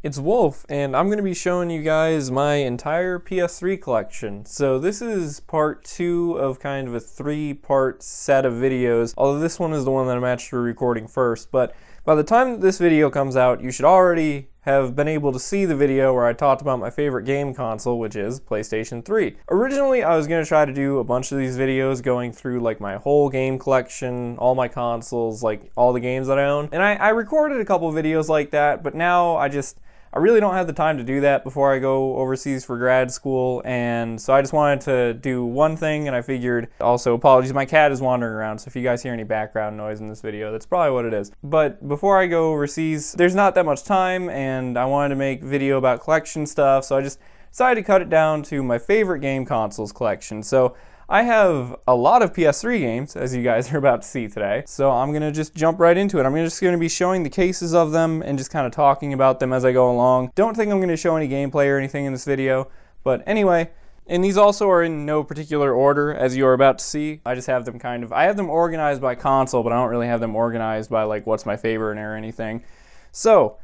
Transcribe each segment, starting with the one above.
It's Wulf, and I'm going to be showing you guys my entire PS3 collection. So this is part 2 of kind of a 3-part set of videos, although this one is the one that I'm actually recording first. But by the time this video comes out, you should already have been able to see the video where I talked about my favorite game console, which is PlayStation 3. Originally, I was going to try to do a bunch of these videos going through like my whole game collection, all my consoles, like all the games that I own. And I recorded a couple videos like that, but now I really don't have the time to do that before I go overseas for grad school, and so I just wanted to do one thing, and I figured, also apologies, my cat is wandering around, so if you guys hear any background noise in this video, that's probably what it is. But before I go overseas, there's not that much time, and I wanted to make a video about collection stuff, so I just decided to cut it down to my favorite game consoles collection. So I have a lot of PS3 games, as you guys are about to see today, so I'm going to just jump right into it. I'm just going to be showing the cases of them and just kind of talking about them as I go along. Don't think I'm going to show any gameplay or anything in this video, but anyway, and these also are in no particular order, as you are about to see. I just have them I have them organized by console, but I don't really have them organized by like what's my favorite or anything. So,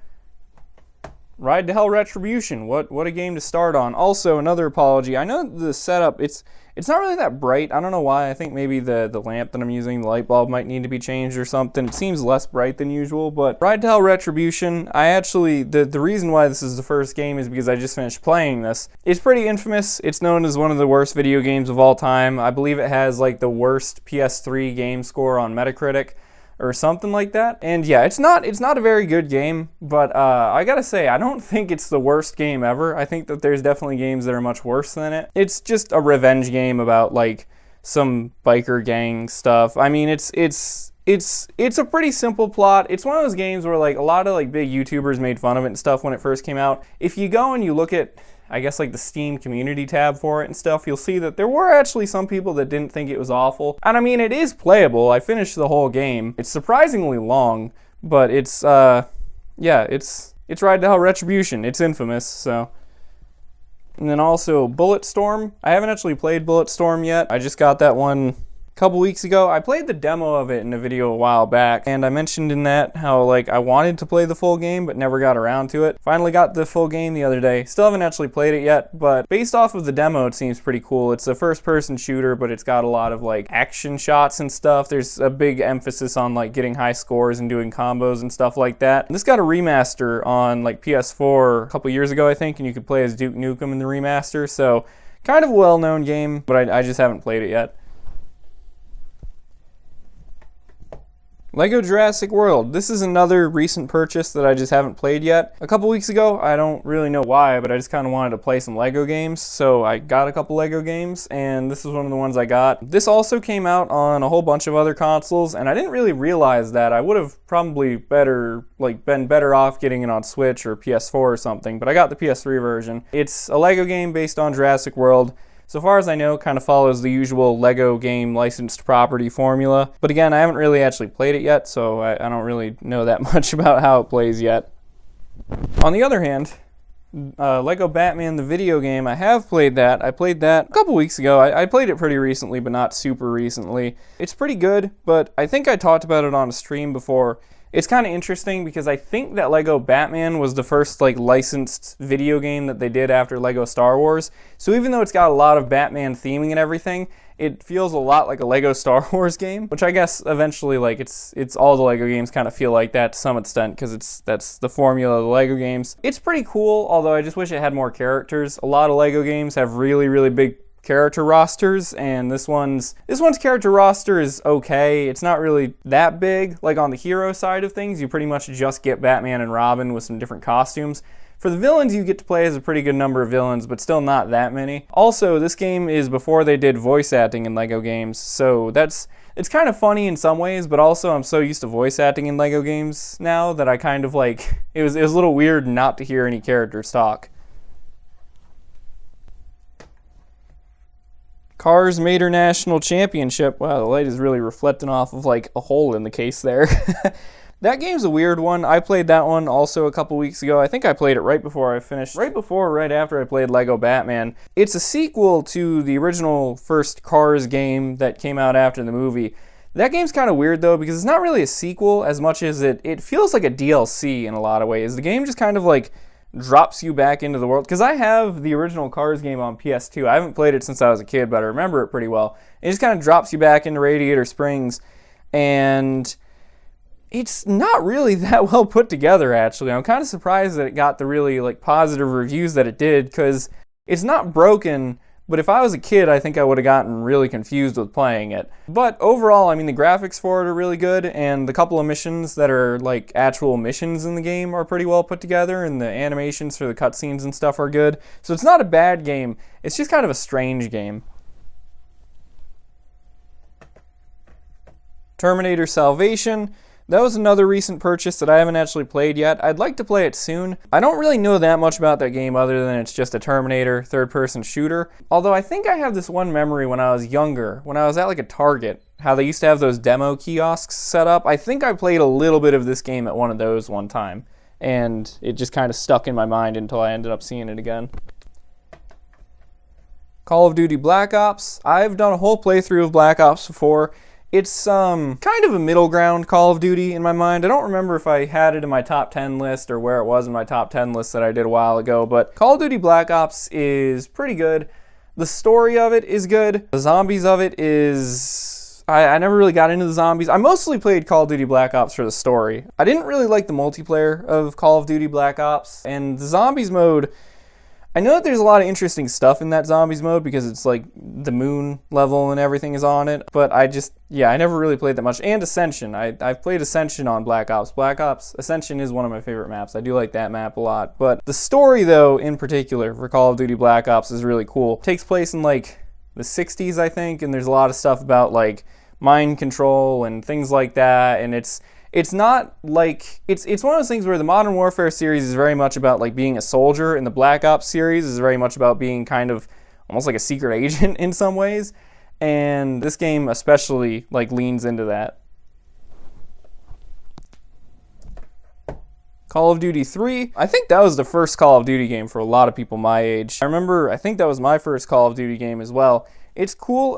Ride to Hell Retribution, what a game to start on. Also, another apology, I know the setup, it's not really that bright. I don't know why. I think maybe the lamp that I'm using, the light bulb, might need to be changed or something. It seems less bright than usual, but Ride to Hell Retribution, the reason why this is the first game is because I just finished playing this. It's pretty infamous. It's known as one of the worst video games of all time. I believe it has like the worst PS3 game score on Metacritic, or something like that. And yeah, it's not a very good game, but I gotta say, I don't think it's the worst game ever. I think that there's definitely games that are much worse than it. It's just a revenge game about like some biker gang stuff. I mean, it's a pretty simple plot. It's one of those games where like a lot of like big YouTubers made fun of it and stuff when it first came out. If you go and you look at, I guess, like the Steam community tab for it and stuff, you'll see that there were actually some people that didn't think it was awful. And I mean, it is playable. I finished the whole game. It's surprisingly long, but it's Ride to Hell Retribution. It's infamous, so. And then also Bulletstorm. I haven't actually played Bulletstorm yet. I just got that one a couple weeks ago. I played the demo of it in a video a while back, and I mentioned in that how like I wanted to play the full game but never got around to it. Finally got the full game the other day. Still haven't actually played it yet, but based off of the demo it seems pretty cool. It's a first-person shooter, but it's got a lot of like action shots and stuff. There's a big emphasis on like getting high scores and doing combos and stuff like that. This got a remaster on like PS4 a couple years ago, I think, and you could play as Duke Nukem in the remaster, so kind of a well-known game, but I just haven't played it yet. Lego Jurassic World. This is another recent purchase that I just haven't played yet. A couple weeks ago, I don't really know why, but I just kind of wanted to play some Lego games, so I got a couple Lego games, and this is one of the ones I got. This also came out on a whole bunch of other consoles, and I didn't really realize that. I would have probably been better off getting it on Switch or PS4 or something, but I got the PS3 version. It's a Lego game based on Jurassic World. So far as I know, kind of follows the usual Lego game licensed property formula. But again, I haven't really actually played it yet, so I don't really know that much about how it plays yet. On the other hand, Lego Batman the video game, I have played that. I played that a couple weeks ago. I played it pretty recently, but not super recently. It's pretty good, but I think I talked about it on a stream before. It's kind of interesting because I think that Lego Batman was the first like licensed video game that they did after Lego Star Wars. So even though it's got a lot of Batman theming and everything, it feels a lot like a Lego Star Wars game, which I guess eventually like it's all the Lego games kind of feel like that to some extent because that's the formula of the Lego games. It's pretty cool, although I just wish it had more characters. A lot of Lego games have really, really big character rosters, and this one's character roster is okay. It's not really that big. Like on the hero side of things, you pretty much just get Batman and Robin with some different costumes. For the villains, you get to play as a pretty good number of villains, but still not that many. Also, this game is before they did voice acting in Lego games, so it's kind of funny in some ways, but also I'm so used to voice acting in Lego games now that I kind of like, it was a little weird not to hear any characters talk. Cars Mater National Championship. Wow, the light is really reflecting off of like a hole in the case there. That game's a weird one. I played that one also a couple weeks ago. I think I played it right after I played Lego Batman. It's a sequel to the original first Cars game that came out after the movie. That game's kind of weird though, because it's not really a sequel as much as it feels like a DLC in a lot of ways. The game just kind of like drops you back into the world. Because I have the original Cars game on PS2. I haven't played it since I was a kid, but I remember it pretty well. It just kind of drops you back into Radiator Springs, and it's not really that well put together, actually. I'm kind of surprised that it got the really like positive reviews that it did, because it's not broken, but if I was a kid, I think I would have gotten really confused with playing it. But overall, I mean, the graphics for it are really good, and the couple of missions that are like actual missions in the game are pretty well put together, and the animations for the cutscenes and stuff are good. So it's not a bad game, it's just kind of a strange game. Terminator Salvation. That was another recent purchase that I haven't actually played yet. I'd like to play it soon. I don't really know that much about that game other than it's just a Terminator third-person shooter. Although I think I have this one memory when I was younger, when I was at like a Target, how they used to have those demo kiosks set up. I think I played a little bit of this game at one of those one time, and it just kind of stuck in my mind until I ended up seeing it again. Call of Duty Black Ops. I've done a whole playthrough of Black Ops before. It's kind of a middle ground Call of Duty in my mind. I don't remember if I had it in my top 10 list or where it was in my top 10 list that I did a while ago, but Call of Duty Black Ops is pretty good. The story of it is good. The zombies of it is... I never really got into the zombies. I mostly played Call of Duty Black Ops for the story. I didn't really like the multiplayer of Call of Duty Black Ops, and the zombies mode... I know that there's a lot of interesting stuff in that zombies mode because it's like the moon level and everything is on it, but I never really played that much. And Ascension. I've played Ascension on Black Ops. Black Ops Ascension is one of my favorite maps. I do like that map a lot. But the story, though, in particular for Call of Duty Black Ops is really cool. It takes place in like the 60s, I think, and there's a lot of stuff about like mind control and things like that, and it's not like, it's one of those things where the Modern Warfare series is very much about like being a soldier, and the Black Ops series is very much about being kind of almost like a secret agent in some ways, and this game especially like leans into that. Call of Duty 3. I think that was the first Call of Duty game for a lot of people my age. I think that was my first Call of Duty game as well. It's cool.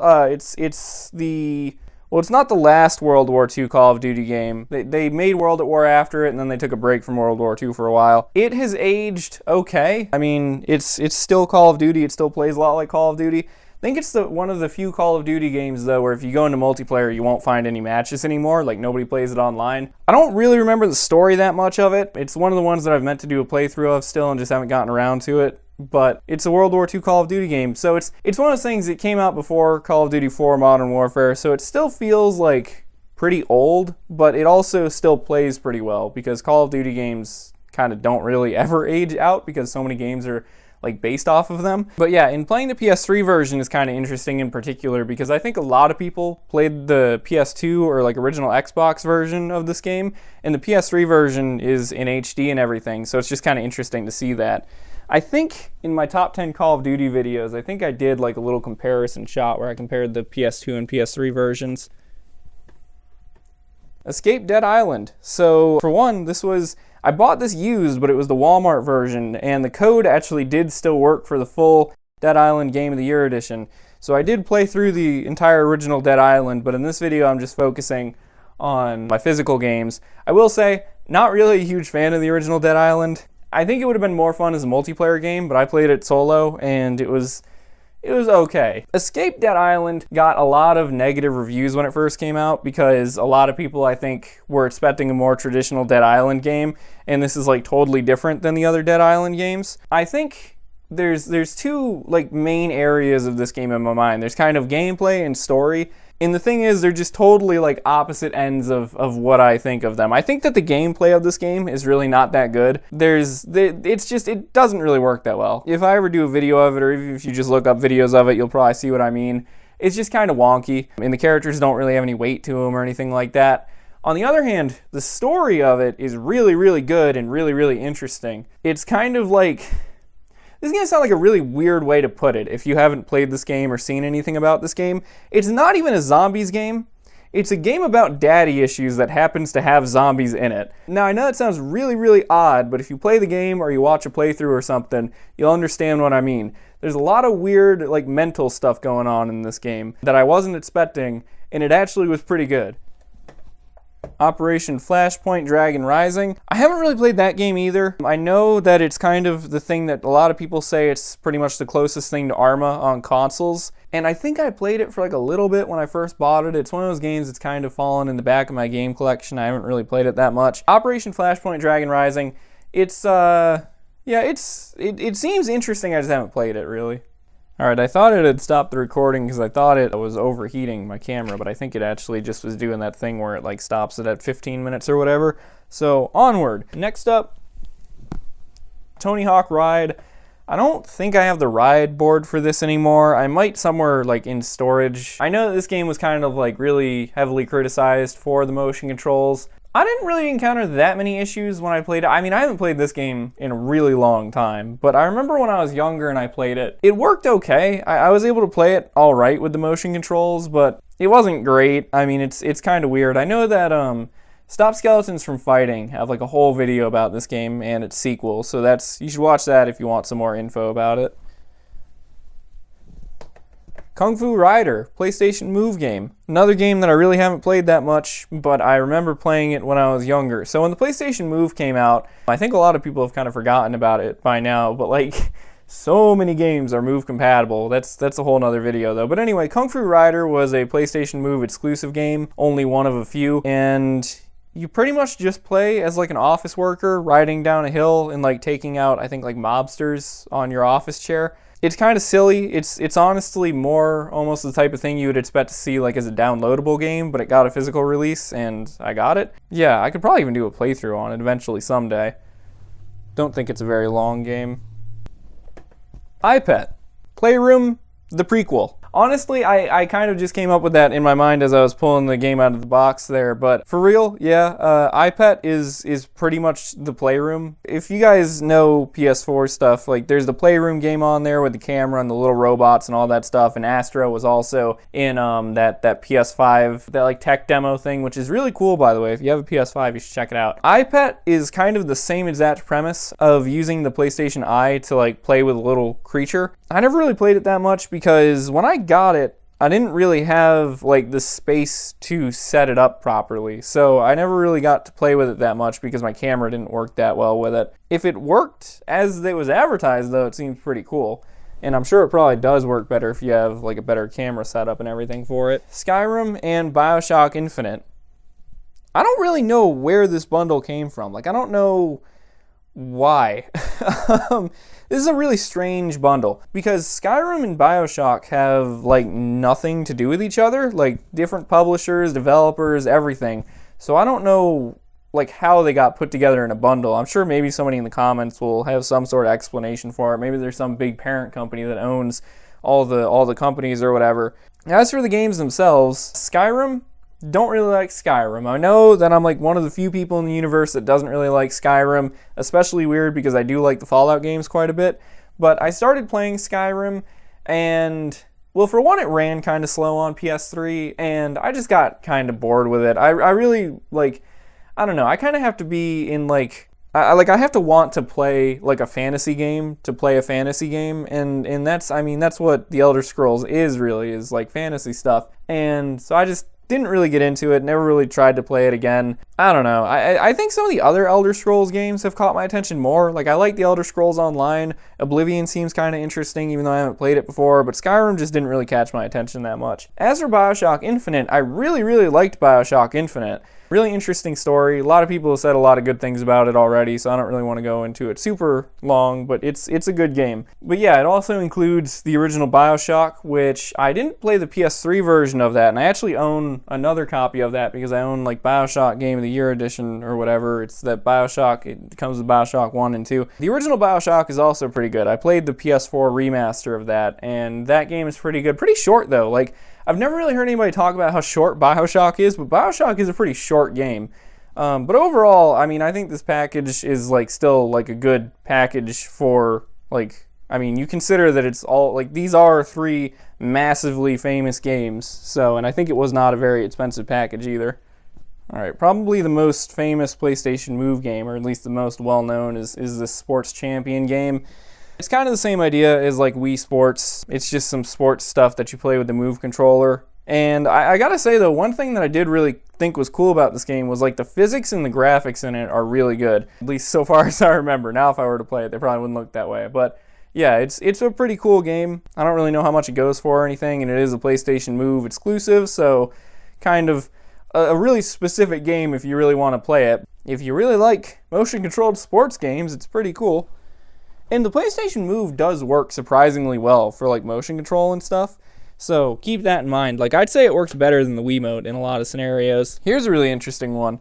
Well, it's not the last World War II Call of Duty game. They made World at War after it, and then they took a break from World War II for a while. It has aged okay. I mean, it's still Call of Duty. It still plays a lot like Call of Duty. I think it's one of the few Call of Duty games, though, where if you go into multiplayer, you won't find any matches anymore. Like, nobody plays it online. I don't really remember the story that much of it. It's one of the ones that I've meant to do a playthrough of still and just haven't gotten around to it. But it's a World War II Call of Duty game, so it's one of those things that came out before Call of Duty 4 Modern Warfare, so it still feels like pretty old, but it also still plays pretty well, because Call of Duty games kind of don't really ever age out, because so many games are like based off of them. But yeah, in playing the PS3 version is kind of interesting in particular, because I think a lot of people played the PS2 or like original Xbox version of this game, and the PS3 version is in HD and everything, so it's just kind of interesting to see that. I think in my top 10 Call of Duty videos, I think I did like a little comparison shot where I compared the PS2 and PS3 versions. Escape Dead Island. So for one, I bought this used, but it was the Walmart version, and the code actually did still work for the full Dead Island Game of the Year edition. So I did play through the entire original Dead Island, but in this video I'm just focusing on my physical games. I will say, not really a huge fan of the original Dead Island. I think it would have been more fun as a multiplayer game, but I played it solo, and it was okay. Escape Dead Island got a lot of negative reviews when it first came out, because a lot of people, I think, were expecting a more traditional Dead Island game, and this is like totally different than the other Dead Island games. I think there's two like main areas of this game in my mind. There's kind of gameplay and story. And the thing is, they're just totally like opposite ends of what I think of them. I think that the gameplay of this game is really not that good. It doesn't really work that well. If I ever do a video of it, or even if you just look up videos of it, you'll probably see what I mean. It's just kind of wonky, and the characters don't really have any weight to them or anything like that. On the other hand, the story of it is really, really good and really, really interesting. It's kind of like... This is going to sound like a really weird way to put it if you haven't played this game or seen anything about this game. It's not even a zombies game. It's a game about daddy issues that happens to have zombies in it. Now, I know it sounds really, really odd, but if you play the game or you watch a playthrough or something, you'll understand what I mean. There's a lot of weird, like, mental stuff going on in this game that I wasn't expecting, and it actually was pretty good. Operation Flashpoint Dragon Rising. I haven't really played that game either. I know that it's kind of the thing that a lot of people say it's pretty much the closest thing to Arma on consoles. And I think I played it for like a little bit when I first bought it. It's one of those games that's kind of fallen in the back of my game collection. I haven't really played it that much. Operation Flashpoint Dragon Rising. It's, yeah, it seems interesting. I just haven't played it really. Alright, I thought it had stopped the recording because I thought it was overheating my camera, but I think it actually just was doing that thing where it like stops it at 15 minutes or whatever. So, onward. Next up, Tony Hawk Ride. I don't think I have the ride board for this anymore. I might somewhere like in storage. I know that this game was kind of like really heavily criticized for the motion controls. I didn't really encounter that many issues when I played it. I mean, I haven't played this game in a really long time, but I remember when I was younger and I played it, it worked okay. I was able to play it all right with the motion controls, but it wasn't great. I mean, it's kind of weird. I know that Stop Skeletons from Fighting have like a whole video about this game and its sequel, so you should watch that if you want some more info about it. Kung Fu Rider, PlayStation Move game. Another game that I really haven't played that much, but I remember playing it when I was younger. So when the PlayStation Move came out, I think a lot of people have kind of forgotten about it by now, but like, so many games are Move compatible. That's a whole nother video though. But anyway, Kung Fu Rider was a PlayStation Move exclusive game, only one of a few, and you pretty much just play as like an office worker riding down a hill and like taking out, I think, like mobsters on your office chair. It's kind of silly. It's honestly more almost the type of thing you would expect to see like as a downloadable game, but it got a physical release and I got it. Yeah, I could probably even do a playthrough on it eventually someday. Don't think it's a very long game. iPet. Playroom, the prequel. Honestly, I kind of just came up with that in my mind as I was pulling the game out of the box there, but for real, yeah, iPet is pretty much the Playroom. If you guys know PS4 stuff, like there's the Playroom game on there with the camera and the little robots and all that stuff, and Astro was also in that PS5, that like tech demo thing, which is really cool, by the way. If you have a PS5, you should check it out. iPet is kind of the same exact premise of using the PlayStation Eye to like play with a little creature. I never really played it that much because when I got it, I didn't really have like the space to set it up properly, so I never really got to play with it that much because my camera didn't work that well with it. If it worked as it was advertised though, it seems pretty cool, and I'm sure it probably does work better if you have like a better camera setup and everything for it. Skyrim and BioShock Infinite. I don't really know where this bundle came from. Like, I don't know why. This is a really strange bundle because Skyrim and BioShock have like nothing to do with each other, like different publishers, developers, everything. So I don't know like how they got put together in a bundle. I'm sure maybe somebody in the comments will have some sort of explanation for it. Maybe there's some big parent company that owns all the companies or whatever. As for the games themselves, Skyrim, don't really like Skyrim. I know that I'm like one of the few people in the universe that doesn't really like Skyrim, especially weird because I do like the Fallout games quite a bit, but I started playing Skyrim and, well, for one, it ran kind of slow on PS3 and I just got kind of bored with it. I really, like, I don't know, I kind of have to be in like, I have to want to play like a fantasy game to play a fantasy game, and that's, I mean, that's what The Elder Scrolls is really, is like fantasy stuff, and so I just didn't really get into it, never really tried to play it again. I don't know. I think some of the other Elder Scrolls games have caught my attention more. Like, I like the Elder Scrolls Online. Oblivion seems kind of interesting, even though I haven't played it before, but Skyrim just didn't really catch my attention that much. As for BioShock Infinite, I really, really liked BioShock Infinite. Really interesting story. A lot of people have said a lot of good things about it already, so I don't really want to go into it super long, but it's a good game. But yeah, it also includes the original BioShock, which I didn't play the PS3 version of that, and I actually own another copy of that because I own like BioShock Game of the Year edition or whatever. It's that BioShock, it comes with BioShock 1 and 2. The original BioShock is also pretty good. I played the PS4 remaster of that, and that game is pretty good. Pretty short though. Like, I've never really heard anybody talk about how short BioShock is, but BioShock is a pretty short game. But overall, I mean, I think this package is like still like a good package for like, I mean, you consider that it's all like, these are 3 massively famous games. So, and I think it was not a very expensive package either. All right, probably the most famous PlayStation Move game, or at least the most well-known, is the Sports Champion game. It's kind of the same idea as like Wii Sports. It's just some sports stuff that you play with the Move controller. And I gotta say though, one thing that I did really think was cool about this game was like the physics and the graphics in it are really good. At least so far as I remember. Now if I were to play it, they probably wouldn't look that way. But yeah, it's a pretty cool game. I don't really know how much it goes for or anything, and it is a PlayStation Move exclusive, so kind of a really specific game if you really want to play it. If you really like motion-controlled sports games, it's pretty cool. And the PlayStation Move does work surprisingly well for like motion control and stuff. So keep that in mind. Like, I'd say it works better than the Wiimote in a lot of scenarios. Here's a really interesting one.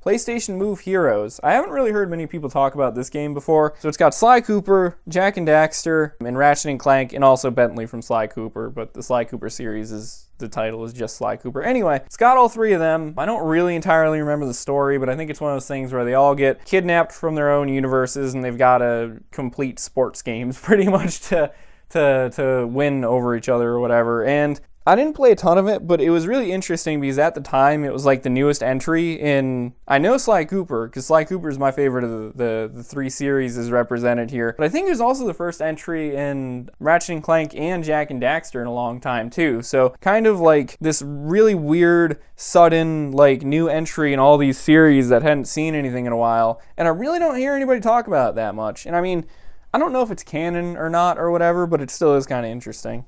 PlayStation Move Heroes. I haven't really heard many people talk about this game before. So it's got Sly Cooper, Jak and Daxter, and Ratchet and Clank, and also Bentley from Sly Cooper. But the Sly Cooper series the title is just Sly Cooper. Anyway, it's got all three of them. I don't really entirely remember the story, but I think it's one of those things where they all get kidnapped from their own universes, and they've got to complete sports games pretty much to win over each other or whatever. And I didn't play a ton of it, but it was really interesting because at the time it was like the newest entry in, I know Sly Cooper, because Sly Cooper is my favorite of the three series is represented here, but I think it was also the first entry in Ratchet and Clank and Jak and Daxter in a long time too. So kind of like this really weird, sudden, like new entry in all these series that hadn't seen anything in a while, and I really don't hear anybody talk about it that much. And I mean, I don't know if it's canon or not or whatever, but it still is kind of interesting.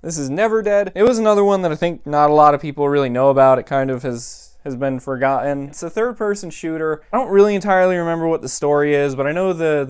This is Never Dead. It was another one that I think not a lot of people really know about. It kind of has been forgotten. It's a third-person shooter. I don't really entirely remember what the story is, but I know the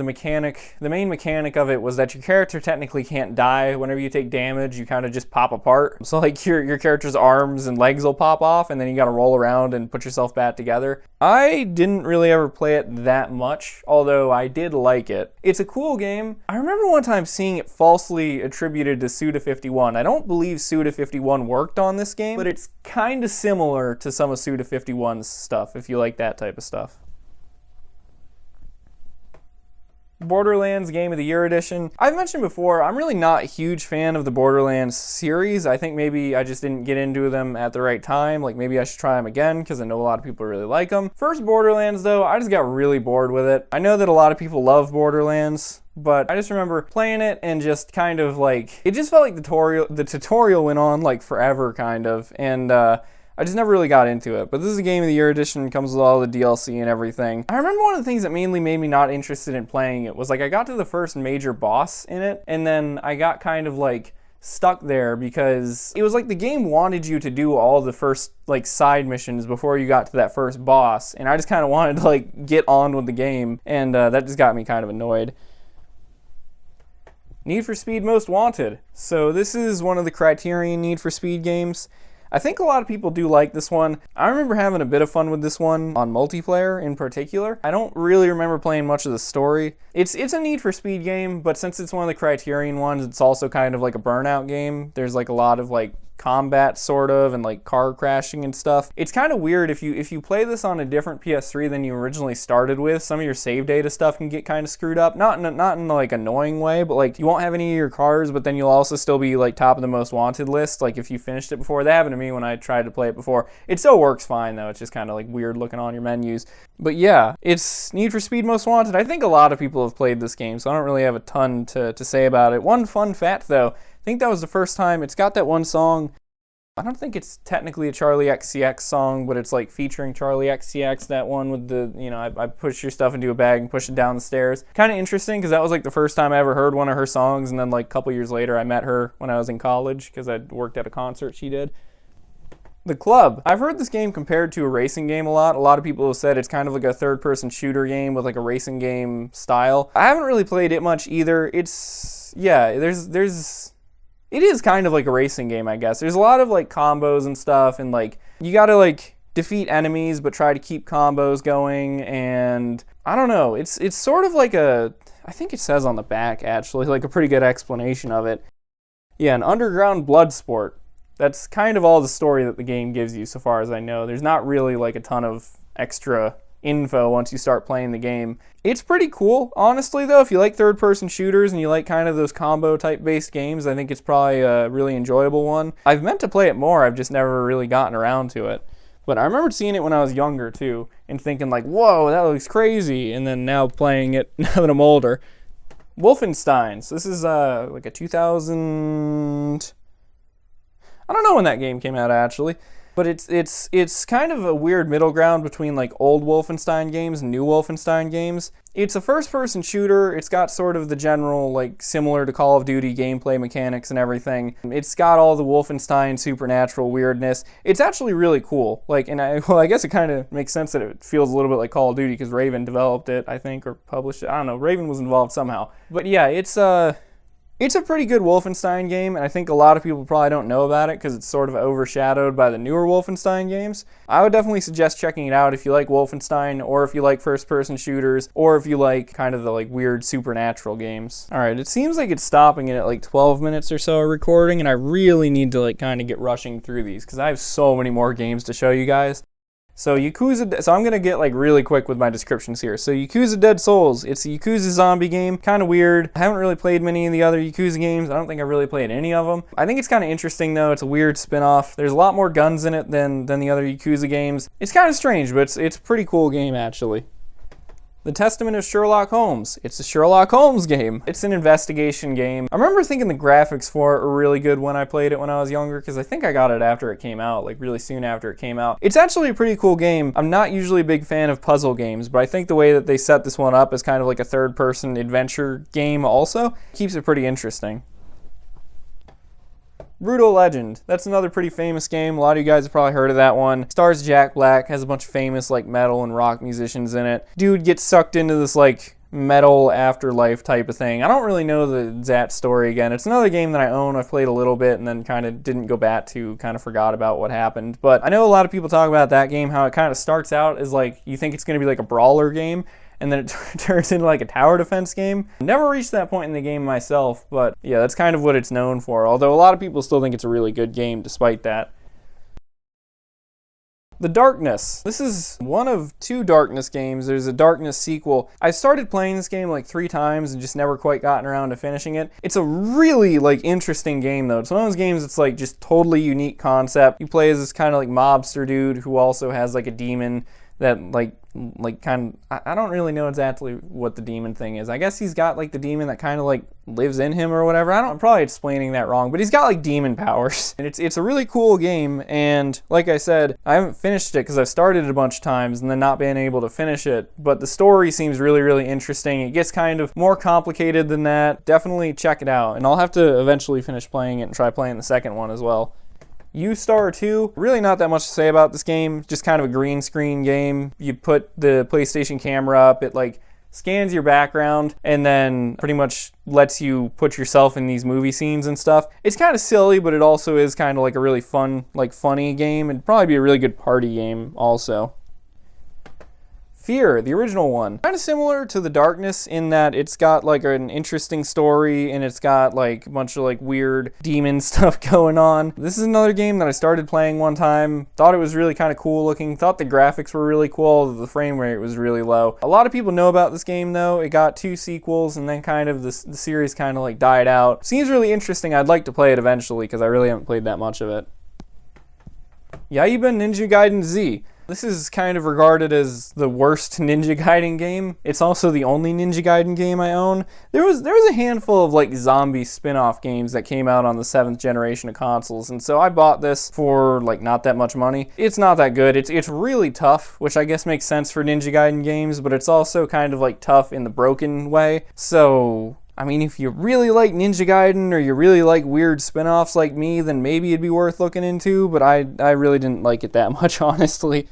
main mechanic of it was that your character technically can't die. Whenever you take damage, you kind of just pop apart. So like your character's arms and legs will pop off, and then you gotta roll around and put yourself back together. I didn't really ever play it that much, although I did like it. It's a cool game. I remember one time seeing it falsely attributed to Suda51. I don't believe Suda51 worked on this game, but it's kind of similar to some of Suda51's stuff, if you like that type of stuff. Borderlands Game of the Year Edition. I've mentioned before, I'm really not a huge fan of the Borderlands series. I think maybe I just didn't get into them at the right time. Like maybe I should try them again because I know a lot of people really like them. First Borderlands though, I just got really bored with it. I know that a lot of people love Borderlands, but I just remember playing it and just kind of like, it just felt like the tutorial went on like forever kind of, and I just never really got into it. But this is a Game of the Year edition, it comes with all the DLC and everything. I remember one of the things that mainly made me not interested in playing it was like I got to the first major boss in it, and then I got kind of like stuck there because it was like the game wanted you to do all the first like side missions before you got to that first boss, and I just kind of wanted to like get on with the game, and that just got me kind of annoyed. Need for Speed Most Wanted. So this is one of the Criterion Need for Speed games. I think a lot of people do like this one. I remember having a bit of fun with this one on multiplayer in particular. I don't really remember playing much of the story. It's a Need for Speed game, but since it's one of the Criterion ones, it's also kind of like a Burnout game. There's like a lot of like combat sort of and like car crashing and stuff. It's kind of weird if you play this on a different PS3 than you originally started with. Some of your save data stuff can get kind of screwed up. Not in like annoying way, but like you won't have any of your cars, but then you'll also still be like top of the most wanted list. Like if you finished it before. That happened to me when I tried to play it before. It still works fine though. It's just kind of like weird looking on your menus. But yeah, it's Need for Speed Most Wanted. I think a lot of people have played this game, so I don't really have a ton to say about it. One fun fact though, I think that was the first time it's got that one song. I don't think it's technically a Charlie XCX song, but it's like featuring Charlie XCX, that one with the, you know, I push your stuff into a bag and push it down the stairs. Kind of interesting because that was like the first time I ever heard one of her songs, and then like a couple years later I met her when I was in college because I worked at a concert she did. The Club. I've heard this game compared to a racing game a lot. A lot of people have said it's kind of like a third-person shooter game with like a racing game style. I haven't really played it much either. It's, yeah, it is kind of like a racing game, I guess. There's a lot of like combos and stuff, and like you gotta like defeat enemies but try to keep combos going, and I don't know. It's sort of like I think it says on the back actually, like a pretty good explanation of it. Yeah, an underground blood sport. That's kind of all the story that the game gives you so far as I know. There's not really like a ton of extra info once you start playing the game. It's pretty cool, honestly though. If you like third-person shooters and you like kind of those combo type based games, I think it's probably a really enjoyable one. I've meant to play it more, I've just never really gotten around to it. But I remember seeing it when I was younger too, and thinking like, whoa, that looks crazy, and then now playing it now that I'm older. Wolfenstein. So this is like a 2000... I don't know when that game came out, actually. But it's kind of a weird middle ground between like old Wolfenstein games and new Wolfenstein games. It's a first-person shooter. It's got sort of the general, like, similar to Call of Duty gameplay mechanics and everything. It's got all the Wolfenstein supernatural weirdness. It's actually really cool. Like, and I guess it kind of makes sense that it feels a little bit like Call of Duty because Raven developed it, I think, or published it. I don't know. Raven was involved somehow. But yeah, it's a pretty good Wolfenstein game, and I think a lot of people probably don't know about it because it's sort of overshadowed by the newer Wolfenstein games. I would definitely suggest checking it out if you like Wolfenstein, or if you like first-person shooters, or if you like kind of the like weird supernatural games. Alright, it seems like it's stopping it at like 12 minutes or so of recording, and I really need to like kind of get rushing through these because I have so many more games to show you guys. So Yakuza, so I'm going to get like really quick with my descriptions here. So Yakuza Dead Souls, it's a Yakuza zombie game, kind of weird. I haven't really played many of the other Yakuza games. I don't think I've really played any of them. I think it's kind of interesting though. It's a weird spin-off. There's a lot more guns in it than the other Yakuza games. It's kind of strange, but it's a pretty cool game actually. The Testament of Sherlock Holmes. It's a Sherlock Holmes game. It's an investigation game. I remember thinking the graphics for it were really good when I played it when I was younger, because I think I got it after it came out, like really soon after it came out. It's actually a pretty cool game. I'm not usually a big fan of puzzle games, but I think the way that they set this one up as kind of like a third-person adventure game also keeps it pretty interesting. Brutal Legend. That's another pretty famous game. A lot of you guys have probably heard of that one. Stars Jack Black, has a bunch of famous like metal and rock musicians in it. Dude gets sucked into this like metal afterlife type of thing. I don't really know the exact story again. It's another game that I own. I've played a little bit and then kind of didn't go back to, kind of forgot about what happened. But I know a lot of people talk about that game, how it kind of starts out as like, you think it's going to be like a brawler game, and then it turns into like a tower defense game. Never reached that point in the game myself, but yeah, that's kind of what it's known for, although a lot of people still think it's a really good game despite that. The Darkness. This is one of two Darkness games. There's a Darkness sequel. I started playing this game like 3 times and just never quite gotten around to finishing it. It's a really like interesting game though. It's one of those games that's like just totally unique concept. You play as this kind of like mobster dude who also has like a demon that I don't really know exactly what the demon thing is. I guess he's got like the demon that kind of like lives in him or whatever. I'm probably explaining that wrong, but he's got like demon powers. And it's a really cool game, and like I said, I haven't finished it because I've started it a bunch of times and then not been able to finish it, but the story seems really, really interesting. It gets kind of more complicated than that. Definitely check it out, and I'll have to eventually finish playing it and try playing the second one as well. U-Star 2, really not that much to say about this game, just kind of a green screen game. You put the PlayStation camera up, it like scans your background and then pretty much lets you put yourself in these movie scenes and stuff. It's kind of silly, but it also is kind of like a really fun, like funny game. It'd probably be a really good party game also. Fear, the original one. Kind of similar to The Darkness in that it's got like an interesting story and it's got like a bunch of like weird demon stuff going on. This is another game that I started playing one time. Thought it was really kind of cool looking. Thought the graphics were really cool, although the frame rate was really low. A lot of people know about this game though. It got 2 sequels and then kind of the series kind of like died out. Seems really interesting. I'd like to play it eventually because I really haven't played that much of it. Yaiba Ninja Gaiden Z. This is kind of regarded as the worst Ninja Gaiden game. It's also the only Ninja Gaiden game I own. There was a handful of like zombie spin-off games that came out on the 7th generation of consoles, and so I bought this for like not that much money. It's not that good. It's really tough, which I guess makes sense for Ninja Gaiden games, but it's also kind of like tough in the broken way. So I mean, if you really like Ninja Gaiden or you really like weird spin-offs like me, then maybe it'd be worth looking into, but I really didn't like it that much, honestly.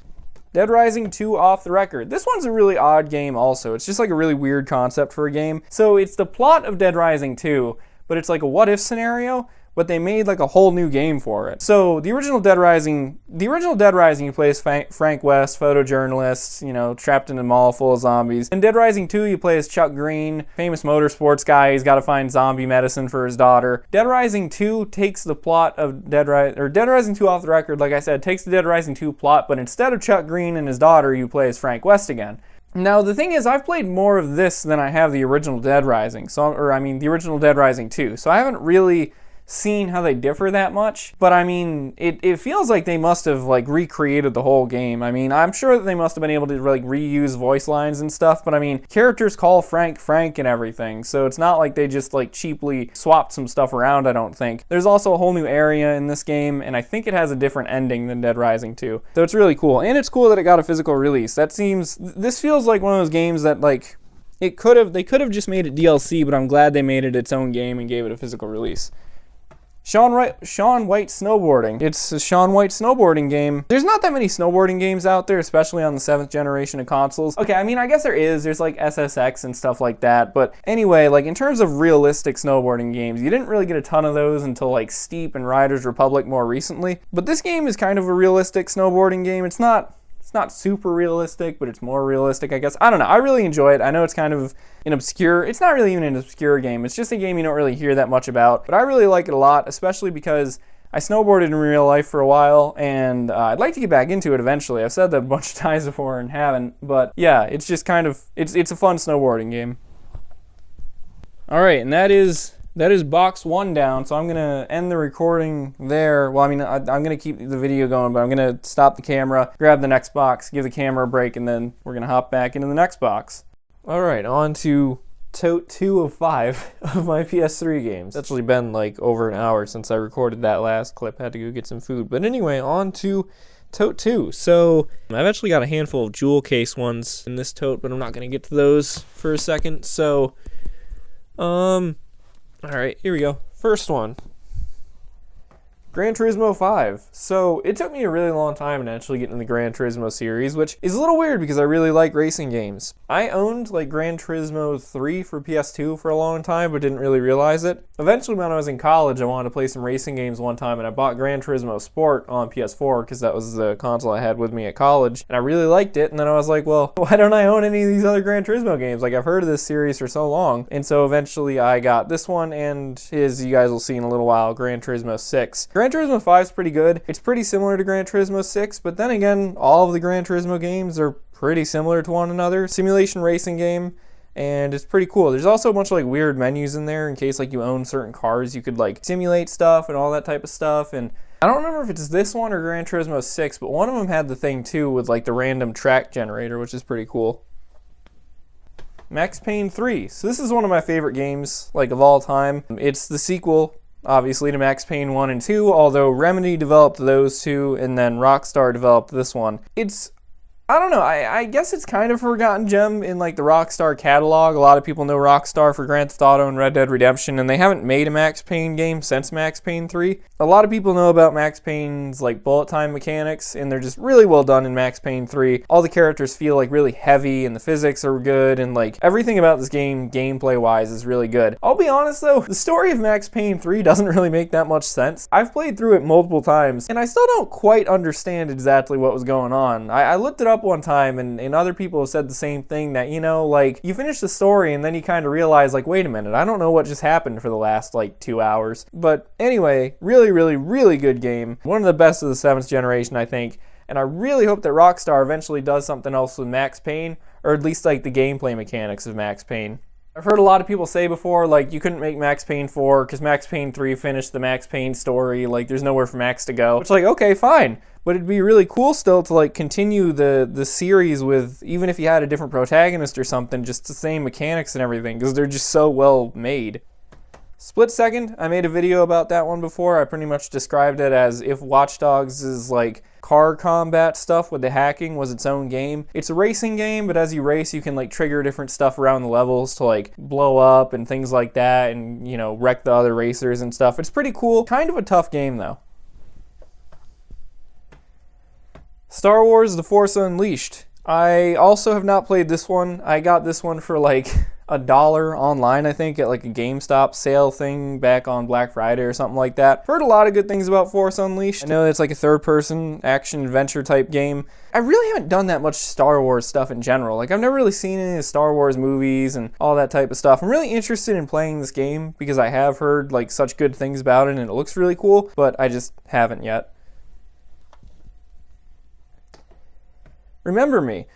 Dead Rising 2 Off the Record. This one's a really odd game also. It's just like a really weird concept for a game. So it's the plot of Dead Rising 2, but it's like a what-if scenario, but they made like a whole new game for it. So the original Dead Rising you play as Frank West, photojournalist, you know, trapped in a mall full of zombies. In Dead Rising 2, you play as Chuck Green, famous motorsports guy. He's got to find zombie medicine for his daughter. Dead Rising 2 takes the plot of Dead Rising 2 Off the Record, like I said, takes the Dead Rising 2 plot, but instead of Chuck Green and his daughter, you play as Frank West again. Now, the thing is, I've played more of this than I have the original Dead Rising, the original Dead Rising 2, so I haven't really seen how they differ that much, but I mean, it feels like they must have like recreated the whole game. I mean, I'm sure that they must have been able to like reuse voice lines and stuff, but I mean, characters call Frank Frank and everything, so it's not like they just like cheaply swapped some stuff around, I don't think. There's also a whole new area in this game, and I think it has a different ending than Dead Rising 2. So it's really cool, and it's cool that it got a physical release. This feels like one of those games that like, they could have just made it DLC, but I'm glad they made it its own game and gave it a physical release. Shaun White Snowboarding. It's a Shaun White snowboarding game. There's not that many snowboarding games out there, especially on the 7th generation of consoles. Okay, I mean, I guess there is. There's like SSX and stuff like that. But anyway, like in terms of realistic snowboarding games, you didn't really get a ton of those until like Steep and Riders Republic more recently. But this game is kind of a realistic snowboarding game. It's not super realistic, but it's more realistic, I guess. I don't know. I really enjoy it. I know it's kind of an obscure... It's not really even an obscure game. It's just a game you don't really hear that much about. But I really like it a lot, especially because I snowboarded in real life for a while, and I'd like to get back into it eventually. I've said that a bunch of times before and haven't. But yeah, it's just kind of... It's a fun snowboarding game. Alright, and that is box 1 down, so I'm going to end the recording there. Well, I mean, I'm going to keep the video going, but I'm going to stop the camera, grab the next box, give the camera a break, and then we're going to hop back into the next box. All right, on to tote 2 of 5 of my PS3 games. It's actually been like over an hour since I recorded that last clip. Had to go get some food. But anyway, on to tote 2. So I've actually got a handful of jewel case ones in this tote, but I'm not going to get to those for a second. So, alright, here we go. First one. Gran Turismo 5. So, it took me a really long time to actually get into the Gran Turismo series, which is a little weird because I really like racing games. I owned like Gran Turismo 3 for PS2 for a long time, but didn't really realize it. Eventually, when I was in college, I wanted to play some racing games one time, and I bought Gran Turismo Sport on PS4 because that was the console I had with me at college, and I really liked it, and then I was like, well, why don't I own any of these other Gran Turismo games? Like, I've heard of this series for so long, and so eventually I got this one, and as you guys will see in a little while, Gran Turismo 6. Gran Turismo 5 is pretty good. It's pretty similar to Gran Turismo 6, but then again, all of the Gran Turismo games are pretty similar to one another. Simulation racing game, and it's pretty cool. There's also a bunch of like weird menus in there in case like you own certain cars, you could like simulate stuff and all that type of stuff. And I don't remember if it's this one or Gran Turismo 6, but one of them had the thing too with like the random track generator, which is pretty cool. Max Payne 3. So this is one of my favorite games like of all time. It's the sequel, obviously, to Max Payne 1 and 2, although Remedy developed those two and then Rockstar developed this one. I don't know, I guess it's kind of a forgotten gem in like the Rockstar catalog. A lot of people know Rockstar for Grand Theft Auto and Red Dead Redemption, and they haven't made a Max Payne game since Max Payne 3. A lot of people know about Max Payne's like bullet time mechanics, and they're just really well done in Max Payne 3. All the characters feel like really heavy, and the physics are good, and like everything about this game, gameplay-wise, is really good. I'll be honest though, the story of Max Payne 3 doesn't really make that much sense. I've played through it multiple times, and I still don't quite understand exactly what was going on. I looked it up one time, and other people have said the same thing, that, you know, like, you finish the story and then you kind of realize, like, wait a minute, I don't know what just happened for the last, like, 2 hours. But anyway, really, really, really good game. One of the best of the 7th generation, I think. And I really hope that Rockstar eventually does something else with Max Payne, or at least, like, the gameplay mechanics of Max Payne. I've heard a lot of people say before, like, you couldn't make Max Payne 4 because Max Payne 3 finished the Max Payne story, like, there's nowhere for Max to go. It's like, okay, fine. But it'd be really cool still to, like, continue the series with, even if you had a different protagonist or something, just the same mechanics and everything, because they're just so well made. Split Second, I made a video about that one before. I pretty much described it as if Watch Dogs is like car combat stuff with the hacking was its own game. It's a racing game, but as you race, you can like trigger different stuff around the levels to like blow up and things like that, and, you know, wreck the other racers and stuff. It's pretty cool. Kind of a tough game though. Star Wars The Force Unleashed. I also have not played this one. I got this one for like $1 online, I think, at like a GameStop sale thing back on Black Friday or something like that. Heard a lot of good things about Force Unleashed. I know it's like a third-person action-adventure type game. I really haven't done that much Star Wars stuff in general. Like, I've never really seen any of the Star Wars movies and all that type of stuff. I'm really interested in playing this game because I have heard like such good things about it and it looks really cool, but I just haven't yet. Remember Me.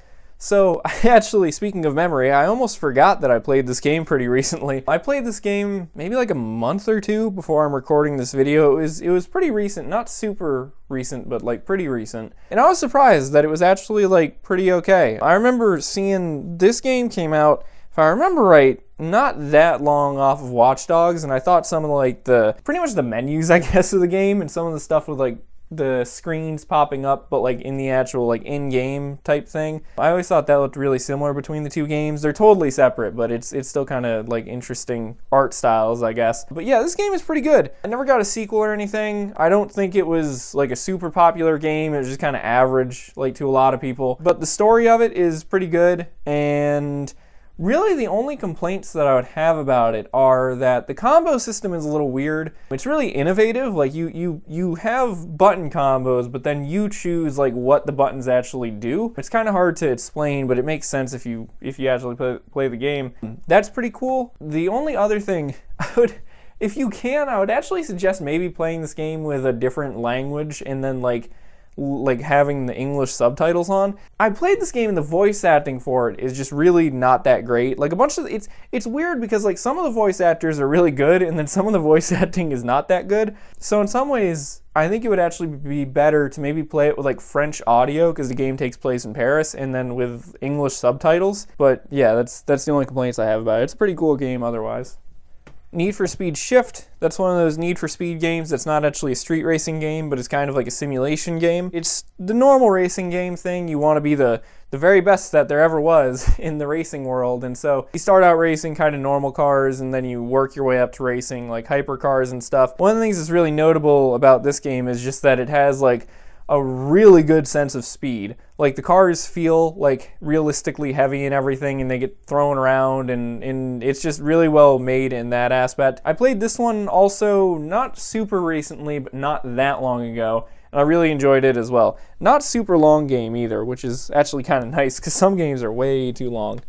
So, actually, speaking of memory, I almost forgot that I played this game pretty recently. I played this game maybe like a month or two before I'm recording this video. It was pretty recent, not super recent, but like pretty recent. And I was surprised that it was actually like pretty okay. I remember seeing this game came out, if I remember right, not that long off of Watch Dogs, and I thought some of like pretty much the menus, I guess, of the game, and some of the stuff with like the screens popping up, but like in the actual like in-game type thing. I always thought that looked really similar between the two games. They're totally separate, but it's still kind of like interesting art styles, I guess. But yeah, this game is pretty good. I never got a sequel or anything. I don't think it was like a super popular game. It was just kind of average, like to a lot of people. But the story of it is pretty good, and really the only complaints that I would have about it are that the combo system is a little weird. It's really innovative. Like you have button combos, but then you choose like what the buttons actually do. It's kind of hard to explain, but it makes sense if you actually play the game. That's pretty cool. The only other thing if you can, I would actually suggest maybe playing this game with a different language and then like having the English subtitles on. I played this game and the voice acting for it is just really not that great. Like a bunch of it's weird because like some of the voice actors are really good and then some of the voice acting is not that good. So in some ways, I think it would actually be better to maybe play it with like French audio because the game takes place in Paris, and then with English subtitles. But yeah, that's the only complaints I have about it. It's a pretty cool game otherwise. Need for Speed Shift, that's one of those Need for Speed games that's not actually a street racing game, but it's kind of like a simulation game. It's the normal racing game thing. You want to be the very best that there ever was in the racing world, and so you start out racing kind of normal cars, and then you work your way up to racing like hypercars and stuff. One of the things that's really notable about this game is just that it has like a really good sense of speed. Like the cars feel like realistically heavy and everything, and they get thrown around, and it's just really well made in that aspect. I played this one also not super recently, but not that long ago, and I really enjoyed it as well. Not super long game either, which is actually kind of nice because some games are way too long.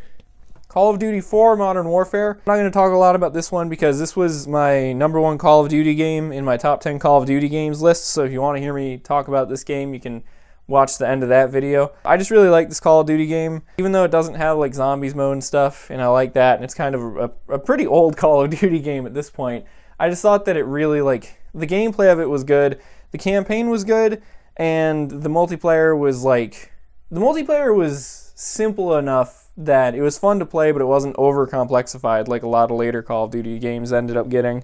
Call of Duty 4 Modern Warfare. I'm not going to talk a lot about this one because this was my #1 Call of Duty game in my top 10 Call of Duty games list, so if you want to hear me talk about this game, you can watch the end of that video. I just really like this Call of Duty game, even though it doesn't have like zombies mode and stuff, and I like that, and it's kind of a pretty old Call of Duty game at this point. I just thought that it really, like, the gameplay of it was good, the campaign was good, and the multiplayer was simple enough that it was fun to play, but it wasn't over complexified like a lot of later Call of Duty games ended up getting.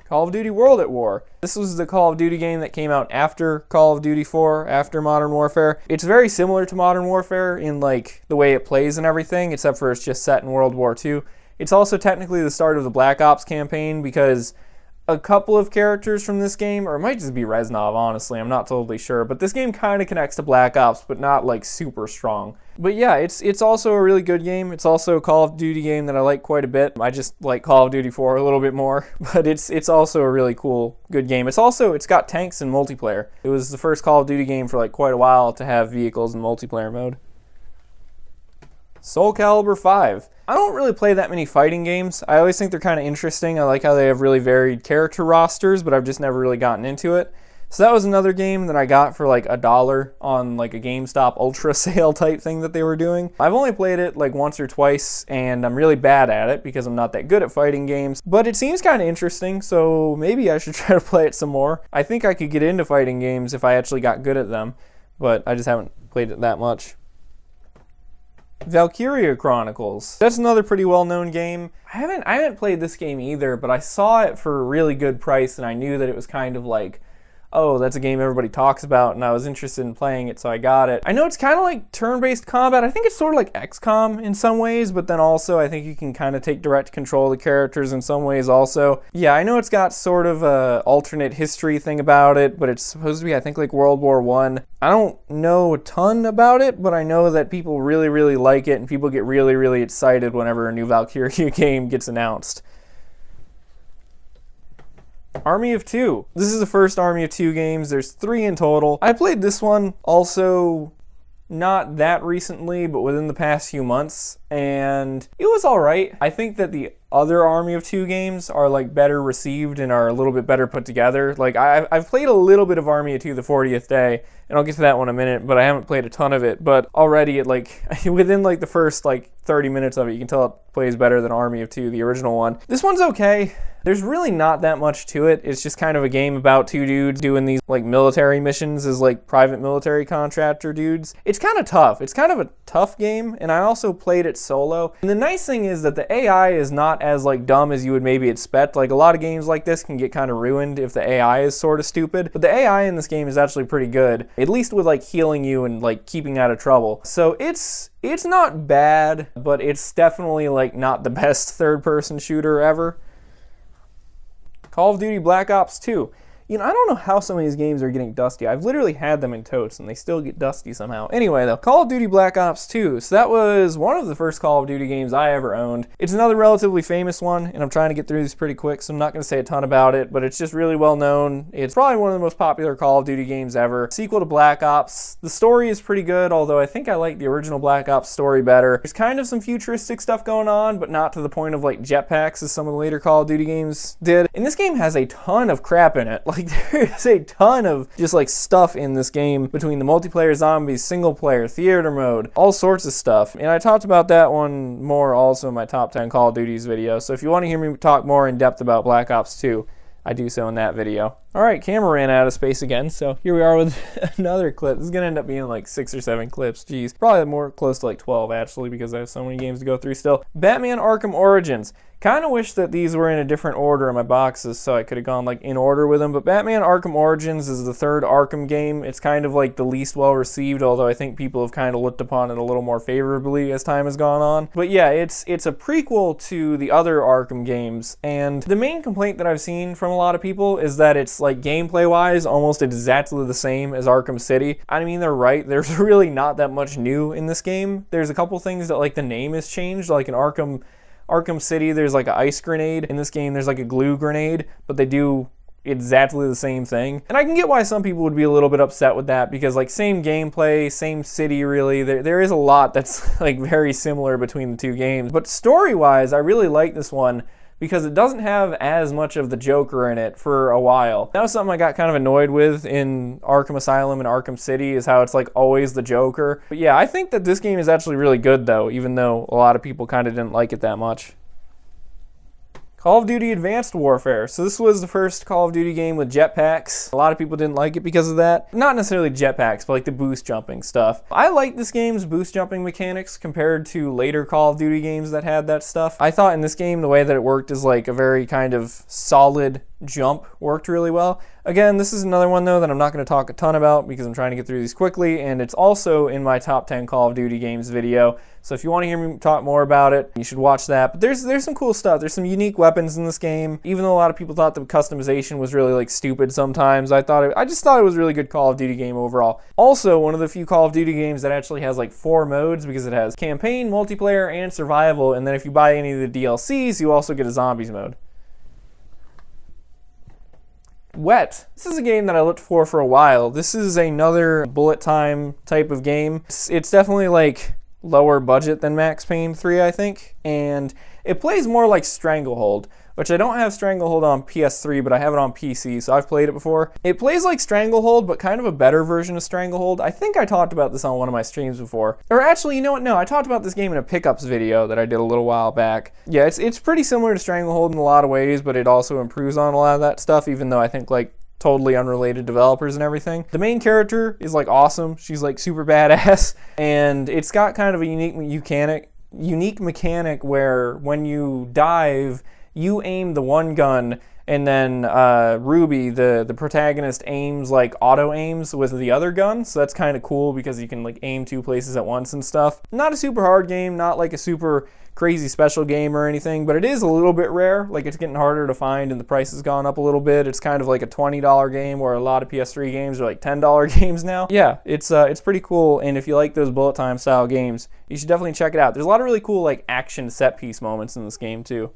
Call of Duty World at War. This was the Call of Duty game that came out after Call of Duty 4, after Modern Warfare. It's very similar to Modern Warfare in like the way it plays and everything, except for it's just set in World War II. It's also technically the start of the Black Ops campaign because a couple of characters from this game, or it might just be Reznov, honestly, I'm not totally sure, but this game kind of connects to Black Ops, but not like super strong. But yeah, it's also a really good game. It's also a Call of Duty game that I like quite a bit. I just like Call of Duty 4 a little bit more, but it's also a really cool, good game. It's got tanks and multiplayer. It was the first Call of Duty game for like quite a while to have vehicles in multiplayer mode. Soul Calibur 5. I don't really play that many fighting games. I always think they're kind of interesting. I like how they have really varied character rosters, but I've just never really gotten into it. So that was another game that I got for like $1 on like a GameStop Ultra sale type thing that they were doing. I've only played it like once or twice, and I'm really bad at it because I'm not that good at fighting games. But it seems kind of interesting, so maybe I should try to play it some more. I think I could get into fighting games if I actually got good at them, but I just haven't played it that much. Valkyria Chronicles. That's another pretty well-known game. I haven't played this game either, but I saw it for a really good price, and I knew that it was kind of like, oh, that's a game everybody talks about, and I was interested in playing it, so I got it. I know it's kind of like turn-based combat. I think it's sort of like XCOM in some ways, but then also I think you can kind of take direct control of the characters in some ways also. Yeah, I know it's got sort of a alternate history thing about it, but it's supposed to be, I think, like World War I. I don't know a ton about it, but I know that people really, really like it, and people get really, really excited whenever a new Valkyria game gets announced. Army of Two. This is the first Army of Two games. There's 3 in total. I played this one also not that recently, but within the past few months, and it was alright. I think that the other Army of Two games are like better received and are a little bit better put together. Like I've played a little bit of Army of Two the 40th Day, and I'll get to that one in a minute, but I haven't played a ton of it. But already it like within like the first like 30 minutes of it, you can tell it plays better than Army of Two, the original one. This one's okay. There's really not that much to it. It's just kind of a game about two dudes doing these like military missions as like private military contractor dudes. It's kind of tough. It's kind of a tough game, and I also played it solo. And the nice thing is that the AI is not as like dumb as you would maybe expect. Like a lot of games like this can get kind of ruined if the AI is sort of stupid, but the AI in this game is actually pretty good, at least with like healing you and like keeping out of trouble. So it's not bad, but it's definitely like not the best third-person shooter ever. Call of Duty Black Ops 2. You know, I don't know how some of these games are getting dusty. I've literally had them in totes, and they still get dusty somehow. Anyway, though, Call of Duty Black Ops 2. So that was one of the first Call of Duty games I ever owned. It's another relatively famous one, and I'm trying to get through this pretty quick, so I'm not going to say a ton about it, but it's just really well known. It's probably one of the most popular Call of Duty games ever. Sequel to Black Ops. The story is pretty good, although I think I like the original Black Ops story better. There's kind of some futuristic stuff going on, but not to the point of like jetpacks as some of the later Call of Duty games did. And this game has a ton of crap in it. Like, there is a ton of just like stuff in this game between the multiplayer zombies, single player, theater mode, all sorts of stuff. And I talked about that one more also in my top 10 Call of Duties video. So if you want to hear me talk more in depth about Black Ops 2, I do so in that video. Alright, camera ran out of space again, so here we are with another clip. This is gonna end up being like 6 or 7 clips. Jeez, probably more close to like 12 actually, because I have so many games to go through still. Batman Arkham Origins. Kind of wish that these were in a different order in my boxes so I could have gone like in order with them, but Batman Arkham Origins is the third Arkham game. It's kind of like the least well received, although I think people have kind of looked upon it a little more favorably as time has gone on. But yeah, it's a prequel to the other Arkham games, and the main complaint that I've seen from a lot of people is that it's like gameplay wise almost exactly the same as Arkham City. I mean, they're right. There's really not that much new in this game. There's a couple things that like the name has changed, like in Arkham City, there's like an ice grenade. In this game, there's like a glue grenade, but they do exactly the same thing. And I can get why some people would be a little bit upset with that, because like same gameplay, same city really. There is a lot that's like very similar between the two games. But story-wise, I really like this one because it doesn't have as much of the Joker in it for a while. That was something I got kind of annoyed with in Arkham Asylum and Arkham City, is how it's like always the Joker. But yeah, I think that this game is actually really good though, even though a lot of people kind of didn't like it that much. Call of Duty Advanced Warfare. So this was the first Call of Duty game with jetpacks. A lot of people didn't like it because of that. Not necessarily jetpacks, but like the boost jumping stuff. I like this game's boost jumping mechanics compared to later Call of Duty games that had that stuff. I thought in this game the way that it worked is like a very kind of solid jump worked really well. Again, this is another one though that I'm not going to talk a ton about because I'm trying to get through these quickly, and it's also in my top 10 Call of Duty games video. So if you want to hear me talk more about it, you should watch that. But there's some cool stuff. There's some unique weapons in this game. Even though a lot of people thought the customization was really like stupid sometimes, I just thought it was a really good Call of Duty game overall. Also, one of the few Call of Duty games that actually has like 4 modes, because it has campaign, multiplayer, and survival. And then if you buy any of the DLCs, you also get a zombies mode. Wet. This is a game that I looked for a while. This is another bullet time type of game. It's definitely like lower budget than Max Payne 3, I think, and it plays more like Stranglehold, which I don't have Stranglehold on PS3, but I have it on PC, so I've played it before. It plays like Stranglehold, but kind of a better version of Stranglehold. I think I talked about this on one of my streams before. Or actually, you know what? No, I talked about this game in a pickups video that I did a little while back. Yeah, it's pretty similar to Stranglehold in a lot of ways, but it also improves on a lot of that stuff, even though I think like totally unrelated developers and everything. The main character is like awesome. She's like super badass, and it's got kind of a unique mechanic where when you dive, you aim the one gun, and then Ruby, the protagonist, aims like auto aims with the other gun. So that's kind of cool because you can like aim 2 places at once and stuff. Not a super hard game, not like a super crazy special game or anything, but it is a little bit rare. Like, it's getting harder to find and the price has gone up a little bit. It's kind of like a $20 game, where a lot of PS3 games are like $10 games now. Yeah, it's pretty cool, and if you like those bullet time style games, you should definitely check it out. There's a lot of really cool like action set piece moments in this game too.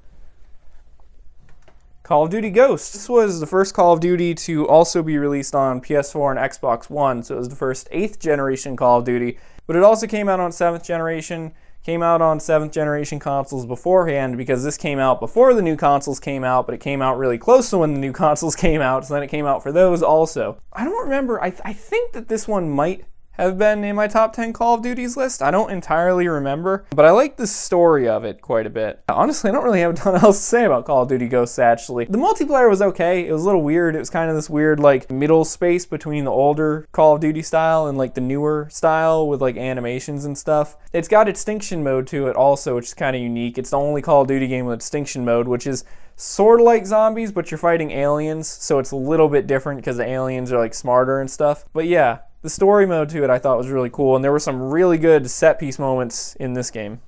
Call of Duty Ghosts. This was the first Call of Duty to also be released on PS4 and Xbox One, so it was the first 8th generation Call of Duty, but it also came out on 7th generation, came out on 7th generation consoles beforehand, because this came out before the new consoles came out, but it came out really close to when the new consoles came out, so then it came out for those also. I don't remember, I think that this one might have been in my top 10 Call of Duties list. I don't entirely remember, but I like the story of it quite a bit. Honestly, I don't really have a ton else to say about Call of Duty Ghosts, actually. The multiplayer was okay. It was a little weird. It was kind of this weird, like, middle space between the older Call of Duty style and, like, the newer style with, like, animations and stuff. It's got extinction mode to it also, which is kind of unique. It's the only Call of Duty game with extinction mode, which is sort of like zombies, but you're fighting aliens, so it's a little bit different because the aliens are, like, smarter and stuff. But yeah, the story mode to it I thought was really cool, and there were some really good set-piece moments in this game.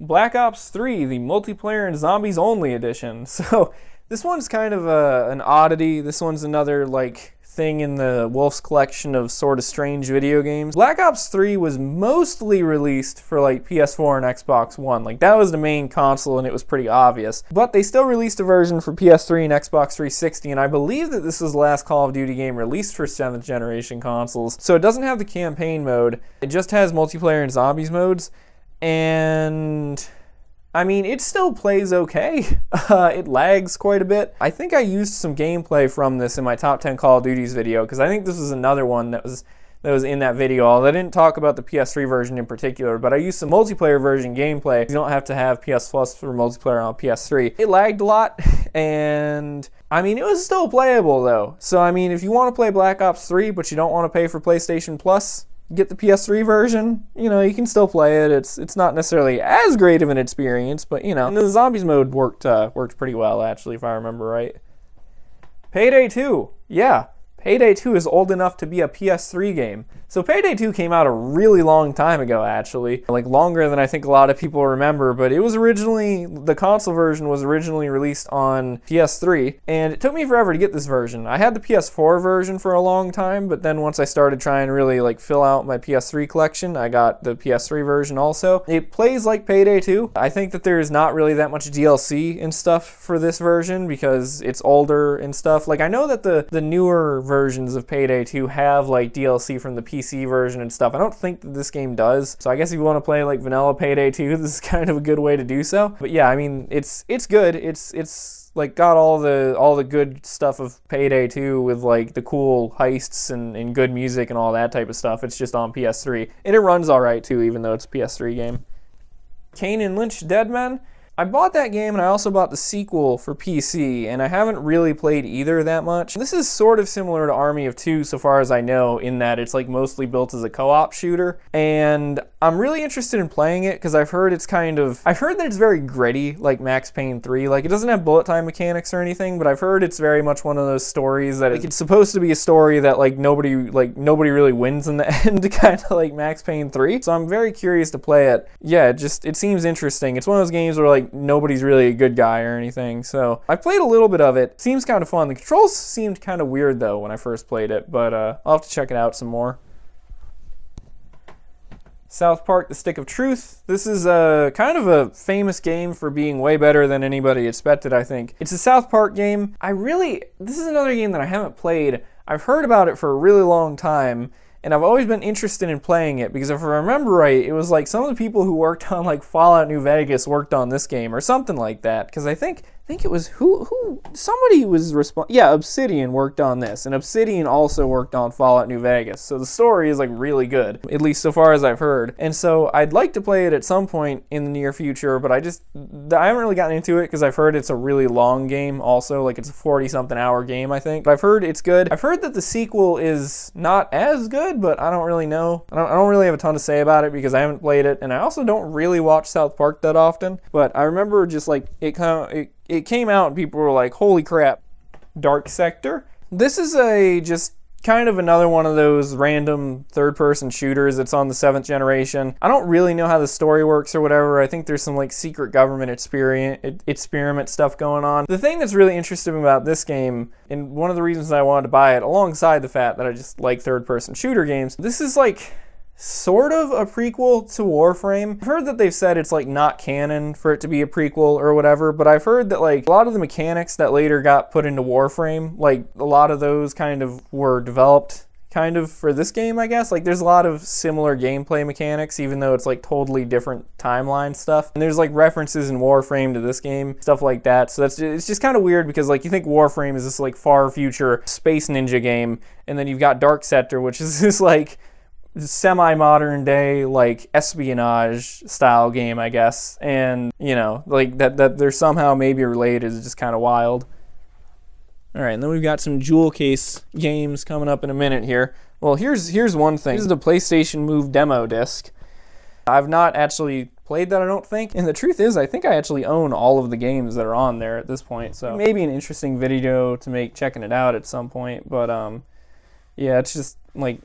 Black Ops 3, the multiplayer and zombies only edition. So this one's kind of an oddity. This one's another like thing in the Wulf's collection of sort of strange video games. Black Ops 3 was mostly released for like PS4 and Xbox One. Like that was the main console and it was pretty obvious. But they still released a version for PS3 and Xbox 360, and I believe that this was the last Call of Duty game released for 7th generation consoles. So it doesn't have the campaign mode. It just has multiplayer and zombies modes. And I mean, it still plays okay. It lags quite a bit. I think I used some gameplay from this in my top 10 Call of Duties video, because I think this was another one that was in that video. Although I didn't talk about the PS3 version in particular, but I used some multiplayer version gameplay. You don't have to have PS Plus for multiplayer on PS3. It lagged a lot, and I mean, it was still playable though. So I mean, if you want to play Black Ops 3, but you don't want to pay for PlayStation Plus, get the PS3 version, you know, you can still play it. It's not necessarily as great of an experience, but you know, and the zombies mode worked pretty well actually, if I remember right. Payday 2, yeah. Payday 2 is old enough to be a PS3 game. So Payday 2 came out a really long time ago, actually. Like longer than I think a lot of people remember, but it was originally, the console version was originally released on PS3, and it took me forever to get this version. I had the PS4 version for a long time, but then once I started trying to really like fill out my PS3 collection, I got the PS3 version also. It plays like Payday 2. I think that there's not really that much DLC and stuff for this version because it's older and stuff. Like I know that the newer versions of Payday 2 have like DLC from the PC version and stuff. I don't think that this game does. So I guess if you want to play like vanilla Payday 2, this is kind of a good way to do so. But yeah, I mean, it's good. It's like got all the good stuff of Payday 2 with like the cool heists and good music and all that type of stuff. It's just on PS3. And it runs alright too, even though it's a PS3 game. Kane and Lynch Dead Men. I bought that game and I also bought the sequel for PC, and I haven't really played either that much. This is sort of similar to Army of Two so far as I know, in that it's like mostly built as a co-op shooter, and I'm really interested in playing it because I've heard that it's very gritty, like Max Payne 3. Like it doesn't have bullet time mechanics or anything, but I've heard it's very much one of those stories that like, it's supposed to be a story that like nobody really wins in the end, kind of like Max Payne 3. So I'm very curious to play it. Yeah, it seems interesting. It's one of those games where like nobody's really a good guy or anything. So I played a little bit of it. Seems kind of fun. The controls seemed kind of weird though when I first played it, but I'll have to check it out some more. South Park: The Stick of Truth. This is kind of a famous game for being way better than anybody expected, I think. It's a South Park game. This is another game that I haven't played. I've heard about it for a really long time, and I've always been interested in playing it because if I remember right, it was like some of the people who worked on like Fallout New Vegas worked on this game or something like that. Because I think it was somebody was responsible. Yeah, Obsidian worked on this, and Obsidian also worked on Fallout New Vegas. So the story is like really good, at least so far as I've heard. And so I'd like to play it at some point in the near future, but I haven't really gotten into it because I've heard it's a really long game also. Like it's a 40-something hour game, I think. But I've heard it's good. I've heard that the sequel is not as good, but I don't really know. I don't really have a ton to say about it because I haven't played it, and I also don't really watch South Park that often. But I remember just like it came out and people were like, holy crap. Dark Sector. This is just kind of another one of those random third-person shooters that's on the 7th generation. I don't really know how the story works or whatever. I think there's some like secret government experiment stuff going on. The thing that's really interesting about this game, and one of the reasons I wanted to buy it, alongside the fact that I just like third-person shooter games, this is like sort of a prequel to Warframe. I've heard that they've said it's like not canon for it to be a prequel or whatever, but I've heard that like a lot of the mechanics that later got put into Warframe, like a lot of those kind of were developed kind of for this game, I guess. Like there's a lot of similar gameplay mechanics, even though it's like totally different timeline stuff. And there's like references in Warframe to this game, stuff like that. So it's just kind of weird because like you think Warframe is this like far future space ninja game, and then you've got Dark Sector, which is this like semi-modern day like espionage style game, I guess. And you know, like that they're somehow maybe related is just kind of wild. All right, and then we've got some jewel case games coming up in a minute here. Well, here's one thing. This is the PlayStation Move demo disc. I've not actually played that, I don't think. And the truth is, I think I actually own all of the games that are on there at this point. So maybe an interesting video to make checking it out at some point. But yeah, it's just like a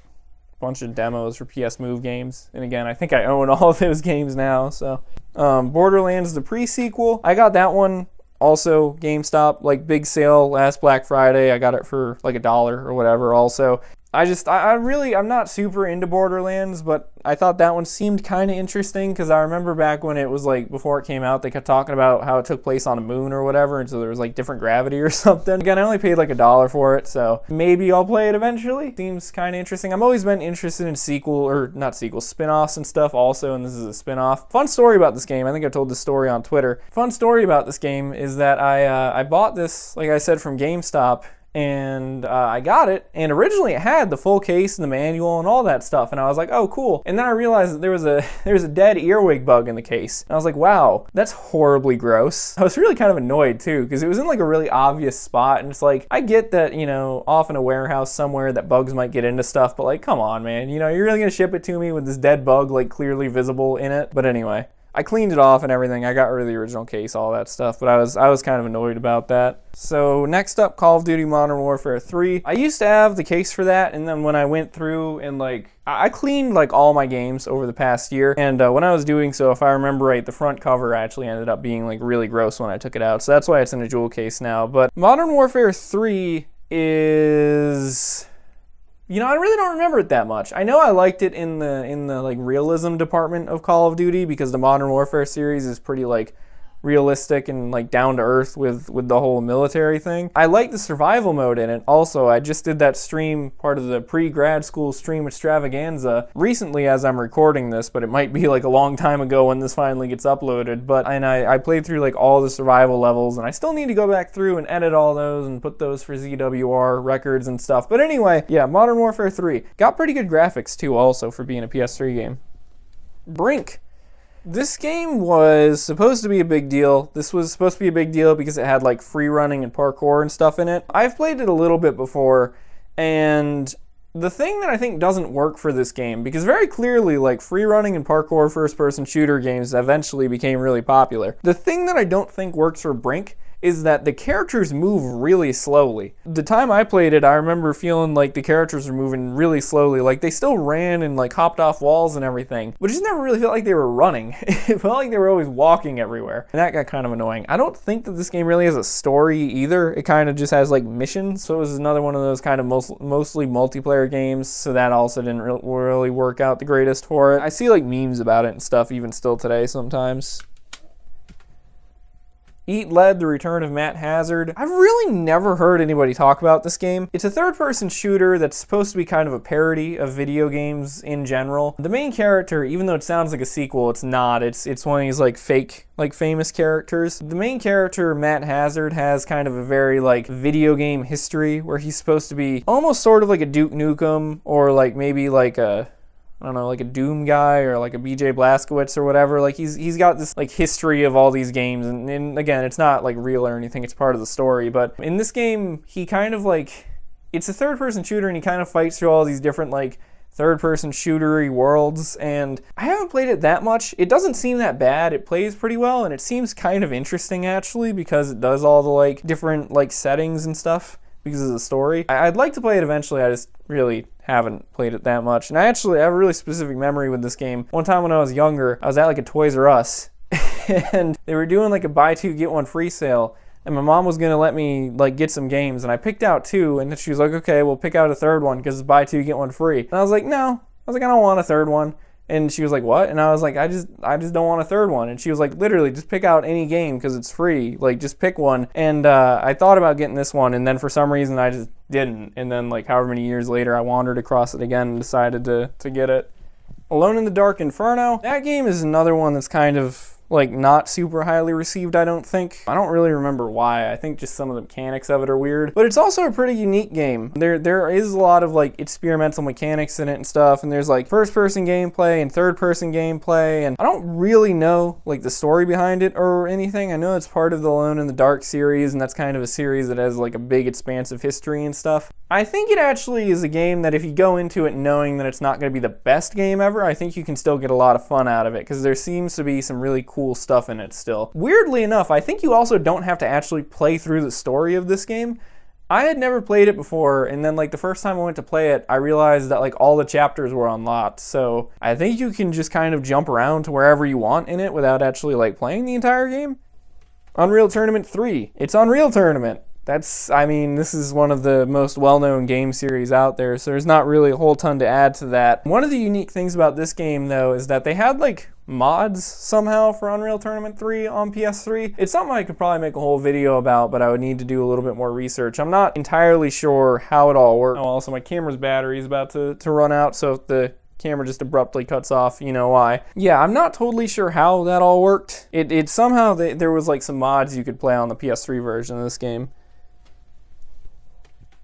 bunch of demos for PS Move games. And again, I think I own all of those games now. So Borderlands, the pre-sequel. I got that one. Also, GameStop, like big sale last Black Friday. I got it for like $1 or whatever. Also, I'm not super into Borderlands, but I thought that one seemed kind of interesting because I remember back when it was like, before it came out, they kept talking about how it took place on a moon or whatever, and so there was like different gravity or something. Again, I only paid like $1 for it, so maybe I'll play it eventually. Seems kind of interesting. I've always been interested in spin-offs and stuff also, and this is a spin-off. Fun story about this game, I think I told this story on Twitter. Fun story about this game is that I bought this, like I said, from GameStop, and I got it, and originally it had the full case and the manual and all that stuff, and I was like, oh cool. And then I realized that there was a dead earwig bug in the case, and I was like, wow, that's horribly gross. I was really kind of annoyed too, because it was in like a really obvious spot, and it's like, I get that, you know, off in a warehouse somewhere that bugs might get into stuff, but like, come on man, you know, you're really gonna ship it to me with this dead bug like clearly visible in it? But anyway, I cleaned it off and everything. I got rid of the original case, all that stuff, but I was kind of annoyed about that. So next up, Call of Duty Modern Warfare 3. I used to have the case for that, and then when I went through and like, I cleaned like all my games over the past year, and when I was doing so, if I remember right, the front cover actually ended up being like really gross when I took it out, so that's why it's in a jewel case now. But Modern Warfare 3 is... You know, I really don't remember it that much. I know I liked it in the like realism department of Call of Duty because the Modern Warfare series is pretty like realistic and like down to earth with the whole military thing. I like the survival mode in it. Also, I just did that stream, part of the pre-grad school stream extravaganza recently as I'm recording this, but it might be like a long time ago when this finally gets uploaded. But I played through like all the survival levels, and I still need to go back through and edit all those and put those for ZWR records and stuff. But anyway, yeah, Modern Warfare 3 got pretty good graphics too, also for being a PS3 game. Brink. This game was supposed to be a big deal. This was supposed to be a big deal because it had like free running and parkour and stuff in it. I've played it a little bit before, and the thing that I think doesn't work for this game, because very clearly like free running and parkour first person shooter games eventually became really popular. The thing that I don't think works for Brink is that the characters move really slowly. The time I played it, I remember feeling like the characters were moving really slowly. Like they still ran and like hopped off walls and everything, but it just never really felt like they were running. It felt like they were always walking everywhere, and that got kind of annoying. I don't think that this game really has a story either. It kind of just has like missions, so it was another one of those kind of mostly multiplayer games, so that also didn't really work out the greatest for it. I see like memes about it and stuff even still today sometimes. Eat Lead, The Return of Matt Hazard. I've really never heard anybody talk about this game. It's a third-person shooter that's supposed to be kind of a parody of video games in general. The main character, even though it sounds like a sequel, it's not. It's one of these like fake, like famous characters. The main character, Matt Hazard, has kind of a very like video game history where he's supposed to be almost sort of like a Duke Nukem, or like maybe like a, I don't know, like a Doom guy or like a BJ Blazkowicz or whatever. Like he's got this like history of all these games, and again, it's not like real or anything, it's part of the story. But in this game, he kind of like, it's a third-person shooter, and he kind of fights through all these different like third-person shootery worlds, and I haven't played it that much. It doesn't seem that bad. It plays pretty well, and it seems kind of interesting actually, because it does all the like different like settings and stuff because of the story. I'd like to play it eventually. I just really haven't played it that much. And I actually have a really specific memory with this game. One time when I was younger, I was at like a Toys R Us and they were doing like a buy two get one free sale, and my mom was gonna let me like get some games, and I picked out two, and then she was like, okay, we'll pick out a third one because it's buy two get one free. And I was like, no, I was like, I don't want a third one. And she was like, what? And I was like, I just don't want a third one. And she was like, literally, just pick out any game because it's free. Like, just pick one. And I thought about getting this one, and then for some reason I just didn't. And then like however many years later I wandered across it again and decided to get it. Alone in the Dark Inferno. That game is another one that's kind of like not super highly received, I don't think. I don't really remember why. I think just some of the mechanics of it are weird. But it's also a pretty unique game. There is a lot of like experimental mechanics in it and stuff, and there's like first-person gameplay and third-person gameplay, and I don't really know like the story behind it or anything. I know it's part of the Alone in the Dark series, and that's kind of a series that has like a big expansive history and stuff. I think it actually is a game that if you go into it knowing that it's not going to be the best game ever, I think you can still get a lot of fun out of it, because there seems to be some really cool stuff in it still. Weirdly enough, I think you also don't have to actually play through the story of this game. I had never played it before, and then like the first time I went to play it, I realized that like all the chapters were unlocked, so I think you can just kind of jump around to wherever you want in it without actually like playing the entire game. Unreal Tournament 3. It's Unreal Tournament. I mean, this is one of the most well-known game series out there, so there's not really a whole ton to add to that. One of the unique things about this game, though, is that they had, like, mods somehow for Unreal Tournament 3 on PS3. It's something I could probably make a whole video about, but I would need to do a little bit more research. I'm not entirely sure how it all works. Oh, also, my camera's battery is about to run out, so if the camera just abruptly cuts off, you know why. Yeah, I'm not totally sure how that all worked. It somehow, there was, like, some mods you could play on the PS3 version of this game.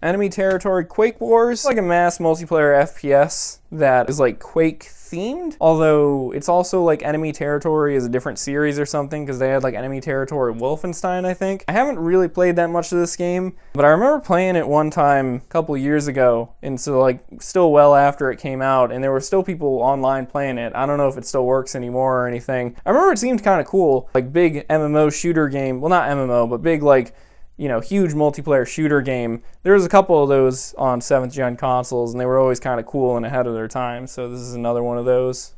Enemy Territory Quake Wars. It's like a mass multiplayer FPS that is like Quake themed, although it's also like Enemy Territory is a different series or something, because they had like Enemy Territory Wolfenstein, I think. I haven't really played that much of this game, but I remember playing it one time a couple years ago, and so like still well after it came out, and there were still people online playing it. I don't know if it still works anymore or anything. I remember it seemed kind of cool, like big MMO shooter game. Well, not MMO, but big like, you know, huge multiplayer shooter game. There was a couple of those on 7th gen consoles, and they were always kind of cool and ahead of their time, so this is another one of those.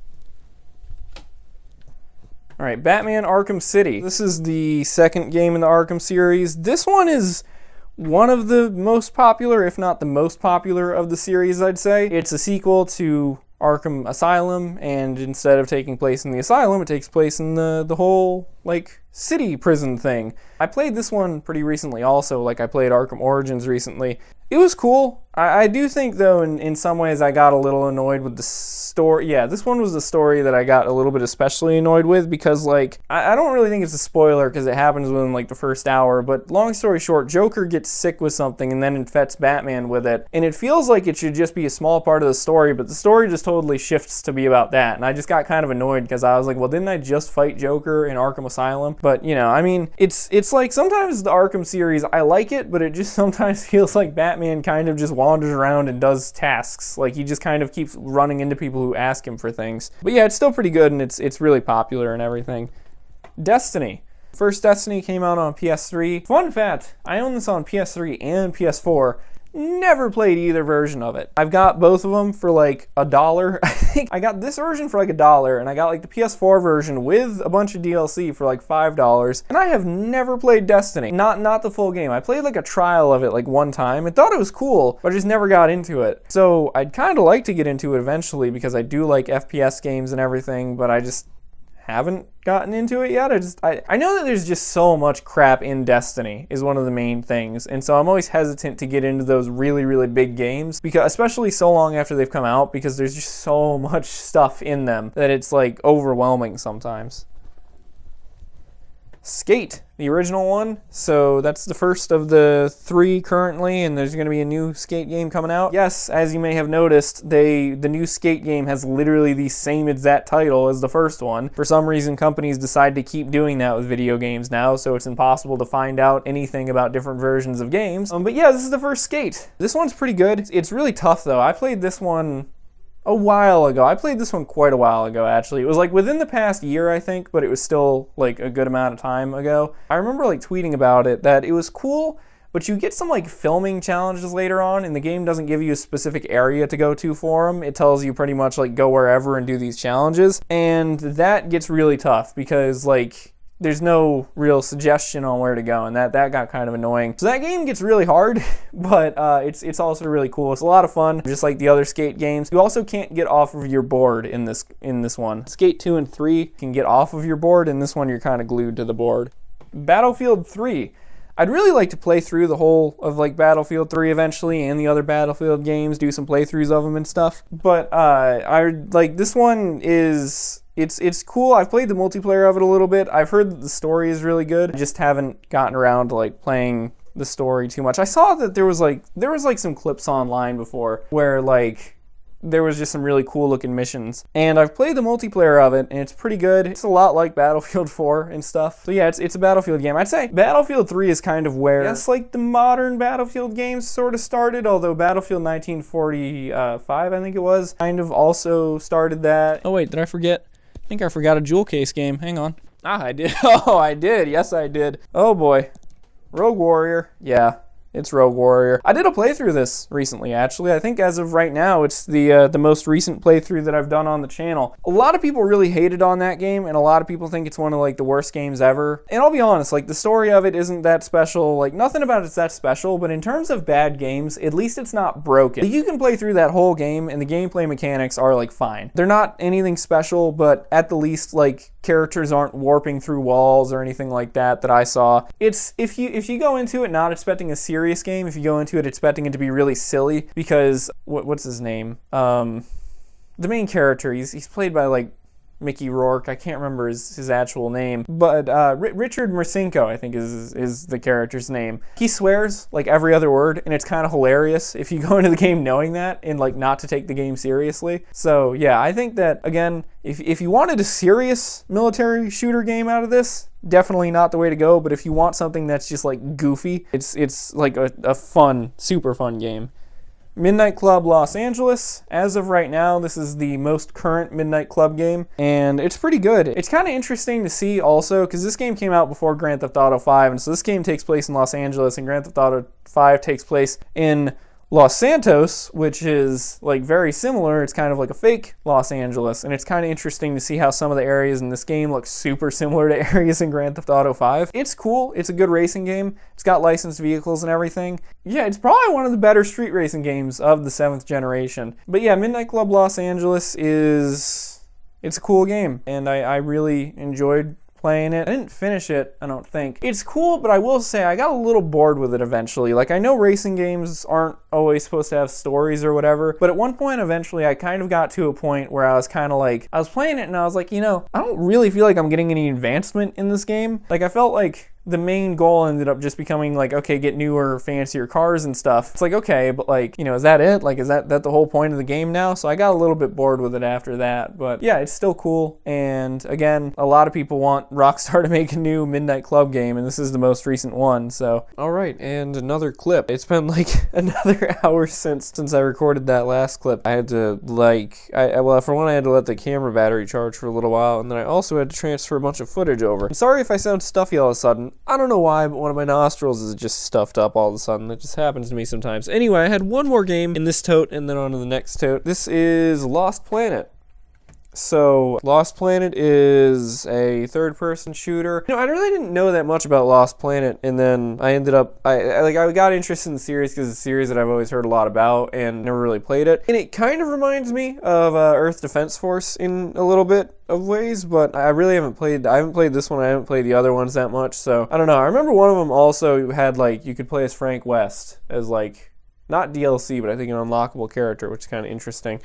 Alright, Batman Arkham City. This is the second game in the Arkham series. This one is one of the most popular, if not the most popular of the series, I'd say. It's a sequel to Arkham Asylum, and instead of taking place in the asylum, it takes place in the whole, like, city prison thing. I played this one pretty recently also, like I played Arkham Origins recently. It was cool. I do think, though, in some ways I got a little annoyed with the story. Yeah, this one was the story that I got a little bit especially annoyed with, because, like, I don't really think it's a spoiler because it happens within, like, the first hour, but long story short, Joker gets sick with something and then infects Batman with it, and it feels like it should just be a small part of the story, but the story just totally shifts to be about that, and I just got kind of annoyed because I was like, well, didn't I just fight Joker in Arkham Asylum? But, you know, I mean, it's like sometimes the Arkham series, I like it, but it just sometimes feels like Batman kind of just wanders around and does tasks. Like, he just kind of keeps running into people who ask him for things. But yeah, it's still pretty good, and it's really popular and everything. Destiny. First Destiny came out on PS3. Fun fact, I own this on PS3 and PS4. Never played either version of it. I've got both of them for like $1. I think I got this version for like $1, and I got like the PS4 version with a bunch of DLC for like $5, and I have never played Destiny. Not the full game. I played like a trial of it like one time. I thought it was cool, but I just never got into it. So I'd kind of like to get into it eventually, because I do like FPS games and everything, but I just haven't gotten into it yet. I know that there's just so much crap in Destiny is one of the main things, and so I'm always hesitant to get into those really, really big games, because especially so long after they've come out, because there's just so much stuff in them that it's like overwhelming sometimes. Skate, the original one. So that's the first of the 3 currently, and there's going to be a new Skate game coming out. Yes, as you may have noticed, the new Skate game has literally the same exact title as the first one. For some reason, companies decide to keep doing that with video games now, so it's impossible to find out anything about different versions of games. But yeah, this is the first Skate. This one's pretty good. It's really tough, though. I played this one a while ago. I played this one quite a while ago, actually. It was like within the past year, I think, but it was still like a good amount of time ago. I remember like tweeting about it that it was cool, but you get some like filming challenges later on, and the game doesn't give you a specific area to go to for them. It tells you pretty much like go wherever and do these challenges, and that gets really tough because like there's no real suggestion on where to go, and that got kind of annoying. So that game gets really hard, but it's also really cool. It's a lot of fun, just like the other Skate games. You also can't get off of your board in this one. Skate 2 and 3 can get off of your board, and this one you're kind of glued to the board. Battlefield 3. I'd really like to play through the whole of like Battlefield 3 eventually, and the other Battlefield games, do some playthroughs of them and stuff. But I like this one is it's cool. I've played the multiplayer of it a little bit. I've heard that the story is really good. I just haven't gotten around to like playing the story too much. I saw that there was like some clips online before where like there was just some really cool looking missions. And I've played the multiplayer of it, and it's pretty good. It's a lot like Battlefield 4 and stuff. So yeah, it's a Battlefield game. I'd say Battlefield 3 is kind of where it's like the modern Battlefield games sort of started, although Battlefield 1945, I think it was, kind of also started that. Oh wait, did I forget? I think I forgot a jewel case game. Hang on. Ah, I did. Oh, I did. Yes, I did. Oh boy. Rogue Warrior. Yeah. It's Rogue Warrior. I did a playthrough of this recently, actually. I think as of right now, it's the most recent playthrough that I've done on the channel. A lot of people really hated on that game, and a lot of people think it's one of like the worst games ever. And I'll be honest, like the story of it isn't that special. Like nothing about it's that special, but in terms of bad games, at least it's not broken. You can play through that whole game, and the gameplay mechanics are like fine. They're not anything special, but at the least like characters aren't warping through walls or anything like that I saw. It's if you go into it not expecting a serious game, if you go into it expecting it to be really silly, because what's his name? The main character, he's played by like Mickey Rourke. I can't remember his actual name, but Richard Marcinko, I think is the character's name. He swears like every other word, and it's kind of hilarious if you go into the game knowing that and like not to take the game seriously. So yeah, I think that again, if you wanted a serious military shooter game out of this, definitely not the way to go. But if you want something that's just like goofy, it's like a fun, super fun game. Midnight Club Los Angeles. As of right now, this is the most current Midnight Club game, and it's pretty good. It's kind of interesting to see also, because this game came out before Grand Theft Auto 5, and so this game takes place in Los Angeles, and Grand Theft Auto 5 takes place in Los Santos, which is like very similar. It's kind of like a fake Los Angeles, and it's kind of interesting to see how some of the areas in this game look super similar to areas in Grand Theft Auto 5. It's cool. It's a good racing game. It's got licensed vehicles and everything. Yeah, it's probably one of the better street racing games of the 7th generation. But yeah, Midnight Club Los Angeles it's a cool game, and I really enjoyed playing it. I didn't finish it, I don't think. It's cool, but I will say I got a little bored with it eventually. Like, I know racing games aren't always supposed to have stories or whatever, but at one point eventually I kind of got to a point where I was kind of like, I was playing it and I was like, you know, I don't really feel like I'm getting any advancement in this game. Like, I felt like the main goal ended up just becoming like, okay, get newer, fancier cars and stuff. It's like, okay, but like, you know, is that it? Like, is that the whole point of the game now? So I got a little bit bored with it after that, but yeah, it's still cool. And again, a lot of people want Rockstar to make a new Midnight Club game, and this is the most recent one, so. All right, and another clip. It's been like another hour since I recorded that last clip. I had to well, for one, I had to let the camera battery charge for a little while, and then I also had to transfer a bunch of footage over. I'm sorry if I sound stuffy all of a sudden. I don't know why, but one of my nostrils is just stuffed up all of a sudden. It just happens to me sometimes. Anyway, I had one more game in this tote and then on to the next tote. This is Lost Planet. So, Lost Planet is a third-person shooter. You know, I really didn't know that much about Lost Planet, and then I ended up, I got interested in the series because it's a series that I've always heard a lot about and never really played it. And it kind of reminds me of Earth Defense Force in a little bit of ways, but I really haven't played this one, I haven't played the other ones that much, so I don't know. I remember one of them also had, like, you could play as Frank West as, like, not DLC, but I think an unlockable character, which is kind of interesting.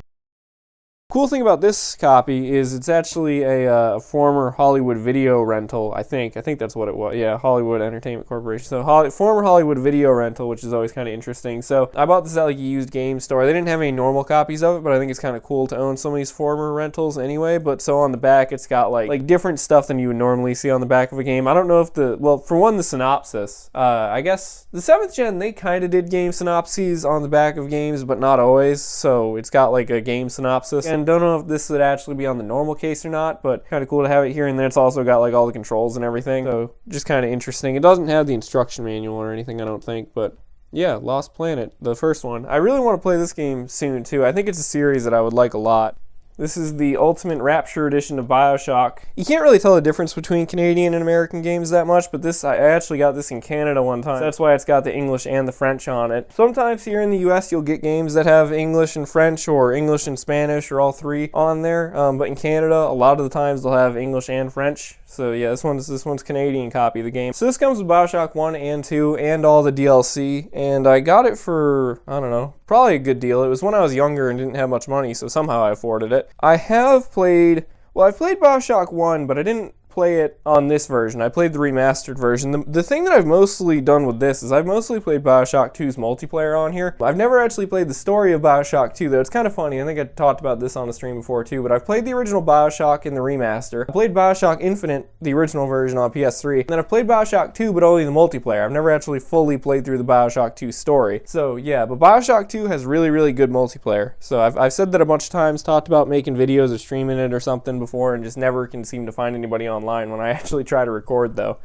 Cool thing about this copy is it's actually a former Hollywood video rental, I think that's what it was. Yeah, Hollywood Entertainment Corporation. So former Hollywood video rental, which is always kind of interesting. So I bought this at like a used game store. They didn't have any normal copies of it, but I think it's kind of cool to own some of these former rentals anyway. But so on the back, it's got like different stuff than you would normally see on the back of a game. I don't know if well, for one, the synopsis. I guess the 7th gen, they kind of did game synopses on the back of games, but not always. So it's got like a game synopsis. And don't know if this would actually be on the normal case or not, but kind of cool to have it here. And then it's also got like all the controls and everything, so just kind of interesting. It doesn't have the instruction manual or anything, I don't think, but yeah, Lost Planet, the first one. I really want to play this game soon too. I think it's a series that I would like a lot. This is the Ultimate Rapture edition of BioShock. You can't really tell the difference between Canadian and American games that much, but I actually got this in Canada one time. So that's why it's got the English and the French on it. Sometimes here in the US you'll get games that have English and French or English and Spanish or all three on there, but in Canada a lot of the times they'll have English and French. So yeah, this one's Canadian copy of the game. So this comes with BioShock 1 and 2 and all the DLC, and I got it for, I don't know, probably a good deal. It was when I was younger and didn't have much money, so somehow I afforded it. I've played BioShock 1, but I didn't play it on this version. I played the remastered version. The thing that I've mostly done with this is I've mostly played BioShock 2's multiplayer on here. I've never actually played the story of BioShock 2, though. It's kind of funny. I think I talked about this on the stream before, too, but I've played the original BioShock in the remaster. I played BioShock Infinite, the original version on PS3, and then I've played BioShock 2, but only the multiplayer. I've never actually fully played through the BioShock 2 story. So, yeah, but BioShock 2 has really, really good multiplayer. So I've said that a bunch of times, talked about making videos or streaming it or something before, and just never can seem to find anybody online when I actually try to record, though.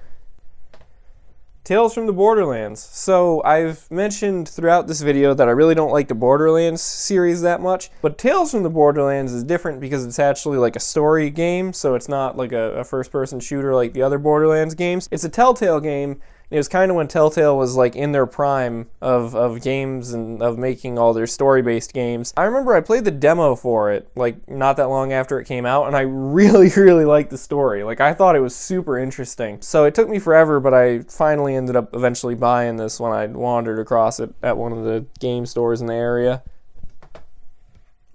Tales from the Borderlands. So I've mentioned throughout this video that I really don't like the Borderlands series that much, but Tales from the Borderlands is different because it's actually like a story game, so it's not like a first-person shooter like the other Borderlands games. It's a Telltale game. It was kind of when Telltale was like in their prime of games and of making all their story-based games. I remember I played the demo for it like not that long after it came out, and I really, really liked the story. Like, I thought it was super interesting. So it took me forever, but I finally ended up eventually buying this when I wandered across it at one of the game stores in the area.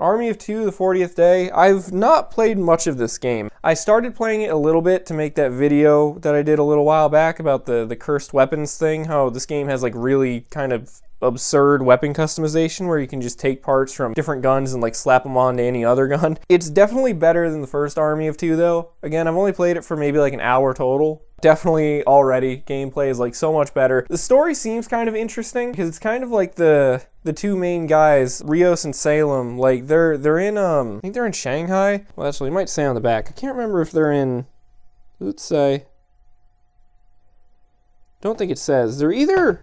Army of Two, the 40th Day. I've not played much of this game. I started playing it a little bit to make that video that I did a little while back about the cursed weapons thing, how this game has like really kind of absurd weapon customization where you can just take parts from different guns and like slap them onto any other gun. It's definitely better than the first Army of Two, though. Again, I've only played it for maybe like an hour total. Definitely already gameplay is like so much better. The story seems kind of interesting because it's kind of like the two main guys, Rios and Salem, like they're in I think they're in Shanghai. Well, actually, it might say on the back. I can't remember if they're in, let's say, don't think it says. They're either,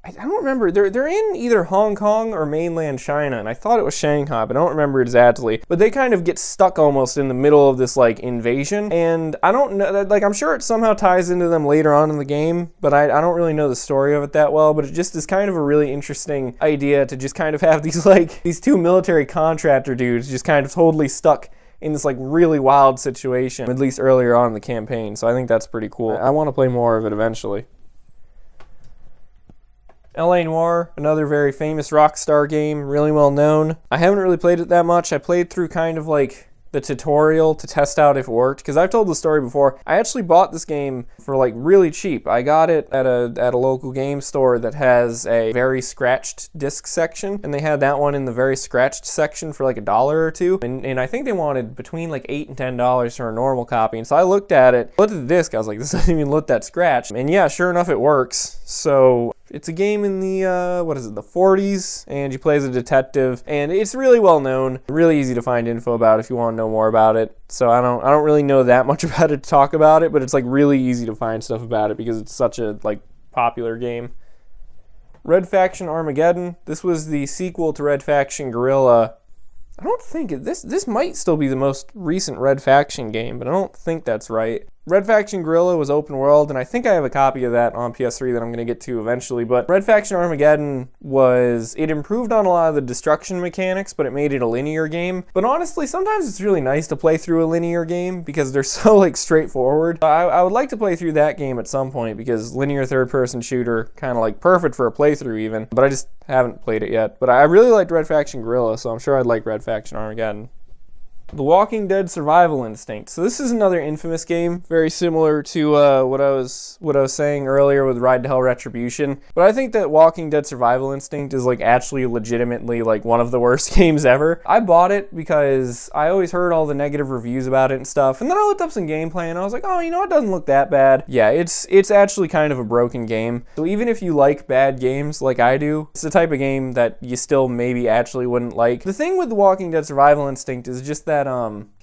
I don't remember. They're in either Hong Kong or mainland China, and I thought it was Shanghai, but I don't remember exactly. But they kind of get stuck almost in the middle of this like invasion, and I don't know, like I'm sure it somehow ties into them later on in the game, but I don't really know the story of it that well. But it just is kind of a really interesting idea to just kind of have these two military contractor dudes just kind of totally stuck in this like really wild situation, at least earlier on in the campaign. So I think that's pretty cool. I want to play more of it eventually. L.A. Noire, another very famous Rockstar game, really well known. I haven't really played it that much. I played through kind of like the tutorial to test out if it worked, because I've told the story before. I actually bought this game for like really cheap. I got it at a local game store that has a very scratched disc section, and they had that one in the very scratched section for like $1 or $2, and I think they wanted between like $8 and $10 for a normal copy. And so I looked at it, looked at the disc, I was like, this doesn't even look that scratched. And yeah, sure enough, it works. So it's a game in the, the 40s, and you play as a detective, and it's really well known, really easy to find info about if you want to know more about it. So I don't really know that much about it to talk about it, but it's like really easy to find stuff about it because it's such a like popular game. Red Faction Armageddon. This was the sequel to Red Faction Guerrilla. I don't think this might still be the most recent Red Faction game, but I don't think that's right. Red Faction Guerrilla was open world, and I think I have a copy of that on PS3 that I'm going to get to eventually, but Red Faction Armageddon it improved on a lot of the destruction mechanics, but it made it a linear game. But honestly, sometimes it's really nice to play through a linear game because they're so like straightforward. I would like to play through that game at some point because linear third-person shooter, kind of like perfect for a playthrough even, but I just haven't played it yet. But I really liked Red Faction Guerrilla, so I'm sure I'd like Red Faction Armageddon. The Walking Dead Survival Instinct. So this is another infamous game, very similar to what I was saying earlier with Ride to Hell Retribution. But I think that Walking Dead Survival Instinct is like actually legitimately like one of the worst games ever. I bought it because I always heard all the negative reviews about it and stuff, and then I looked up some gameplay and I was like, oh, you know, it doesn't look that bad. Yeah, it's actually kind of a broken game. So even if you like bad games like I do, it's the type of game that you still maybe actually wouldn't like. The thing with The Walking Dead Survival Instinct is just that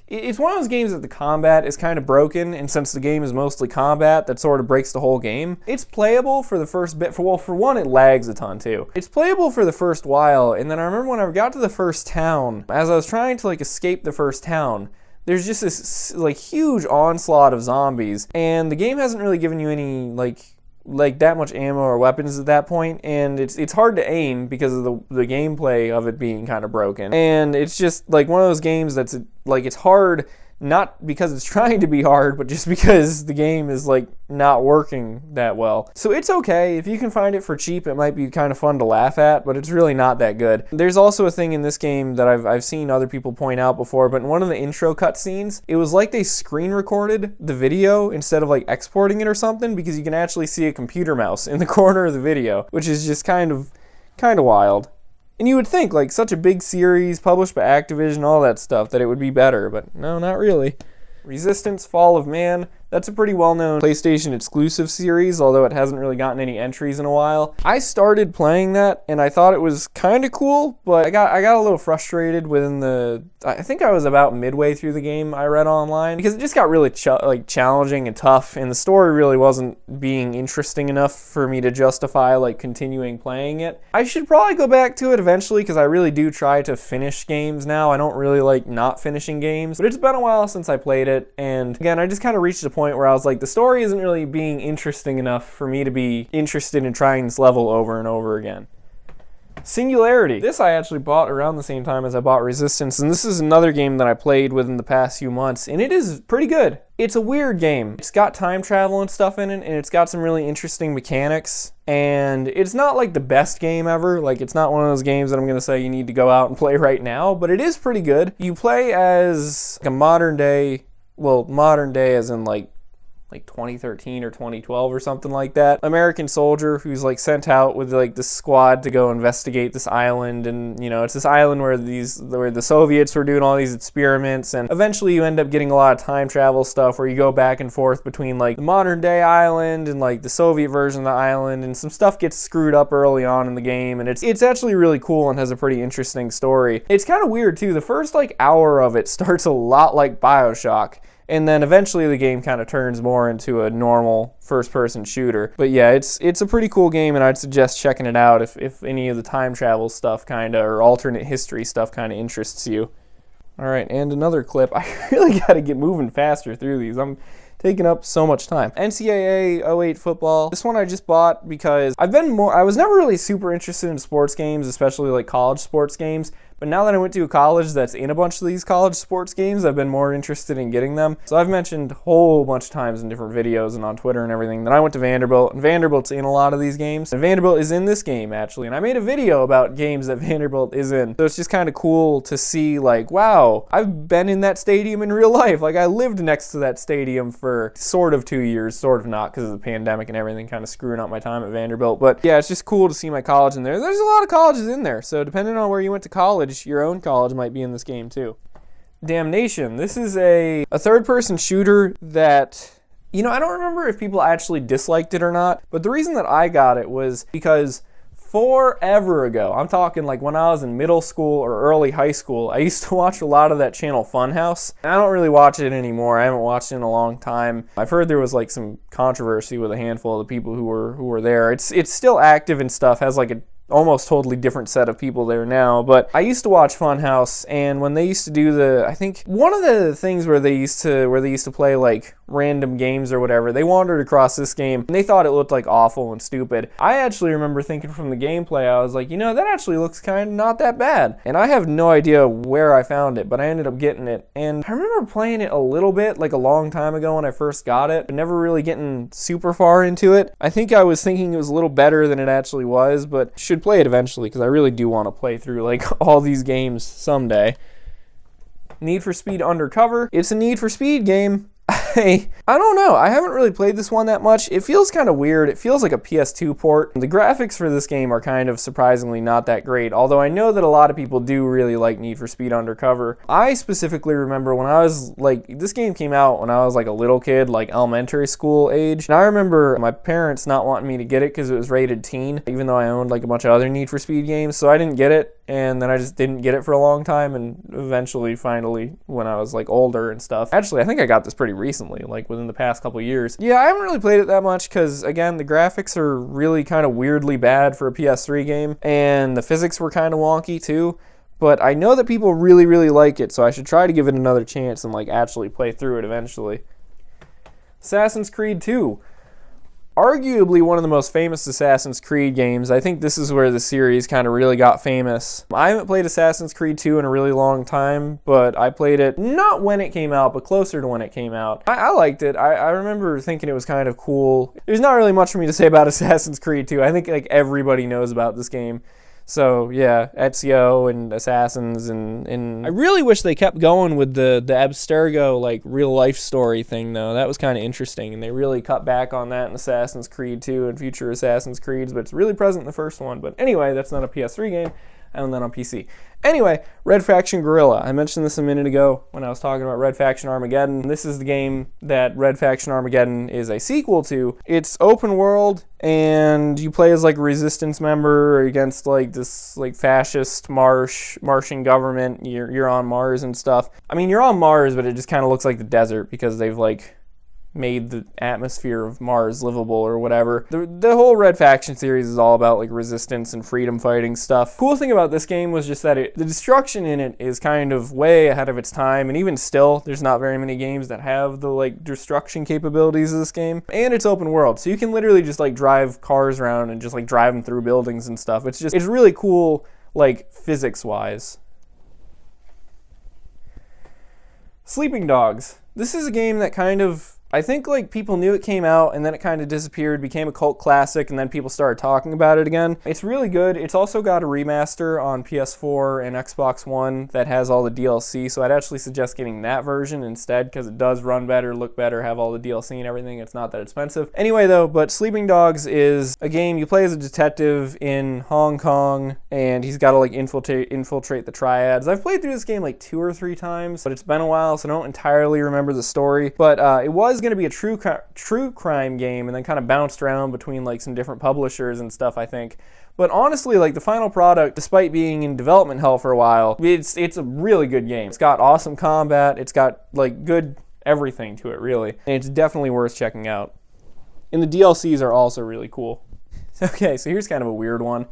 it's one of those games that the combat is kind of broken, and since the game is mostly combat, that sort of breaks the whole game. It's playable for the first bit. For one, it lags a ton too. It's playable for the first while, and then I remember when I got to the first town, as I was trying to like escape the first town, there's just this like huge onslaught of zombies, and the game hasn't really given you any like that much ammo or weapons at that point, and it's hard to aim because of the gameplay of it being kind of broken. And it's just like one of those games that's like, it's hard not because it's trying to be hard, but just because the game is like not working that well. So it's okay. If you can find it for cheap, it might be kind of fun to laugh at, but it's really not that good. There's also a thing in this game that I've seen other people point out before, but in one of the intro cutscenes, it was like they screen recorded the video instead of like exporting it or something, because you can actually see a computer mouse in the corner of the video, which is just kind of wild. And you would think, like, such a big series, published by Activision, all that stuff, that it would be better, but no, not really. Resistance: Fall of Man. That's a pretty well-known PlayStation exclusive series, although it hasn't really gotten any entries in a while. I started playing that, and I thought it was kind of cool, but I got a little frustrated within I think I was about midway through the game, I read online, because it just got really challenging and tough, and the story really wasn't being interesting enough for me to justify like continuing playing it. I should probably go back to it eventually, because I really do try to finish games now. I don't really like not finishing games, but it's been a while since I played it, and again, I just kind of reached a point where I was like, the story isn't really being interesting enough for me to be interested in trying this level over and over again. Singularity. This I actually bought around the same time as I bought Resistance, and this is another game that I played within the past few months, and it is pretty good. It's a weird game. It's got time travel and stuff in it, and it's got some really interesting mechanics, and it's not like the best game ever. Like, it's not one of those games that I'm going to say you need to go out and play right now, but it is pretty good. You play as like a modern day as in like 2013 or 2012 or something like that, American soldier who's like sent out with like this squad to go investigate this island, and you know, it's this island where the Soviets were doing all these experiments, and eventually you end up getting a lot of time travel stuff where you go back and forth between like the modern day island and like the Soviet version of the island, and some stuff gets screwed up early on in the game, and it's actually really cool and has a pretty interesting story. It's kind of weird too. The first like hour of it starts a lot like BioShock, and then eventually the game kind of turns more into a normal first-person shooter. But yeah, it's a pretty cool game, and I'd suggest checking it out if any of the time travel stuff or alternate history stuff kind of interests you. All right, and another clip. I really got to get moving faster through these. I'm taking up so much time. NCAA 08 football. This one I just bought because I was never really super interested in sports games, especially like college sports games. But now that I went to a college that's in a bunch of these college sports games, I've been more interested in getting them. So I've mentioned a whole bunch of times in different videos and on Twitter and everything that I went to Vanderbilt, and Vanderbilt's in a lot of these games. And Vanderbilt is in this game, actually. And I made a video about games that Vanderbilt is in. So it's just kind of cool to see, like, wow, I've been in that stadium in real life. Like, I lived next to that stadium for sort of 2 years, sort of not, because of the pandemic and everything kind of screwing up my time at Vanderbilt. But yeah, it's just cool to see my college in there. There's a lot of colleges in there. So depending on where you went to college, your own college might be in this game too. Damnation. This is a third-person shooter that, you know, I don't remember if people actually disliked it or not, but the reason that I got it was because forever ago, I'm talking like when I was in middle school or early high school, I used to watch a lot of that channel Funhouse. I don't really watch it anymore. I haven't watched it in a long time. I've heard there was like some controversy with a handful of the people who were there. It's still active and stuff, has like a almost totally different set of people there now, but I used to watch Funhouse, and when they used to do I think one of the things where they used to play like random games or whatever, they wandered across this game and they thought it looked like awful and stupid. I actually remember thinking from the gameplay, I was like, you know, that actually looks kind of not that bad. And I have no idea where I found it, but I ended up getting it. And I remember playing it a little bit, like a long time ago when I first got it, but never really getting super far into it. I think I was thinking it was a little better than it actually was, but should play it eventually because I really do want to play through like all these games someday. Need for Speed Undercover. It's a Need for Speed game. I don't know. I haven't really played this one that much. It feels kind of weird. It feels like a PS2 port. The graphics for this game are kind of surprisingly not that great, although I know that a lot of people do really like Need for Speed Undercover. I specifically remember when I was like, this game came out when I was like a little kid, like elementary school age, and I remember my parents not wanting me to get it because it was rated teen, even though I owned like a bunch of other Need for Speed games, so I didn't get it, and then I just didn't get it for a long time, and eventually, finally, when I was like older and stuff. Actually, I think I got this pretty recently, like within the past couple years. Yeah, I haven't really played it that much because, again, the graphics are really kind of weirdly bad for a PS3 game, and the physics were kind of wonky too. But I know that people really, really like it, so I should try to give it another chance and like actually play through it eventually. Assassin's Creed 2. Arguably one of the most famous Assassin's Creed games. I think this is where the series kind of really got famous. I haven't played Assassin's Creed 2 in a really long time, but I played it not when it came out, but closer to when it came out. I liked it. I remember thinking it was kind of cool. There's not really much for me to say about Assassin's Creed 2. I think like everybody knows about this game. So yeah, Ezio and Assassins and I really wish they kept going with the Abstergo like real life story thing though. That was kind of interesting, and they really cut back on that in Assassin's Creed 2 and future Assassin's Creeds, but it's really present in the first one. But anyway, that's not a PS3 game. I own that on PC. Anyway, Red Faction Guerrilla. I mentioned this a minute ago when I was talking about Red Faction Armageddon. This is the game that Red Faction Armageddon is a sequel to. It's open world, and you play as like a resistance member against like this like fascist Martian government. You're on Mars and stuff. I mean, you're on Mars, but it just kind of looks like the desert because they've like made the atmosphere of Mars livable or whatever. The whole Red Faction series is all about like resistance and freedom fighting stuff. Cool thing about this game was just that the destruction in it is kind of way ahead of its time, and even still there's not very many games that have the like destruction capabilities of this game. And it's open world, so you can literally just like drive cars around and just like drive them through buildings and stuff. It's really cool like physics wise. Sleeping Dogs. This is a game that kind of, I think like people knew it came out and then it kind of disappeared, became a cult classic, and then people started talking about it again. It's really good. It's also got a remaster on PS4 and Xbox One that has all the DLC, so I'd actually suggest getting that version instead because it does run better, look better, have all the DLC and everything. It's not that expensive. Anyway though, but Sleeping Dogs is a game you play as a detective in Hong Kong, and he's got to like infiltrate the triads. I've played through this game like 2 or 3 times, but it's been a while, so I don't entirely remember the story. But it was going to be a true crime game, and then kind of bounced around between like some different publishers and stuff, I think. But honestly, like the final product, despite being in development hell for a while, it's a really good game. It's got awesome combat. It's got like good everything to it, really. And it's definitely worth checking out. And the DLCs are also really cool. Okay, so here's kind of a weird one.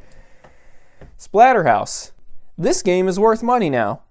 Splatterhouse. This game is worth money now.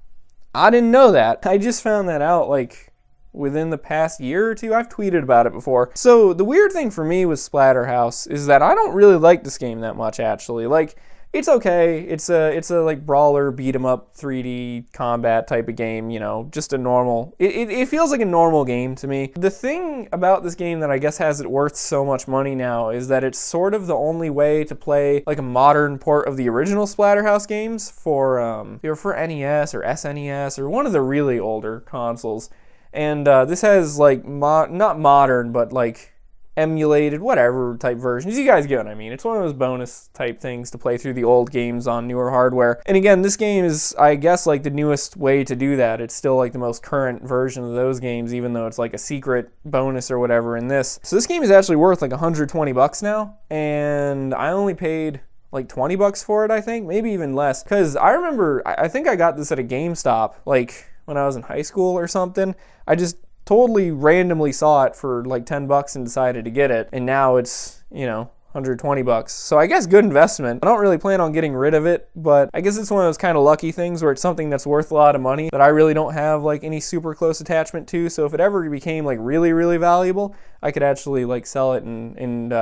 I didn't know that. I just found that out like within the past year or two. I've tweeted about it before. So the weird thing for me with Splatterhouse is that I don't really like this game that much, actually. Like, it's okay. It's a like brawler, beat 'em up, 3D combat type of game, you know, just a normal, it feels like a normal game to me. The thing about this game that I guess has it worth so much money now is that it's sort of the only way to play like a modern port of the original Splatterhouse games for NES or SNES or one of the really older consoles. And this has like not modern, but like emulated, whatever type versions. You guys get what I mean. It's one of those bonus type things to play through the old games on newer hardware. And again, this game is, I guess, like the newest way to do that. It's still like the most current version of those games, even though it's like a secret bonus or whatever in this. So this game is actually worth like $120 now, and I only paid like $20 for it, I think, maybe even less. Because I remember, I think I got this at a GameStop, like when I was in high school or something. I just totally randomly saw it for like $10 and decided to get it, and now it's, you know, $120. So I guess good investment. I don't really plan on getting rid of it, but I guess it's one of those kind of lucky things where it's something that's worth a lot of money that I really don't have like any super close attachment to. So if it ever became like really, really valuable, I could actually like sell it and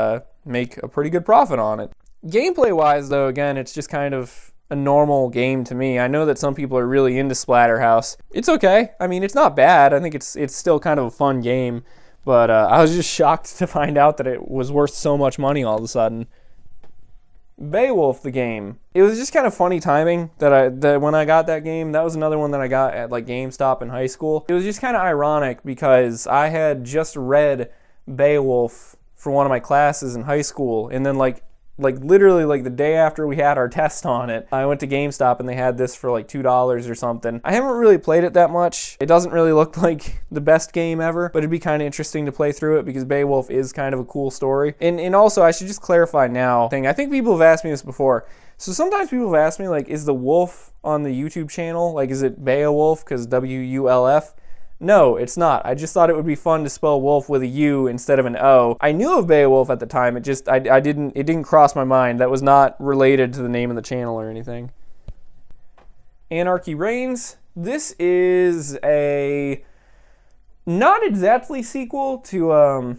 make a pretty good profit on it. Gameplay wise though, again, it's just kind of a normal game to me. I know that some people are really into Splatterhouse. It's okay. I mean, it's not bad. I think it's still kind of a fun game, but I was just shocked to find out that it was worth so much money all of a sudden. Beowulf the game. It was just kind of funny timing that when I got that game. That was another one that I got at like GameStop in high school. It was just kind of ironic because I had just read Beowulf for one of my classes in high school, and then like literally like the day after we had our test on it, I went to GameStop and they had this for like $2 or something. I haven't really played it that much. It doesn't really look like the best game ever, but it'd be kind of interesting to play through it because Beowulf is kind of a cool story. And also, I should just clarify now, I think people have asked me this before. So sometimes people have asked me, like, is the Wulf on the YouTube channel? Like, is it Beowulf because W-U-L-F? No, it's not. I just thought it would be fun to spell wolf with a U instead of an O. I knew of Beowulf at the time. It didn't cross my mind. That was not related to the name of the channel or anything. Anarchy Reigns. This is a not exactly sequel to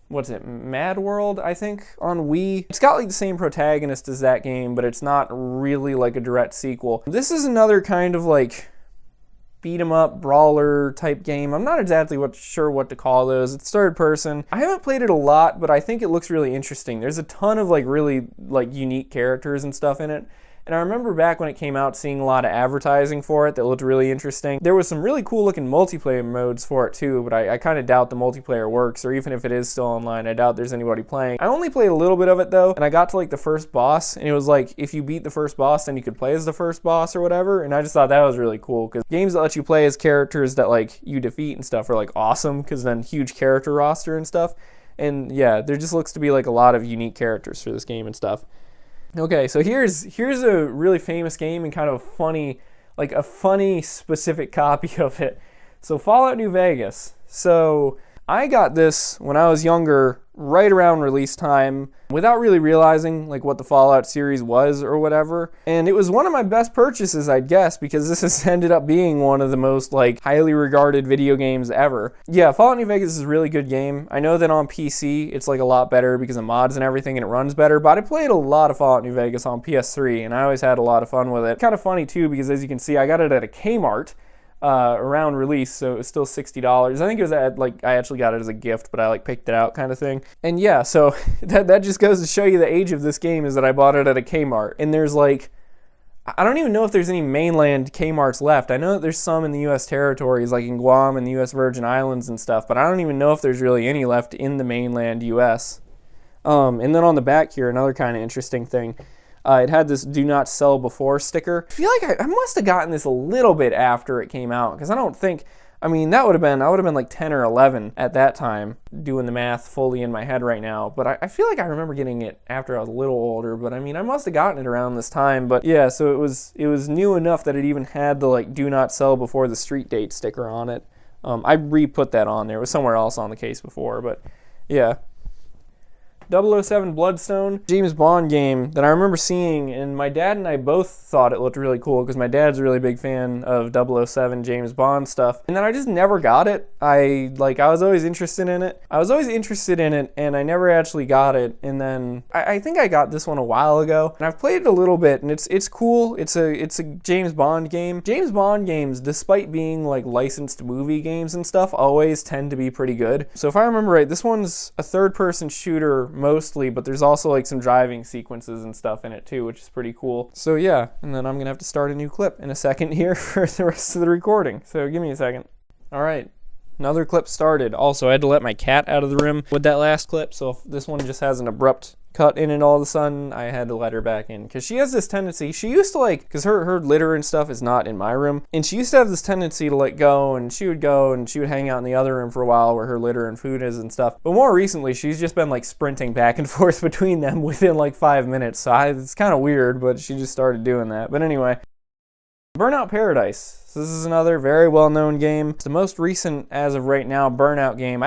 what's it? Mad World, I think, on Wii. It's got like the same protagonist as that game, but it's not really like a direct sequel. This is another kind of like beat 'em up brawler type game. I'm not exactly sure what to call those. It's third person. I haven't played it a lot, but I think it looks really interesting. There's a ton of like really like unique characters and stuff in it. And I remember back when it came out seeing a lot of advertising for it that looked really interesting. There was some really cool looking multiplayer modes for it too, but I kind of doubt the multiplayer works, or even if it is still online, I doubt there's anybody playing. I only played a little bit of it though, and I got to like the first boss, and it was like if you beat the first boss, then you could play as the first boss or whatever, and I just thought that was really cool, because games that let you play as characters that like you defeat and stuff are like awesome, because then huge character roster and stuff. And yeah, there just looks to be like a lot of unique characters for this game and stuff. Okay, so here's a really famous game and kind of a funny specific copy of it. So Fallout New Vegas. So I got this when I was younger, right around release time, without really realizing like what the Fallout series was or whatever. And it was one of my best purchases, I'd guess, because this has ended up being one of the most like highly regarded video games ever. Yeah, Fallout New Vegas is a really good game. I know that on PC it's like a lot better because of mods and everything, and it runs better, but I played a lot of Fallout New Vegas on PS3 and I always had a lot of fun with it. Kind of funny too, because as you can see, I got it at a Kmart around release, so it was still $60. I think it was at like, I actually got it as a gift, but I like picked it out kind of thing. And yeah, so that just goes to show you the age of this game, is that I bought it at a Kmart. And there's like, I don't even know if there's any mainland Kmarts left. I know that there's some in the US territories, like in Guam and the US Virgin Islands and stuff, but I don't even know if there's really any left in the mainland US. And then on the back here, another kind of interesting thing. It had this "Do Not Sell Before" sticker. I feel like I must have gotten this a little bit after it came out, because I don't think, I mean, I would have been like 10 or 11 at that time, doing the math fully in my head right now, but I feel like I remember getting it after I was a little older, but I mean, I must have gotten it around this time. But yeah, so it was new enough that it even had the like "Do Not Sell Before the Street Date" sticker on it. I re-put that on there. It was somewhere else on the case before, but yeah. 007 Bloodstone, James Bond game that I remember seeing, and my dad and I both thought it looked really cool because my dad's a really big fan of 007 James Bond stuff. And then I just never got it. I was always interested in it. And I never actually got it. And then I think I got this one a while ago, and I've played it a little bit, and it's cool. It's a James Bond game. James Bond games, despite being like licensed movie games and stuff, always tend to be pretty good. So if I remember right, this one's a third-person shooter mostly, but there's also like some driving sequences and stuff in it too, which is pretty cool. So yeah, and then I'm gonna have to start a new clip in a second here for the rest of the recording, so give me a second. All right, another clip started. Also, I had to let my cat out of the room with that last clip, so if this one just has an abrupt cut in it all of a sudden, I had to let her back in, because she has this tendency, she used to like, because her litter and stuff is not in my room, and she used to have this tendency to like go and she would hang out in the other room for a while where her litter and food is and stuff. But more recently, she's just been like sprinting back and forth between them within like 5 minutes, so it's kind of weird, but she just started doing that. But anyway, Burnout Paradise. So this is another very well-known game. It's the most recent, as of right now, Burnout game.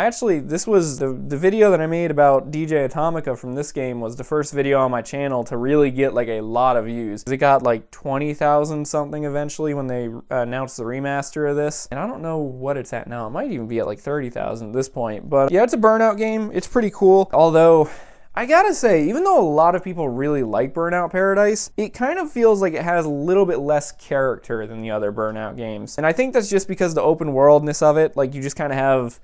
this was the video that I made about DJ Atomica from this game was the first video on my channel to really get like a lot of views. It got like 20,000 something eventually when they announced the remaster of this. And I don't know what it's at now. It might even be at like 30,000 at this point. But yeah, it's a Burnout game. It's pretty cool. Although, I gotta say, even though a lot of people really like Burnout Paradise, it kind of feels like it has a little bit less character than the other Burnout games. And I think that's just because the open worldness of it, like you just kind of have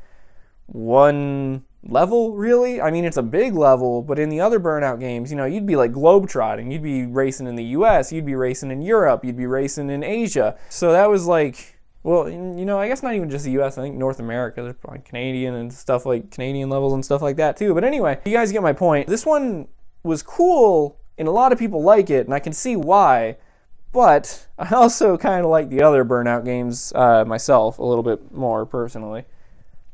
one level, really. I mean, it's a big level, but in the other Burnout games, you know, you'd be like globetrotting. You'd be racing in the US, you'd be racing in Europe, you'd be racing in Asia. So that was like, well, you know, I guess not even just the US, I think North America, there's probably Canadian and stuff like Canadian levels and stuff like that too. But anyway, you guys get my point. This one was cool and a lot of people like it, and I can see why. But I also kind of like the other Burnout games myself a little bit more personally.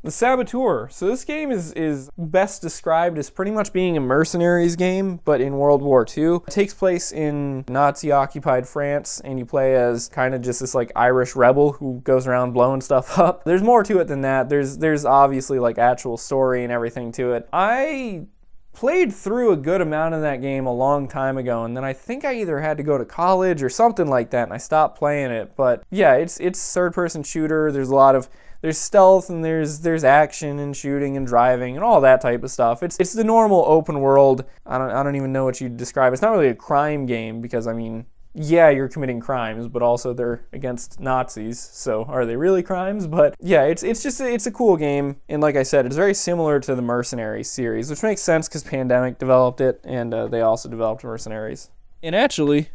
The Saboteur. So this game is best described as pretty much being a mercenaries game, but in World War II. It takes place in Nazi-occupied France, and you play as kind of just this like Irish rebel who goes around blowing stuff up. There's more to it than that. There's obviously like actual story and everything to it. I played through a good amount of that game a long time ago, and then I think I either had to go to college or something like that, and I stopped playing it. But yeah, it's third-person shooter. There's stealth, and there's action and shooting and driving and all that type of stuff. It's the normal open world. I don't even know what you'd describe. It's not really a crime game because, I mean, yeah, you're committing crimes, but also they're against Nazis, so are they really crimes? But yeah, it's a cool game, and like I said, it's very similar to the Mercenaries series, which makes sense because Pandemic developed it, and they also developed Mercenaries. And actually,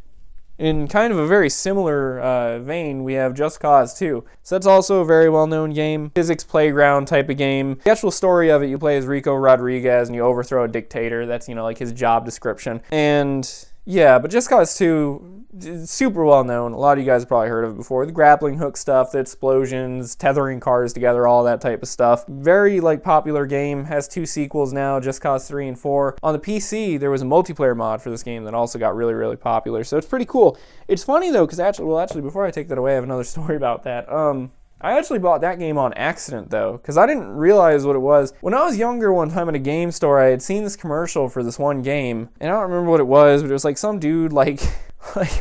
in kind of a very similar vein, we have Just Cause 2. So that's also a very well-known game. Physics playground type of game. The actual story of it, you play as Rico Rodriguez and you overthrow a dictator. That's, you know, like his job description. And yeah, but Just Cause 2, super well known. A lot of you guys have probably heard of it before. The grappling hook stuff, the explosions, tethering cars together, all that type of stuff. Very like popular game. Has 2 sequels now, Just Cause 3 and 4. On the PC, there was a multiplayer mod for this game that also got really, really popular. So it's pretty cool. It's funny though, because actually, before I take that away, I have another story about that. I actually bought that game on accident though, because I didn't realize what it was. When I was younger one time at a game store, I had seen this commercial for this one game, and I don't remember what it was, but it was like some dude like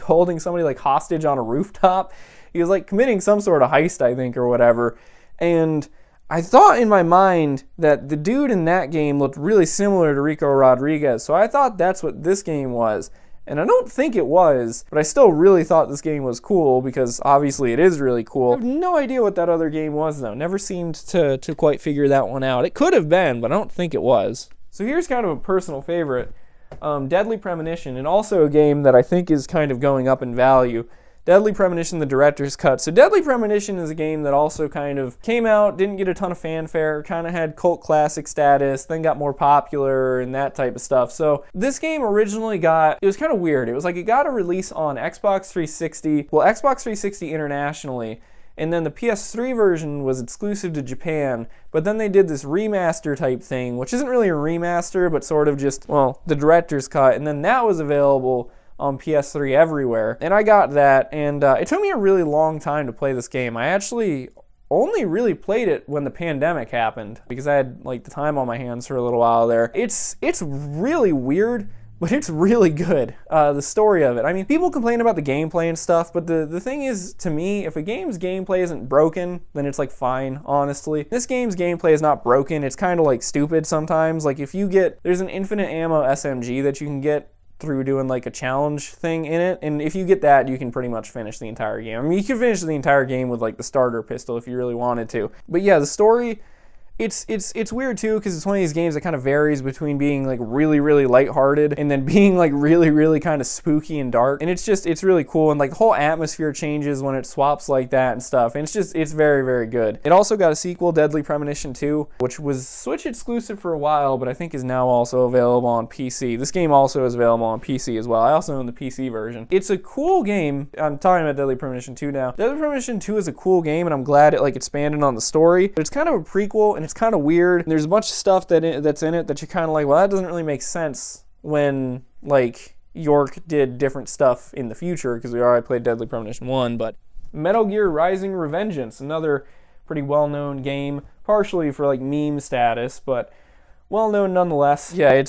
holding somebody like hostage on a rooftop. He was like committing some sort of heist, I think, or whatever. And I thought in my mind that the dude in that game looked really similar to Rico Rodriguez, so I thought that's what this game was. And I don't think it was, but I still really thought this game was cool because obviously it is really cool. I have no idea what that other game was though. Never seemed to quite figure that one out. It could have been, but I don't think it was. So here's kind of a personal favorite. Deadly Premonition, and also a game that I think is kind of going up in value. Deadly Premonition, the director's cut. So Deadly Premonition is a game that also kind of came out, didn't get a ton of fanfare, kind of had cult classic status, then got more popular and that type of stuff. So this game originally it was kind of weird. It was like it got a release on Xbox 360, well, Xbox 360 internationally, and then the PS3 version was exclusive to Japan, but then they did this remaster type thing, which isn't really a remaster, but sort of just, well, the director's cut, and then that was available on PS3 everywhere. And I got that, and it took me a really long time to play this game. I actually only really played it when the pandemic happened, because I had like the time on my hands for a little while there. It's really weird, but it's really good, the story of it. I mean, people complain about the gameplay and stuff, but the thing is, to me, if a game's gameplay isn't broken, then it's like fine, honestly. This game's gameplay is not broken. It's kind of like stupid sometimes. Like if there's an infinite ammo SMG that you can get through doing like a challenge thing in it, and if you get that, you can pretty much finish the entire game. I mean, you can finish the entire game with like the starter pistol if you really wanted to. But yeah, the story, it's weird too, because it's one of these games that kind of varies between being like really, really lighthearted and then being like really, really kind of spooky and dark. And it's really cool, and like the whole atmosphere changes when it swaps like that and stuff. And it's very, very good. It also got a sequel, Deadly Premonition 2, which was Switch exclusive for a while, but I think is now also available on PC. This game also is available on PC as well. I also own the PC version. It's a cool game. I'm talking about Deadly Premonition 2 now. Deadly Premonition 2 is a cool game, and I'm glad it like expanded on the story. But it's kind of a prequel, and it's kind of weird. And there's a bunch of stuff that's in it that you're kind of like, well, that doesn't really make sense when like York did different stuff in the future, because we already played Deadly Premonition 1. But Metal Gear Rising: Revengeance, another pretty well-known game, partially for like meme status, but well-known nonetheless. Yeah,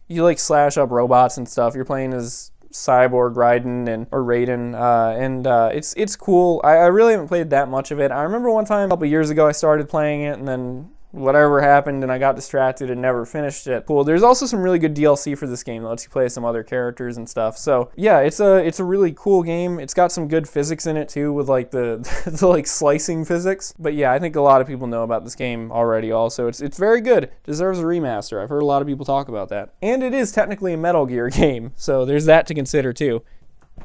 you like slash up robots and stuff. You're playing as Cyborg Raiden or Raiden, and it's cool. I really haven't played that much of it. I remember one time a couple years ago I started playing it, and then whatever happened and I got distracted and never finished it. Cool. There's also some really good DLC for this game that lets you play some other characters and stuff. So yeah, it's a really cool game. It's got some good physics in it too, with like the like slicing physics. But yeah, I think a lot of people know about this game already also. It's very good. Deserves a remaster. I've heard a lot of people talk about that. And it is technically a Metal Gear game, so there's that to consider too.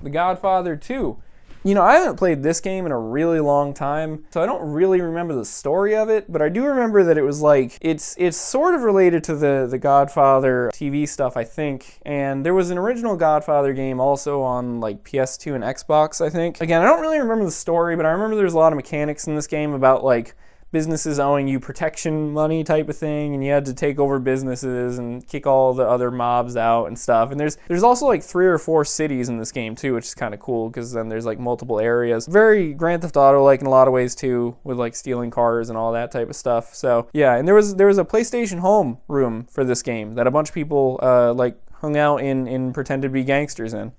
The Godfather 2. You know, I haven't played this game in a really long time, so I don't really remember the story of it, but I do remember that it was like, it's sort of related to the Godfather TV stuff, I think, and there was an original Godfather game also on like PS2 and Xbox, I think. Again, I don't really remember the story, but I remember there's a lot of mechanics in this game about like businesses owing you protection money type of thing, and you had to take over businesses and kick all the other mobs out and stuff. And there's also like 3 or 4 cities in this game too, which is kind of cool because then there's like multiple areas. Very Grand Theft Auto like in a lot of ways too, with like stealing cars and all that type of stuff. So yeah, and there was a PlayStation Home room for this game that a bunch of people like hung out in and pretended to be gangsters in.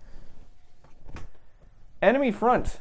Enemy Front.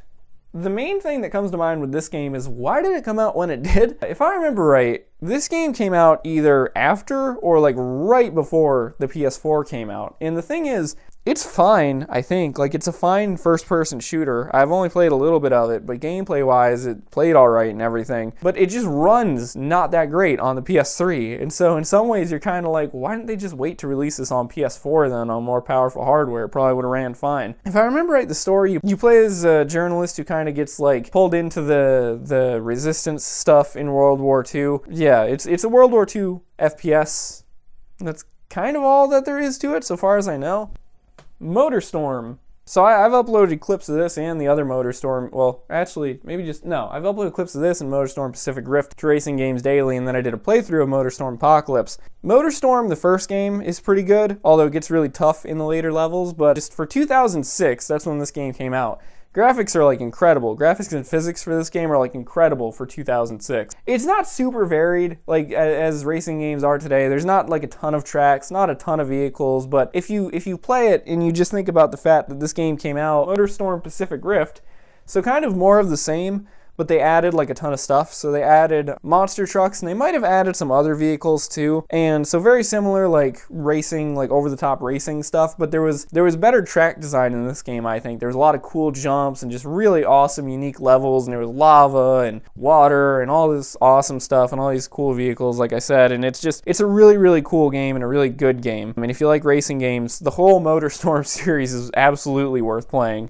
The main thing that comes to mind with this game is, why did it come out when it did? If I remember right, this game came out either after or like right before the PS4 came out. And the thing is, it's fine, I think. Like, it's a fine first-person shooter. I've only played a little bit of it, but gameplay-wise, it played all right and everything. But it just runs not that great on the PS3. And so in some ways, you're kind of like, why didn't they just wait to release this on PS4 then, on more powerful hardware? It probably would have ran fine. If I remember right, the story, you play as a journalist who kind of gets like pulled into the resistance stuff in World War II. Yeah, it's a World War II FPS. That's kind of all that there is to it, so far as I know. MotorStorm. So I've uploaded clips of this and the other MotorStorm, well, actually, I've uploaded clips of this and MotorStorm Pacific Rift to Racing Games Daily, and then I did a playthrough of MotorStorm Apocalypse. MotorStorm, the first game, is pretty good, although it gets really tough in the later levels, but just for 2006, that's when this game came out. Graphics are like incredible. Graphics and physics for this game are like incredible for 2006. It's not super varied like as racing games are today. There's not like a ton of tracks, not a ton of vehicles, but if you play it and you just think about the fact that this game came out, MotorStorm Pacific Rift, so kind of more of the same, but they added like a ton of stuff. So they added monster trucks, and they might have added some other vehicles too. And so very similar like racing, like over-the-top racing stuff, but there was better track design in this game, I think. There was a lot of cool jumps and just really awesome, unique levels, and there was lava and water and all this awesome stuff and all these cool vehicles, like I said. And it's a really, really cool game and a really good game. I mean, if you like racing games, the whole MotorStorm series is absolutely worth playing.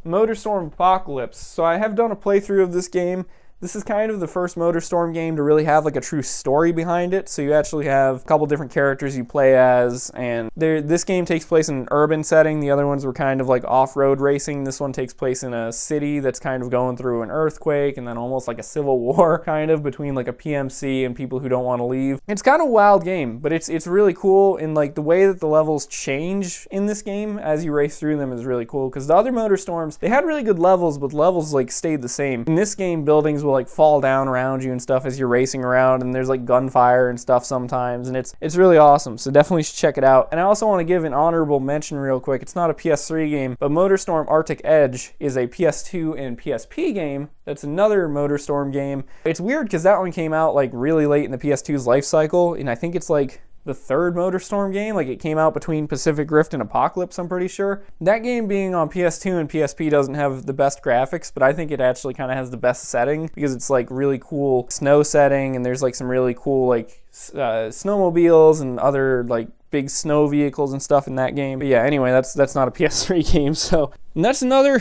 MotorStorm Apocalypse. So I have done a playthrough of this game. This is kind of the first MotorStorm game to really have like a true story behind it. So you actually have a couple different characters you play as, and this game takes place in an urban setting. The other ones were kind of like off-road racing. This one takes place in a city that's kind of going through an earthquake and then almost like a civil war kind of between like a PMC and people who don't want to leave. It's kind of a wild game, but it's really cool, and like the way that the levels change in this game as you race through them is really cool, because the other MotorStorms, they had really good levels, but levels like stayed the same. In this game, buildings will like fall down around you and stuff as you're racing around, and there's like gunfire and stuff sometimes, and it's really awesome, so definitely should check it out. And I also want to give an honorable mention real quick. It's not a PS3 game, but MotorStorm Arctic Edge is a PS2 and PSP game. That's another MotorStorm game. It's weird because that one came out like really late in the PS2's life cycle, and I think it's like the third MotorStorm game. Like, it came out between Pacific Rift and Apocalypse, I'm pretty sure. That game being on PS2 and PSP doesn't have the best graphics, but I think it actually kind of has the best setting, because it's like really cool snow setting, and there's like some really cool like snowmobiles and other like big snow vehicles and stuff in that game. But yeah, anyway, that's not a PS3 game, so. And that's another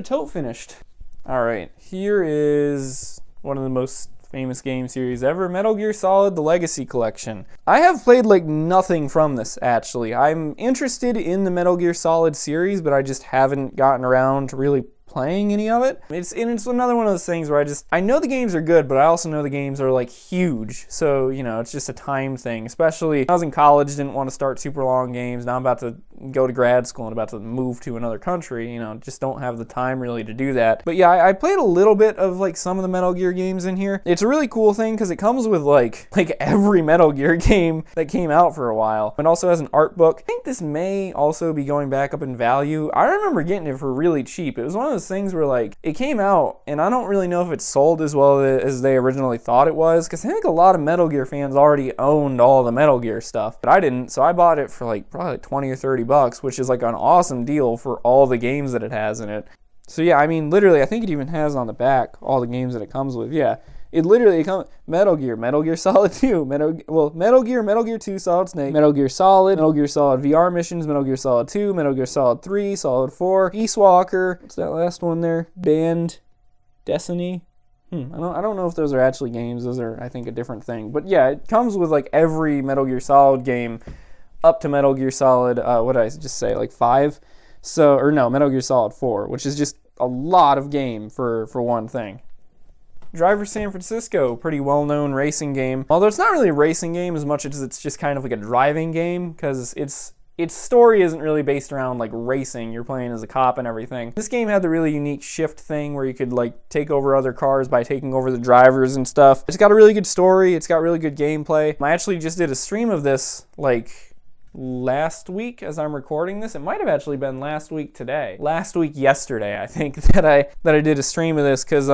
tote finished. All right, here is one of the most famous game series ever, Metal Gear Solid: The Legacy Collection. I have played like nothing from this, actually. I'm interested in the Metal Gear Solid series, but I just haven't gotten around to really playing any of it. It's another one of those things where I know the games are good, but I also know the games are like huge, so you know, it's just a time thing. Especially when I was in college, didn't want to start super long games. Now I'm about to go to grad school and about to move to another country, you know, just don't have the time really to do that. But yeah, I played a little bit of like some of the Metal Gear games in here. It's a really cool thing because it comes with like every Metal Gear game that came out for a while. It also has an art book. I think this may also be going back up in value. I remember getting it for really cheap. It was one of those things where like it came out and I don't really know if it sold as well as they originally thought it was, because I think a lot of Metal Gear fans already owned all the Metal Gear stuff, but I didn't, so I bought it for like probably like 20 or 30 bucks, which is like an awesome deal for all the games that it has in it. So yeah, I mean, literally, I think it even has on the back all the games that it comes with. Yeah, it literally comes Metal Gear Solid 2, Metal Gear 2 Solid Snake, Metal Gear Solid VR missions, Metal Gear Solid 2, Metal Gear Solid 3, Solid 4, Peace Walker, what's that last one there? Band Destiny. I don't know if those are actually games. Those are, I think, a different thing. But yeah, it comes with like every Metal Gear Solid game up to Metal Gear Solid, what did I just say, like 5? So, or no, Metal Gear Solid 4, which is just a lot of game for one thing. Driver San Francisco, pretty well-known racing game. Although it's not really a racing game as much as it's just kind of like a driving game, because its story isn't really based around like racing. You're playing as a cop and everything. This game had the really unique shift thing where you could like take over other cars by taking over the drivers and stuff. It's got a really good story. It's got really good gameplay. I actually just did a stream of this like last week as I'm recording this. It might have actually been last week yesterday, I think, that I did a stream of this, because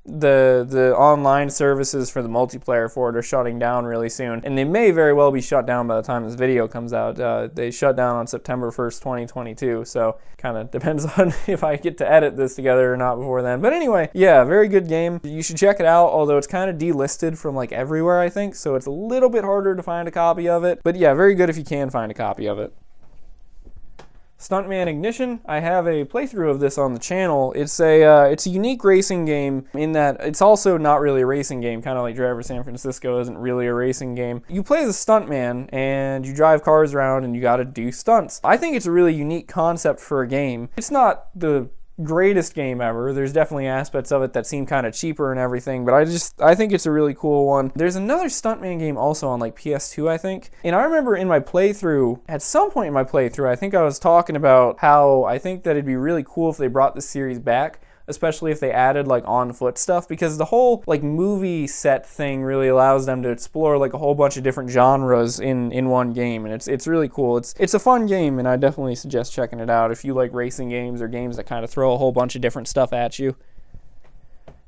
the online services for the multiplayer for it are shutting down really soon, and they may very well be shut down by the time this video comes out. They shut down on September 1st, 2022, so kind of depends on if I get to edit this together or not before then. But anyway, yeah, very good game. You should check it out, although it's kind of delisted from like everywhere, I think, so it's a little bit harder to find a copy of it. But yeah, very good if you can find a copy of it. Stuntman Ignition, I have a playthrough of this on the channel. It's a unique racing game in that it's also not really a racing game, kind of like Driver San Francisco isn't really a racing game. You play as a stuntman and you drive cars around and you gotta do stunts. I think it's a really unique concept for a game. It's not the greatest game ever. There's definitely aspects of it that seem kind of cheaper and everything, but I think it's a really cool one. There's another Stuntman game also on like PS2, I think, and I remember in my playthrough, at some point in my playthrough, I think I was talking about how I think that it'd be really cool if they brought this series back, especially if they added like on foot stuff, because the whole like movie set thing really allows them to explore like a whole bunch of different genres in one game, and it's really cool. It's a fun game, and I definitely suggest checking it out if you like racing games or games that kind of throw a whole bunch of different stuff at you.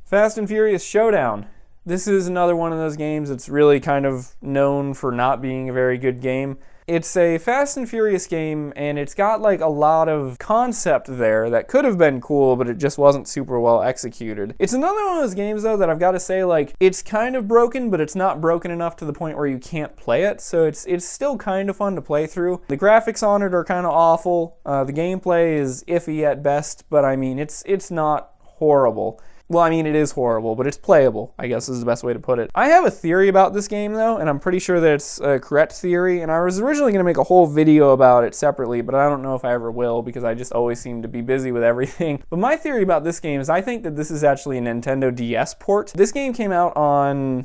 Fast and Furious Showdown. This is another one of those games that's really kind of known for not being a very good game. It's a Fast and Furious game, and it's got like a lot of concept there that could have been cool, but it just wasn't super well executed. It's another one of those games though that I've got to say, like, it's kind of broken, but it's not broken enough to the point where you can't play it, so it's still kind of fun to play through. The graphics on it are kind of awful. The gameplay is iffy at best, but I mean, it's not horrible. Well, I mean, it is horrible, but it's playable, I guess is the best way to put it. I have a theory about this game, though, and I'm pretty sure that it's a correct theory, and I was originally going to make a whole video about it separately, but I don't know if I ever will, because I just always seem to be busy with everything. But my theory about this game is I think that this is actually a Nintendo DS port. This game came out on,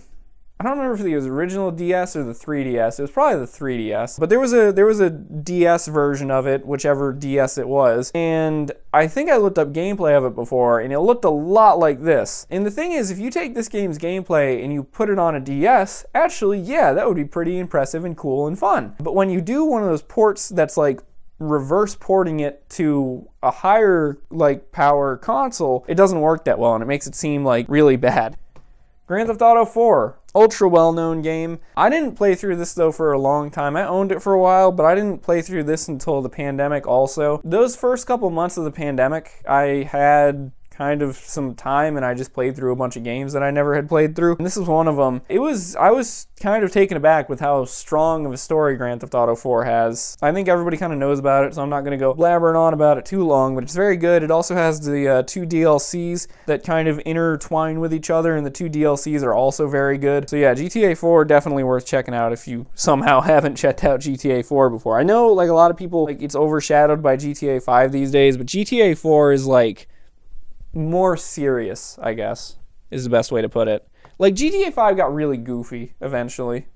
I don't remember if it was the original DS or the 3DS. It was probably the 3DS. But there was a DS version of it, whichever DS it was. And I think I looked up gameplay of it before, and it looked a lot like this. And the thing is, if you take this game's gameplay and you put it on a DS, actually, yeah, that would be pretty impressive and cool and fun. But when you do one of those ports that's like reverse porting it to a higher like power console, it doesn't work that well, and it makes it seem like really bad. Grand Theft Auto 4, ultra well-known game. I didn't play through this though for a long time. I owned it for a while, but I didn't play through this until the pandemic also. Those first couple months of the pandemic, I had kind of some time and I just played through a bunch of games that I never had played through. And this was one of them. I was kind of taken aback with how strong of a story Grand Theft Auto 4 has. I think everybody kind of knows about it, so I'm not going to go blabbering on about it too long, but it's very good. It also has the 2 DLCs that kind of intertwine with each other, and the 2 DLCs are also very good. So yeah, GTA 4 definitely worth checking out if you somehow haven't checked out GTA 4 before. I know like a lot of people, like it's overshadowed by GTA 5 these days, but GTA 4 is like more serious, I guess, is the best way to put it. Like, GTA 5 got really goofy eventually.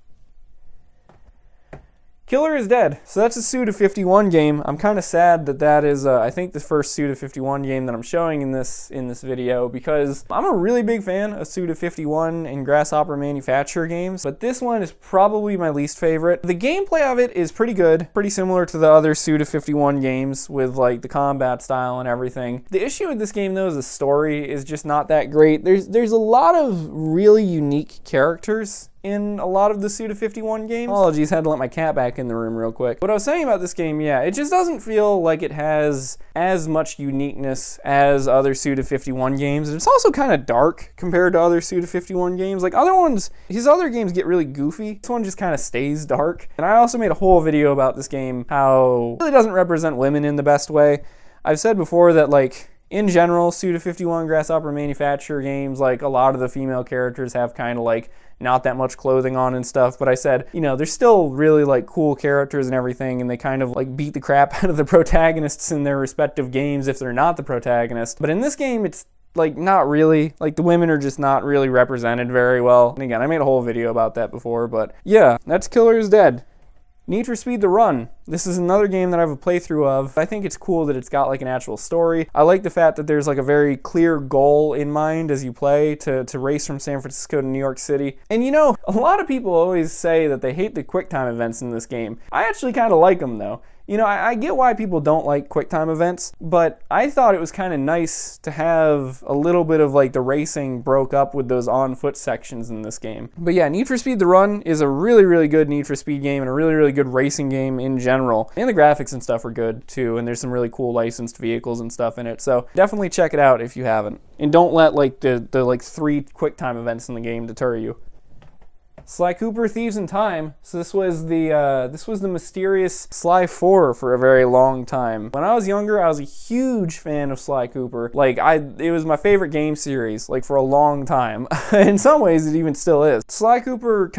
Killer is Dead. So that's a Suda51 game. I'm kind of sad that that is, I think, the first Suda51 game that I'm showing in this video, because I'm a really big fan of Suda51 and Grasshopper Manufacturer games, but this one is probably my least favorite. The gameplay of it is pretty good, pretty similar to the other Suda51 games with like the combat style and everything. The issue with this game though is the story is just not that great. There's a lot of really unique characters in a lot of the Suda51 games. Apologies, had to let my cat back in the room real quick. What I was saying about this game, yeah, it just doesn't feel like it has as much uniqueness as other Suda51 games. And it's also kind of dark compared to other Suda51 games. Like other ones, his other games get really goofy. This one just kind of stays dark. And I also made a whole video about this game, how it really doesn't represent women in the best way. I've said before that, like, in general, Suda51 Grasshopper Manufacturer games, like a lot of the female characters have kind of like not that much clothing on and stuff, but I said, you know, they're still really like cool characters and everything, and they kind of like beat the crap out of the protagonists in their respective games if they're not the protagonist. But in this game, it's like not really. Like the women are just not really represented very well. And again, I made a whole video about that before, but yeah, that's Killer is Dead. Need for Speed The Run. This is another game that I have a playthrough of. I think it's cool that it's got like an actual story. I like the fact that there's like a very clear goal in mind as you play to race from San Francisco to New York City. And you know, a lot of people always say that they hate the QuickTime events in this game. I actually kind of like them though. You know, I get why people don't like QuickTime events, but I thought it was kind of nice to have a little bit of like the racing broke up with those on-foot sections in this game. But yeah, Need for Speed The Run is a really, really good Need for Speed game and a really, really good racing game in general. And the graphics and stuff are good too, and there's some really cool licensed vehicles and stuff in it. So definitely check it out if you haven't. And don't let like the like 3 QuickTime events in the game deter you. Sly Cooper Thieves in Time. So this was the mysterious Sly 4 for a very long time. When I was younger, I was a huge fan of Sly Cooper. Like it was my favorite game series, like for a long time. In some ways, it even still is. Sly 3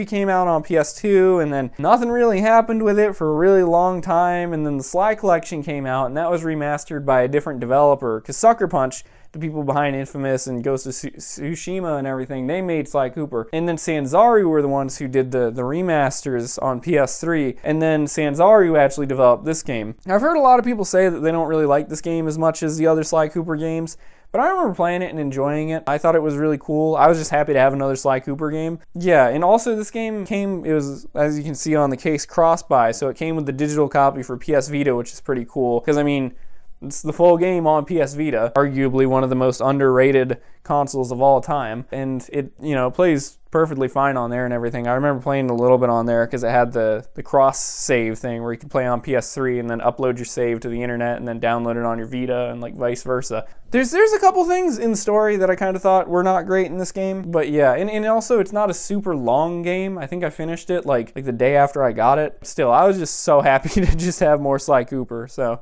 came out on PS2, and then nothing really happened with it for a really long time, and then the Sly Collection came out, and that was remastered by a different developer, because Sucker Punch, the people behind Infamous and Ghost of Tsushima and everything, they made Sly Cooper. And then Sanzaru were the ones who did the remasters on PS3, and then Sanzaru actually developed this game. I've heard a lot of people say that they don't really like this game as much as the other Sly Cooper games, but I remember playing it and enjoying it. I thought it was really cool. I was just happy to have another Sly Cooper game. Yeah, and also this game it was, as you can see on the case, cross-buy, so it came with the digital copy for PS Vita, which is pretty cool, because I mean, it's the full game on PS Vita, arguably one of the most underrated consoles of all time, and it, you know, plays perfectly fine on there and everything. I remember playing a little bit on there because it had the cross save thing where you could play on PS3 and then upload your save to the internet and then download it on your Vita and like vice versa. There's a couple things in the story that I kind of thought were not great in this game, but yeah, and also it's not a super long game. I think I finished it like the day after I got it. Still, I was just so happy to just have more Sly Cooper, so.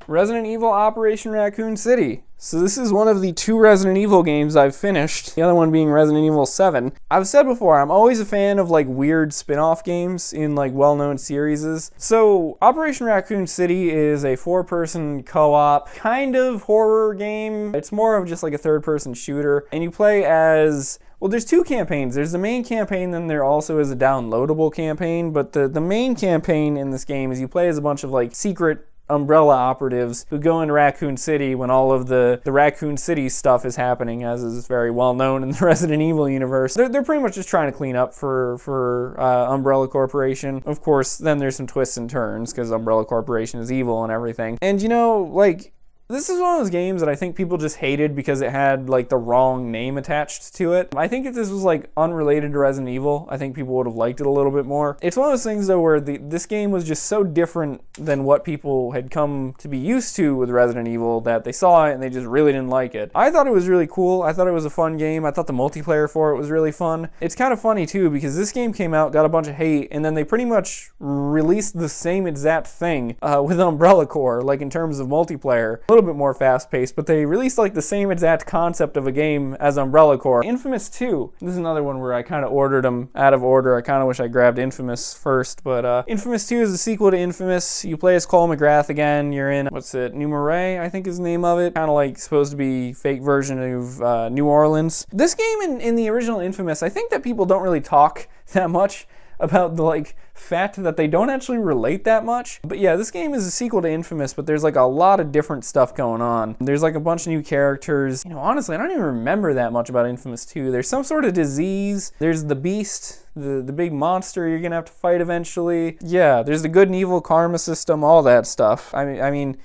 Resident Evil Operation Raccoon City. So this is one of the 2 Resident Evil games I've finished, the other one being Resident Evil 7. I've said before, I'm always a fan of like weird spin-off games in like well-known series. So Operation Raccoon City is a 4-person co-op kind of horror game. It's more of just like a 3rd-person shooter, and you play as, well, there's 2 campaigns. There's the main campaign, then there also is a downloadable campaign, but the main campaign in this game is you play as a bunch of like secret Umbrella operatives who go into Raccoon City when all of the Raccoon City stuff is happening, as is very well known in the Resident Evil universe. They're pretty much just trying to clean up for Umbrella Corporation. Of course, then there's some twists and turns because Umbrella Corporation is evil and everything. And you know, like, this is one of those games that I think people just hated because it had like the wrong name attached to it. I think if this was like unrelated to Resident Evil, I think people would have liked it a little bit more. It's one of those things though where this game was just so different than what people had come to be used to with Resident Evil that they saw it and they just really didn't like it. I thought it was really cool. I thought it was a fun game. I thought the multiplayer for it was really fun. It's kind of funny too because this game came out, got a bunch of hate, and then they pretty much released the same exact thing with Umbrella Corps, like in terms of multiplayer. A little bit more fast-paced, but they released like the same exact concept of a game as Umbrella Corps. Infamous 2. This is another one where I kind of ordered them out of order. I kind of wish I grabbed Infamous first, but Infamous 2 is a sequel to Infamous. You play as Cole McGrath again. You're in, New Marais, I think is the name of it. Kind of like supposed to be fake version of New Orleans. This game in the original Infamous, I think that people don't really talk that much about the like fact that they don't actually relate that much. But yeah, this game is a sequel to Infamous, but there's like a lot of different stuff going on. There's like a bunch of new characters. You know, honestly, I don't even remember that much about Infamous 2. There's some sort of disease. There's the Beast, the big monster you're gonna have to fight eventually. Yeah, there's the good and evil karma system, all that stuff. I mean,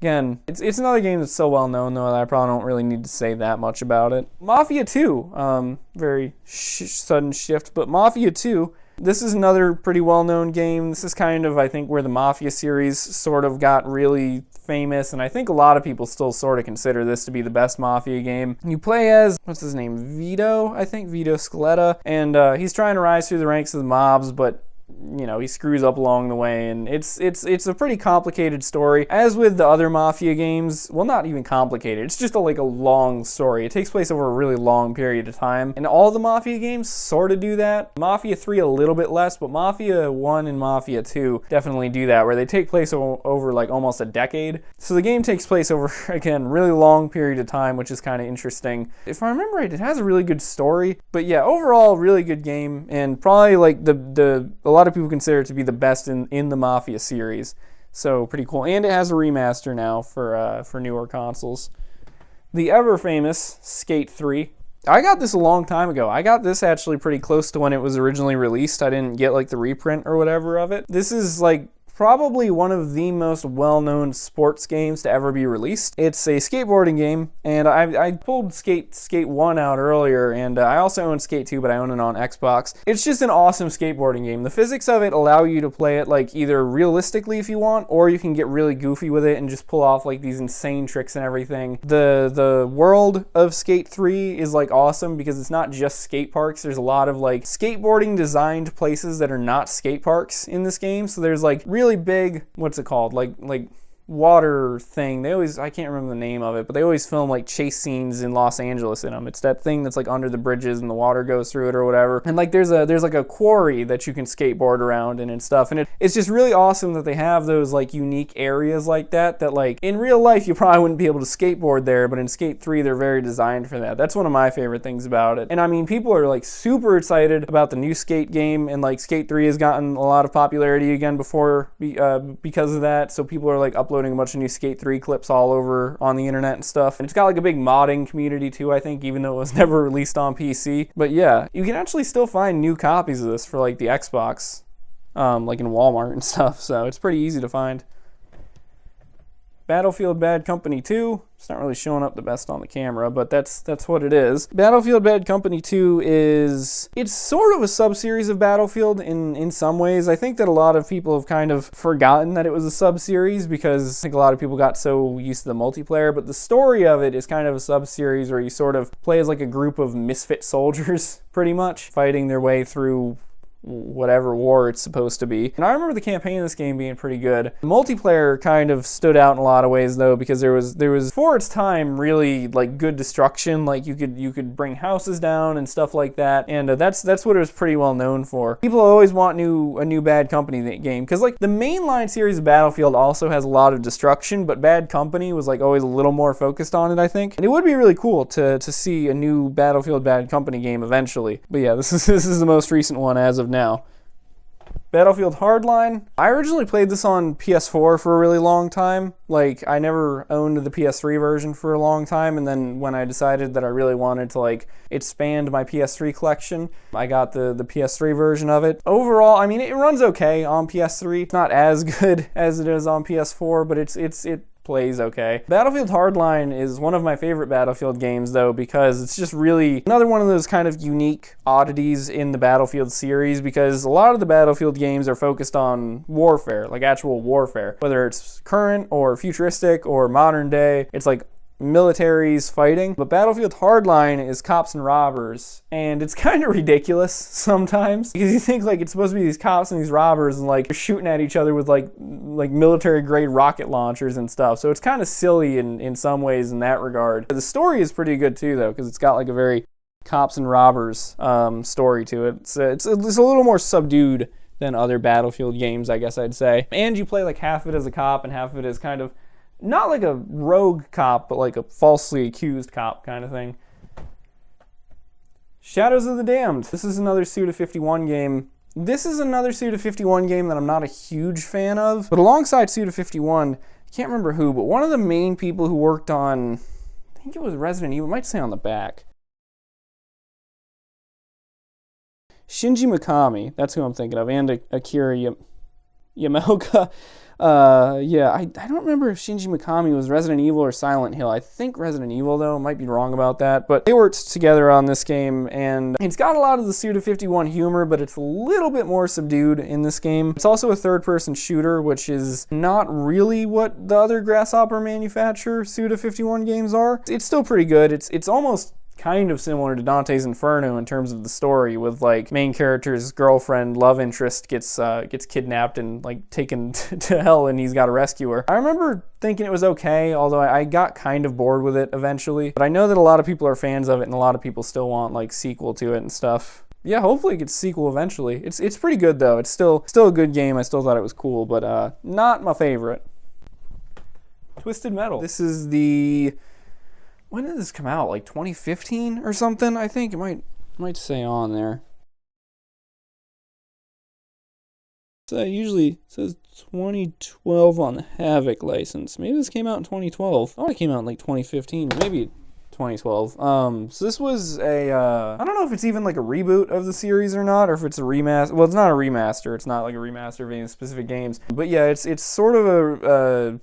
again, it's another game that's so well known though that I probably don't really need to say that much about it. Mafia 2, very sudden shift, but Mafia 2. This is another pretty well-known game. This is kind of, I think, where the Mafia series sort of got really famous, and I think a lot of people still sort of consider this to be the best Mafia game. You play as, what's his name, Vito, I think, Vito Scaletta, and he's trying to rise through the ranks of the mobs, but you know, he screws up along the way, and it's a pretty complicated story. As with the other Mafia games, well, not even complicated, it's just like a long story. It takes place over a really long period of time, and all the Mafia games sort of do that. Mafia 3 a little bit less, but Mafia 1 and Mafia 2 definitely do that, where they take place over like almost a decade. So the game takes place over, again, really long period of time, which is kind of interesting. If I remember right, it has a really good story, but yeah, overall, really good game, and probably like a lot of people consider it to be the best in the Mafia series. So pretty cool. And it has a remaster now for newer consoles. The ever famous Skate 3. I got this a long time ago. I got this actually pretty close to when it was originally released. I didn't get like the reprint or whatever of it. This is like probably one of the most well-known sports games to ever be released. It's a skateboarding game, and I pulled Skate 1 out earlier, and I also own Skate 2, but I own it on Xbox. It's just an awesome skateboarding game. The physics of it allow you to play it like either realistically if you want, or you can get really goofy with it and just pull off like these insane tricks and everything. The world of Skate 3 is like awesome because it's not just skate parks. There's a lot of like skateboarding designed places that are not skate parks in this game. So there's like really big, what's it called, like water thing. They always, I can't remember the name of it, but they always film like chase scenes in Los Angeles in them. It's that thing that's like under the bridges and the water goes through it or whatever. And like there's like a quarry that you can skateboard around in and stuff. And it's just really awesome that they have those like unique areas like that like in real life you probably wouldn't be able to skateboard there, but in Skate 3 they're very designed for that. That's one of my favorite things about it. And I mean, people are like super excited about the new Skate game, and like Skate 3 has gotten a lot of popularity again because of that. So people are like uploading a bunch of new Skate 3 clips all over on the internet and stuff. And it's got like a big modding community too, I think, even though it was never released on PC. But yeah, you can actually still find new copies of this for like the Xbox, like in Walmart and stuff. So it's pretty easy to find. Battlefield Bad Company 2. It's not really showing up the best on the camera, but that's what it is. Battlefield Bad Company 2 it's sort of a sub-series of Battlefield in some ways. I think that a lot of people have kind of forgotten that it was a sub-series because I think a lot of people got so used to the multiplayer, but the story of it is kind of a sub-series where you sort of play as like a group of misfit soldiers, pretty much, fighting their way through whatever war it's supposed to be. And I remember the campaign of this game being pretty good. The multiplayer kind of stood out in a lot of ways though, because there was for its time really like good destruction. Like you could bring houses down and stuff like that, and that's what it was pretty well known for. People always want a new Bad Company game because like the mainline series of Battlefield also has a lot of destruction, but Bad Company was like always a little more focused on it, I think. And it would be really cool to see a new Battlefield Bad Company game eventually. But yeah, this is the most recent one as of now. Battlefield Hardline. I originally played this on PS4 for a really long time. Like, I never owned the PS3 version for a long time, and then when I decided that I really wanted to, like, expand my PS3 collection, I got the PS3 version of it. Overall, I mean, it runs okay on PS3. It's not as good as it is on PS4, but it plays okay. Battlefield Hardline is one of my favorite Battlefield games though, because it's just really another one of those kind of unique oddities in the Battlefield series, because a lot of the Battlefield games are focused on warfare, like actual warfare, whether it's current or futuristic or modern day. It's like militaries fighting, but Battlefield Hardline is cops and robbers, and it's kind of ridiculous sometimes because you think like it's supposed to be these cops and these robbers and like you're shooting at each other with like military grade rocket launchers and stuff, so it's kind of silly in some ways in that regard. The story is pretty good too though, because it's got like a very cops and robbers story to it. It's a little more subdued than other Battlefield games, I guess I'd say, and you play like half of it as a cop and half of it as kind of not like a rogue cop, but like a falsely accused cop kind of thing. Shadows of the Damned. This is another Suda51 game. This is another Suda51 game that I'm not a huge fan of, but alongside Suda51, I can't remember who, but one of the main people who worked on, I think it was Resident Evil, it might say on the back. Shinji Mikami, that's who I'm thinking of, and Akira Yamaoka. Yeah, I don't remember if Shinji Mikami was Resident Evil or Silent Hill. I think Resident Evil, though. Might be wrong about that. But they worked together on this game, and it's got a lot of the Suda51 humor, but it's a little bit more subdued in this game. It's also a third-person shooter, which is not really what the other Grasshopper manufacturer Suda51 games are. It's still pretty good. It's almost kind of similar to Dante's Inferno in terms of the story, with like main character's girlfriend, love interest gets kidnapped and like taken to hell, and he's got to rescue her. I remember thinking it was okay, although I got kind of bored with it eventually. But I know that a lot of people are fans of it, and a lot of people still want like sequel to it and stuff. Yeah, hopefully it gets a sequel eventually. It's pretty good though. It's still a good game. I still thought it was cool, but not my favorite. Twisted Metal. This is the... When did this come out? Like 2015 or something? I think it might say on there. So it usually says 2012 on the Havoc license. Maybe this came out in 2012. I thought it came out in like 2015, maybe 2012. So this was a, I don't know if it's even like a reboot of the series or not, or if it's a remaster. Well, it's not a remaster. It's not like a remaster of any specific games. But yeah, it's sort of a,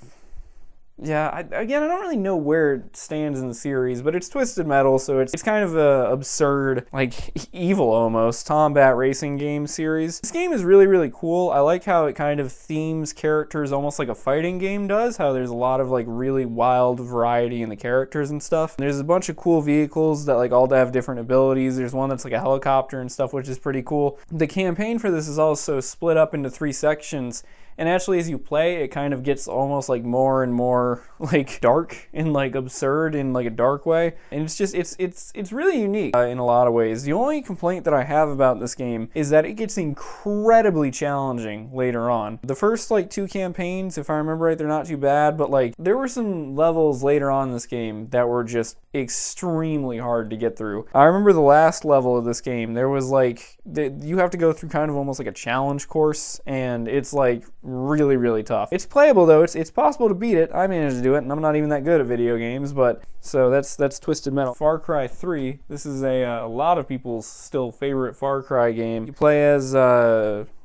yeah, again, I don't really know where it stands in the series, but it's Twisted Metal, so it's kind of a absurd, like, evil almost, combat racing game series. This game is really, really cool. I like how it kind of themes characters almost like a fighting game does, how there's a lot of, like, really wild variety in the characters and stuff. There's a bunch of cool vehicles that, like, all have different abilities. There's one that's like a helicopter and stuff, which is pretty cool. The campaign for this is also split up into 3 sections. And actually, as you play, it kind of gets almost like more and more like dark and like absurd in like a dark way. And it's just, it's really unique in a lot of ways. The only complaint that I have about this game is that it gets incredibly challenging later on. The first like 2 campaigns, if I remember right, they're not too bad, but like there were some levels later on in this game that were just extremely hard to get through. I remember the last level of this game, there was like, you have to go through kind of almost like a challenge course, and it's like really, really tough. It's playable though, it's possible to beat it. I managed to do it, and I'm not even that good at video games, but so that's Twisted Metal. Far Cry 3, this is a lot of people's still favorite Far Cry game. You play as,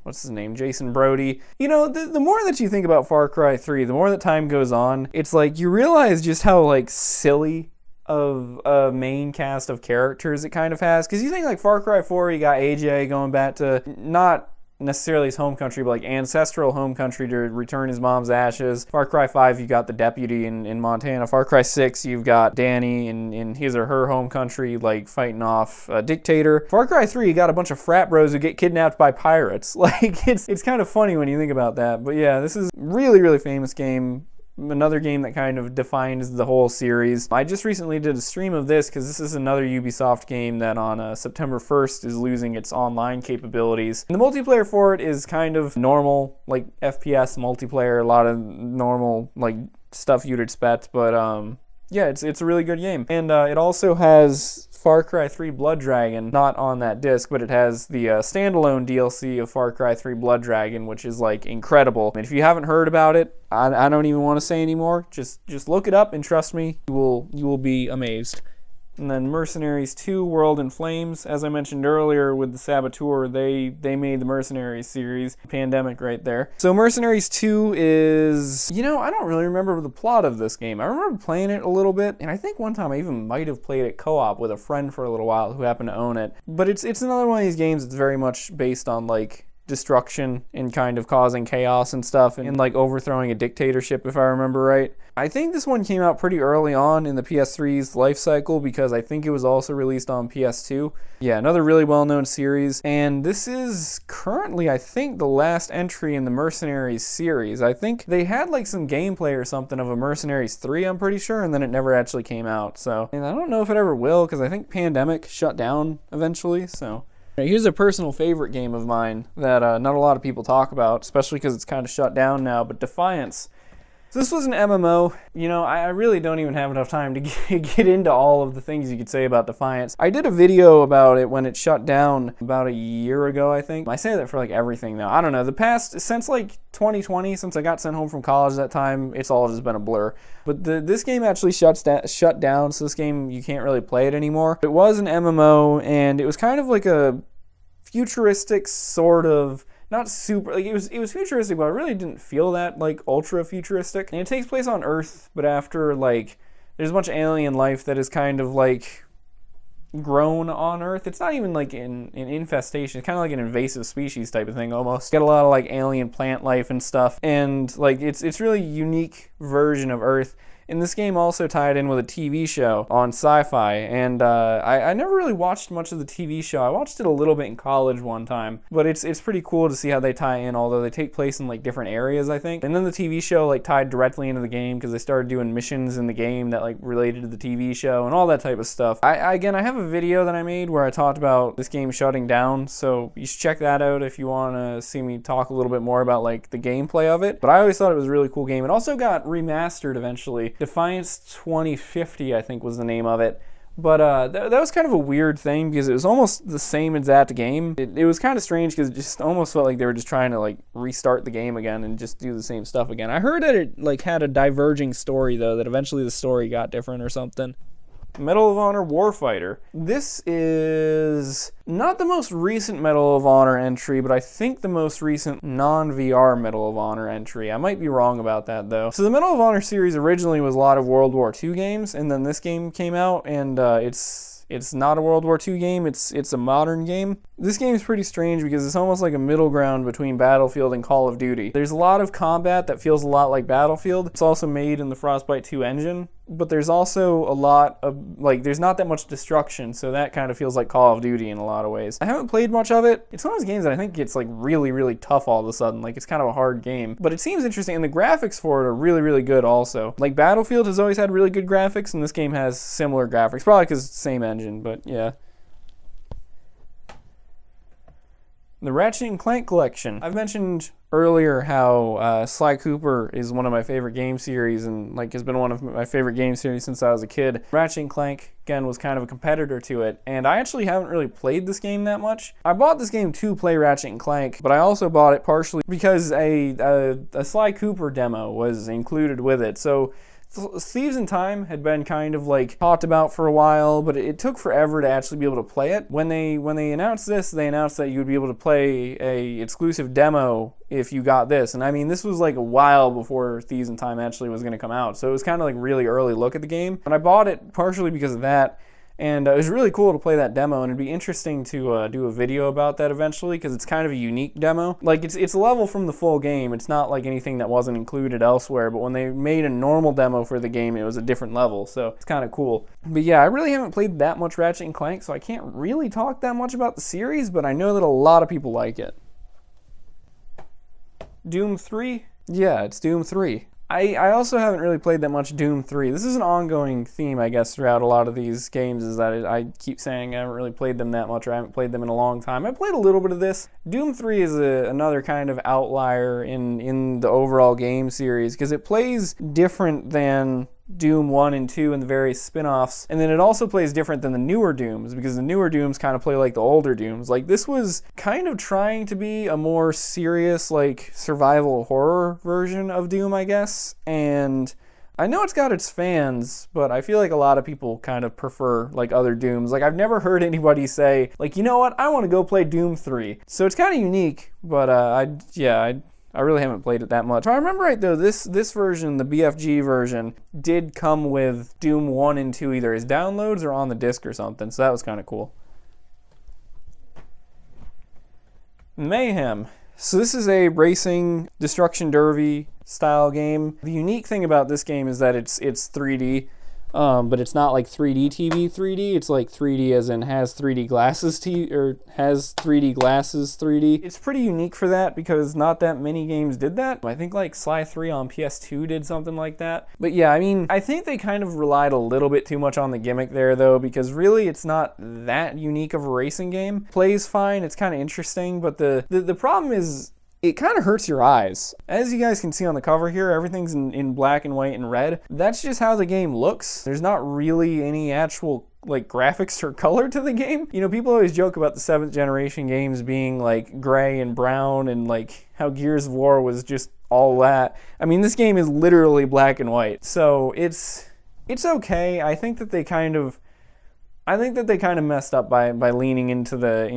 what's his name, Jason Brody. You know, the more that you think about Far Cry 3, the more that time goes on, it's like you realize just how like silly of a main cast of characters it kind of has. Because you think like Far Cry 4, you got AJ going back to not necessarily his home country, but like ancestral home country to return his mom's ashes. Far Cry 5, you got the deputy in Montana. Far Cry 6, you've got Danny in his or her home country, like fighting off a dictator. Far Cry 3, you got a bunch of frat bros who get kidnapped by pirates. Like it's kind of funny when you think about that. But yeah, this is really, really famous game. Another game that kind of defines the whole series. I just recently did a stream of this because this is another Ubisoft game that on September 1st is losing its online capabilities. And the multiplayer for it is kind of normal, like FPS multiplayer, a lot of normal like stuff you'd expect, but yeah, it's a really good game. And it also has Far Cry 3 Blood Dragon, not on that disc, but it has the standalone DLC of Far Cry 3 Blood Dragon, which is like incredible. And if you haven't heard about it, I don't even want to say anymore. Just look it up and trust me, you will be amazed. And then Mercenaries 2 World in Flames, as I mentioned earlier with the Saboteur, they made the Mercenaries series. Pandemic right there. So Mercenaries 2 is, you know, I don't really remember the plot of this game. I remember playing it a little bit, and I think one time I even might have played it co-op with a friend for a little while who happened to own it. But it's another one of these games that's very much based on like destruction and kind of causing chaos and stuff, and like overthrowing a dictatorship, if I remember right. I think this one came out pretty early on in the PS3's life cycle because I think it was also released on PS2. Yeah, another really well-known series, and this is currently, I think, the last entry in the Mercenaries series. I think they had like some gameplay or something of a Mercenaries 3, I'm pretty sure, and then it never actually came out. So, and I don't know if it ever will because I think Pandemic shut down eventually, so. Here's a personal favorite game of mine that not a lot of people talk about, especially because it's kind of shut down now, but Defiance. So this was an MMO. You know, I really don't even have enough time to get into all of the things you could say about Defiance. I did a video about it when it shut down about a year ago, I think. I say that for like everything now. I don't know. The past, since like 2020, since I got sent home from college that time, it's all just been a blur. But this game actually shut down, so this game, you can't really play it anymore. It was an MMO, and it was kind of like a futuristic sort of, not super, like it was futuristic, but it really didn't feel that like ultra futuristic. And it takes place on Earth, but after like there's a bunch of alien life that is kind of like grown on Earth. It's not even like an infestation. It's kind of like an invasive species type of thing almost. Get a lot of like alien plant life and stuff, and like it's really unique version of Earth. And this game also tied in with a TV show on Sci-Fi, and I never really watched much of the TV show. I watched it a little bit in college one time, but it's pretty cool to see how they tie in, although they take place in like different areas, I think. And then the TV show like tied directly into the game because they started doing missions in the game that like related to the TV show and all that type of stuff. Again, I have a video that I made where I talked about this game shutting down, so you should check that out if you want to see me talk a little bit more about like the gameplay of it. But I always thought it was a really cool game. It also got remastered eventually. Defiance 2050, I think, was the name of it. But that was kind of a weird thing because it was almost the same exact game. It was kind of strange because it just almost felt like they were just trying to like restart the game again and just do the same stuff again. I heard that it like had a diverging story though, that eventually the story got different or something. Medal of Honor Warfighter. This is not the most recent Medal of Honor entry, but I think the most recent non-VR Medal of Honor entry. I might be wrong about that though. So the Medal of Honor series originally was a lot of World War II games, and then this game came out, and it's not a World War II game, it's a modern game. This game is pretty strange because it's almost like a middle ground between Battlefield and Call of Duty. There's a lot of combat that feels a lot like Battlefield. It's also made in the Frostbite 2 engine, but there's also a lot of, like, there's not that much destruction, so that kind of feels like Call of Duty in a lot of ways. I haven't played much of it. It's one of those games that I think gets like really, really tough all of a sudden. Like, it's kind of a hard game, but it seems interesting, and the graphics for it are really, really good also. Like, Battlefield has always had really good graphics, and this game has similar graphics, probably because it's the same engine, but yeah. The Ratchet & Clank Collection. I've mentioned earlier how Sly Cooper is one of my favorite game series and like has been one of my favorite game series since I was a kid. Ratchet & Clank, again, was kind of a competitor to it, and I actually haven't really played this game that much. I bought this game to play Ratchet & Clank, but I also bought it partially because a Sly Cooper demo was included with it. So Thieves in Time had been kind of like talked about for a while, but it took forever to actually be able to play it. When they announced this, they announced that you would be able to play a exclusive demo if you got this. And I mean, this was like a while before Thieves in Time actually was going to come out, so it was kind of like really early look at the game. And I bought it partially because of that. And it was really cool to play that demo, and it'd be interesting to do a video about that eventually, because it's kind of a unique demo. Like, it's a level from the full game. It's not like anything that wasn't included elsewhere, but when they made a normal demo for the game, it was a different level, so it's kind of cool. But yeah, I really haven't played that much Ratchet & Clank, so I can't really talk that much about the series, but I know that a lot of people like it. Doom 3? Yeah, it's Doom 3. I also haven't really played that much Doom 3. This is an ongoing theme, I guess, throughout a lot of these games, is that I keep saying I haven't really played them that much, or I haven't played them in a long time. I played a little bit of this. Doom 3 is another kind of outlier in the overall game series, because it plays different than Doom 1 and 2 and the various spin-offs, and then it also plays different than the newer Dooms, because the newer Dooms kind of play like the older Dooms. Like, this was kind of trying to be a more serious, like, survival horror version of Doom, I guess, and I know it's got its fans, but I feel like a lot of people kind of prefer, like, other Dooms. Like, I've never heard anybody say, like, you know what, I want to go play Doom 3. So it's kind of unique, but I really haven't played it that much. If I remember right though, this version, the BFG version, did come with Doom 1 and 2 either as downloads or on the disc or something, so that was kind of cool. Mayhem. So this is a racing destruction derby style game. The unique thing about this game is that it's 3D. But it's not like 3D TV 3D. It's like 3D as in has 3D glasses has 3D glasses 3D. It's pretty unique for that because not that many games did that. I think like Sly 3 on PS2 did something like that. But yeah, I mean, I think they kind of relied a little bit too much on the gimmick there though, because really it's not that unique of a racing game. Plays fine, it's kind of interesting, but the problem is it kind of hurts your eyes. As you guys can see on the cover here, everything's in black and white and red. That's just how the game looks. There's not really any actual like graphics or color to the game. You know, people always joke about the 7th generation games being like gray and brown and like how Gears of War was just all that. I mean, this game is literally black and white. So it's okay. I think that they kind of messed up by leaning into the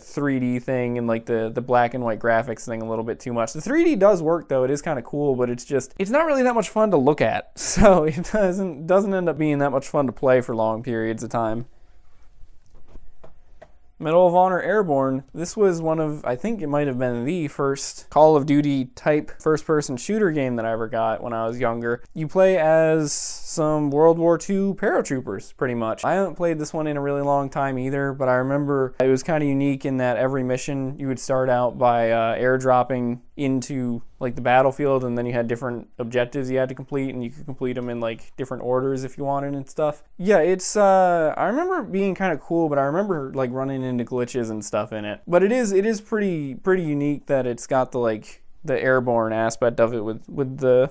3D thing and like the black and white graphics thing a little bit too much. The 3D does work though, it is kind of cool, but it's not really that much fun to look at. So it doesn't end up being that much fun to play for long periods of time. Medal of Honor Airborne, this was one of, I think it might have been the first Call of Duty type first-person shooter game that I ever got when I was younger. You play as some World War II paratroopers, pretty much. I haven't played this one in a really long time either, but I remember it was kind of unique in that every mission you would start out by airdropping into like the battlefield, and then you had different objectives you had to complete, and you could complete them in like different orders if you wanted and stuff. Yeah, it's I remember it being kind of cool, but I remember like running into glitches and stuff in it. But it is pretty unique that it's got the like the airborne aspect of it with the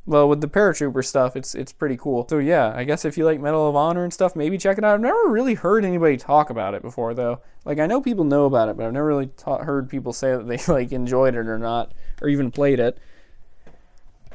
paratrooper stuff. It's pretty cool. So yeah, I guess if you like Medal of Honor and stuff, maybe check it out. I've never really heard anybody talk about it before though. Like, I know people know about it, but I've never really heard people say that they like enjoyed it or not, or even played it.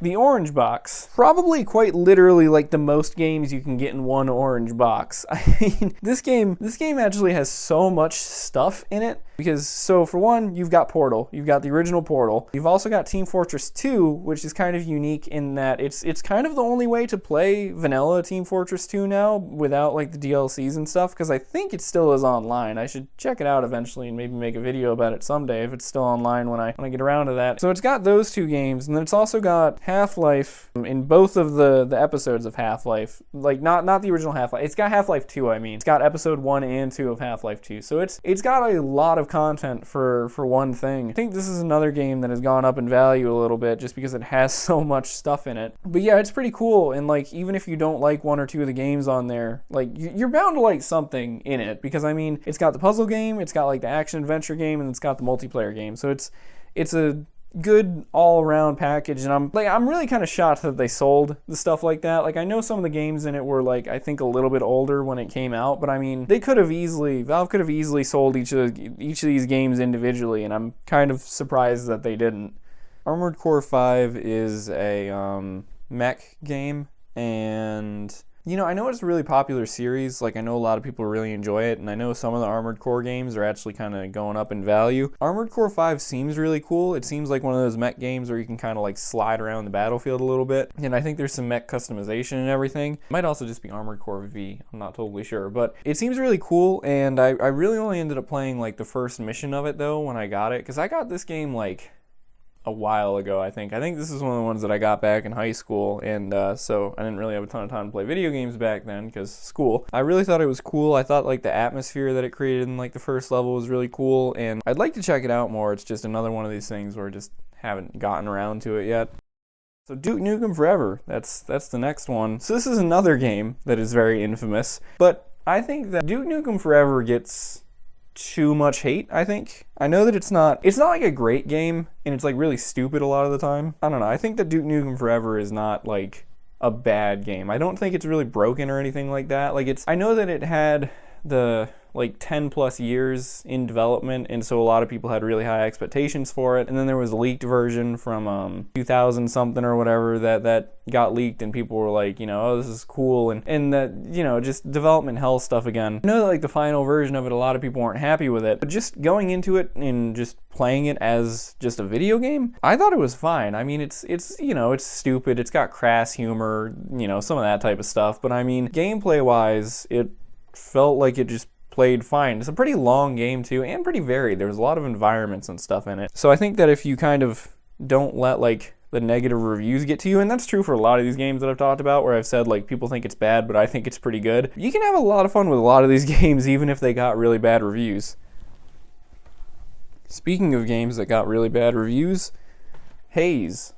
The orange box. Probably quite literally like the most games you can get in one orange box. I mean, this game actually has so much stuff in it. Because, so for one, you've got Portal. You've got the original Portal. You've also got Team Fortress 2, which is kind of unique in that it's kind of the only way to play vanilla Team Fortress 2 now without like the DLCs and stuff, because I think it still is online. I should check it out eventually and maybe make a video about it someday if it's still online when I get around to that. So it's got those two games, and then it's also got Half-Life in both of the episodes of Half-Life. Like, not the original Half-Life. It's got Half-Life 2, I mean. It's got episode 1 and 2 of Half-Life 2. So it's got a lot of content for one thing. I think this is another game that has gone up in value a little bit just because it has so much stuff in it. But yeah, it's pretty cool, and like, even if you don't like one or two of the games on there, like, you're bound to like something in it, because I mean, it's got the puzzle game, it's got like the action adventure game, and it's got the multiplayer game. So it's a good all-around package, and I'm really kind of shocked that they sold the stuff like that. Like, I know some of the games in it were like, I think a little bit older when it came out, but I mean, Valve could have easily sold each of these games individually, and I'm kind of surprised that they didn't. Armored Core 5 is a mech game, and you know, I know it's a really popular series. Like, I know a lot of people really enjoy it, and I know some of the Armored Core games are actually kind of going up in value. Armored Core 5 seems really cool. It seems like one of those mech games where you can kind of like slide around the battlefield a little bit, and I think there's some mech customization and everything. It might also just be Armored Core V. I'm not totally sure, but it seems really cool, and I really only ended up playing like the first mission of it though when I got it, because I got this game like a while ago, I think. I think this is one of the ones that I got back in high school, and so I didn't really have a ton of time to play video games back then because school. I really thought it was cool. I thought like the atmosphere that it created in like the first level was really cool, and I'd like to check it out more. It's just another one of these things where I just haven't gotten around to it yet. So Duke Nukem Forever, that's the next one. So this is another game that is very infamous, but I think that Duke Nukem Forever gets too much hate, I think. I know that it's not like a great game, and it's like really stupid a lot of the time. I don't know. I think that Duke Nukem Forever is not like a bad game. I don't think it's really broken or anything like that. Like, I know that it had the like 10 plus years in development, and so a lot of people had really high expectations for it, and then there was a leaked version from 2000 something or whatever that got leaked, and people were like, you know, oh, this is cool, and that, you know, just development hell stuff again. I know that like the final version of it, a lot of people weren't happy with it, but just going into it and just playing it as just a video game, I thought it was fine. I mean, it's you know, it's stupid, it's got crass humor, you know, some of that type of stuff, but I mean, gameplay wise, it felt like it just played fine. It's a pretty long game too, and pretty varied. There's a lot of environments and stuff in it. So I think that if you kind of don't let like the negative reviews get to you, and that's true for a lot of these games that I've talked about, where I've said like people think it's bad, but I think it's pretty good. You can have a lot of fun with a lot of these games, even if they got really bad reviews. Speaking of games that got really bad reviews, Haze.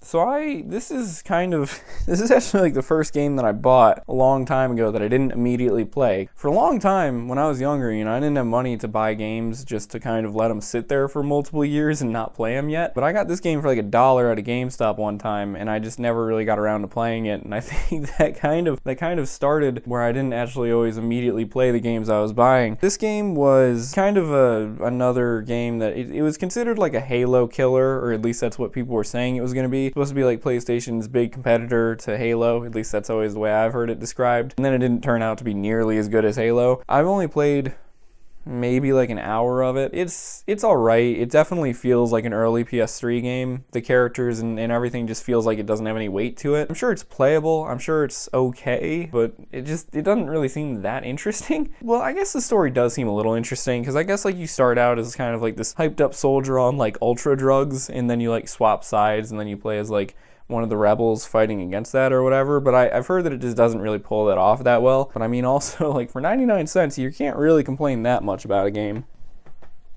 So this is actually like the first game that I bought a long time ago that I didn't immediately play. For a long time, when I was younger, you know, I didn't have money to buy games just to kind of let them sit there for multiple years and not play them yet. But I got this game for like $1 at a GameStop one time, and I just never really got around to playing it. And I think that kind of started where I didn't actually always immediately play the games I was buying. This game was kind of another game that it was considered like a Halo killer, or at least that's what people were saying it was going to be. Supposed to be like PlayStation's big competitor to Halo, at least that's always the way I've heard it described. And then it didn't turn out to be nearly as good as Halo. I've only played maybe like an hour of it. It's alright. It definitely feels like an early PS3 game. The characters and everything just feels like it doesn't have any weight to it. I'm sure it's playable. I'm sure it's okay, but it doesn't really seem that interesting. Well, I guess the story does seem a little interesting, because I guess like you start out as kind of like this hyped up soldier on like ultra drugs, and then you like swap sides, and then you play as like one of the rebels fighting against that or whatever. But I've heard that it just doesn't really pull that off that well. But I mean, also, like, for 99 cents, you can't really complain that much about a game.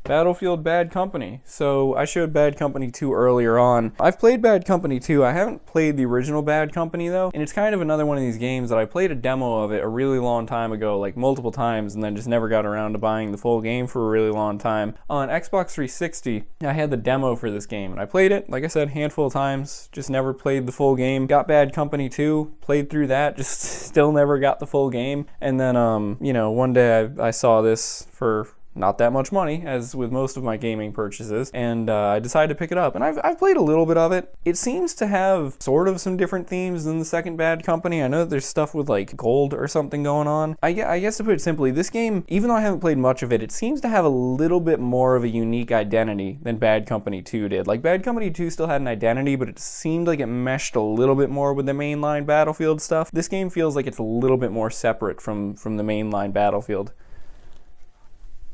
Battlefield Bad Company. So I showed Bad Company 2 earlier on. I've played Bad Company 2. I haven't played the original Bad Company though, and it's kind of another one of these games that I played a demo of it a really long time ago, like multiple times, and then just never got around to buying the full game for a really long time. On Xbox 360, I had the demo for this game, and I played it, like I said, a handful of times, just never played the full game. Got Bad Company 2, played through that, just still never got the full game. And then, you know, one day I saw this for not that much money, as with most of my gaming purchases, and I decided to pick it up. And I've played a little bit of it. It seems to have sort of some different themes than the second Bad Company. I know that there's stuff with like gold or something going on. I guess to put it simply, this game, even though I haven't played much of it, it seems to have a little bit more of a unique identity than Bad Company 2 did. Like, Bad Company 2 still had an identity, but it seemed like it meshed a little bit more with the mainline Battlefield stuff. This game feels like it's a little bit more separate from the mainline Battlefield.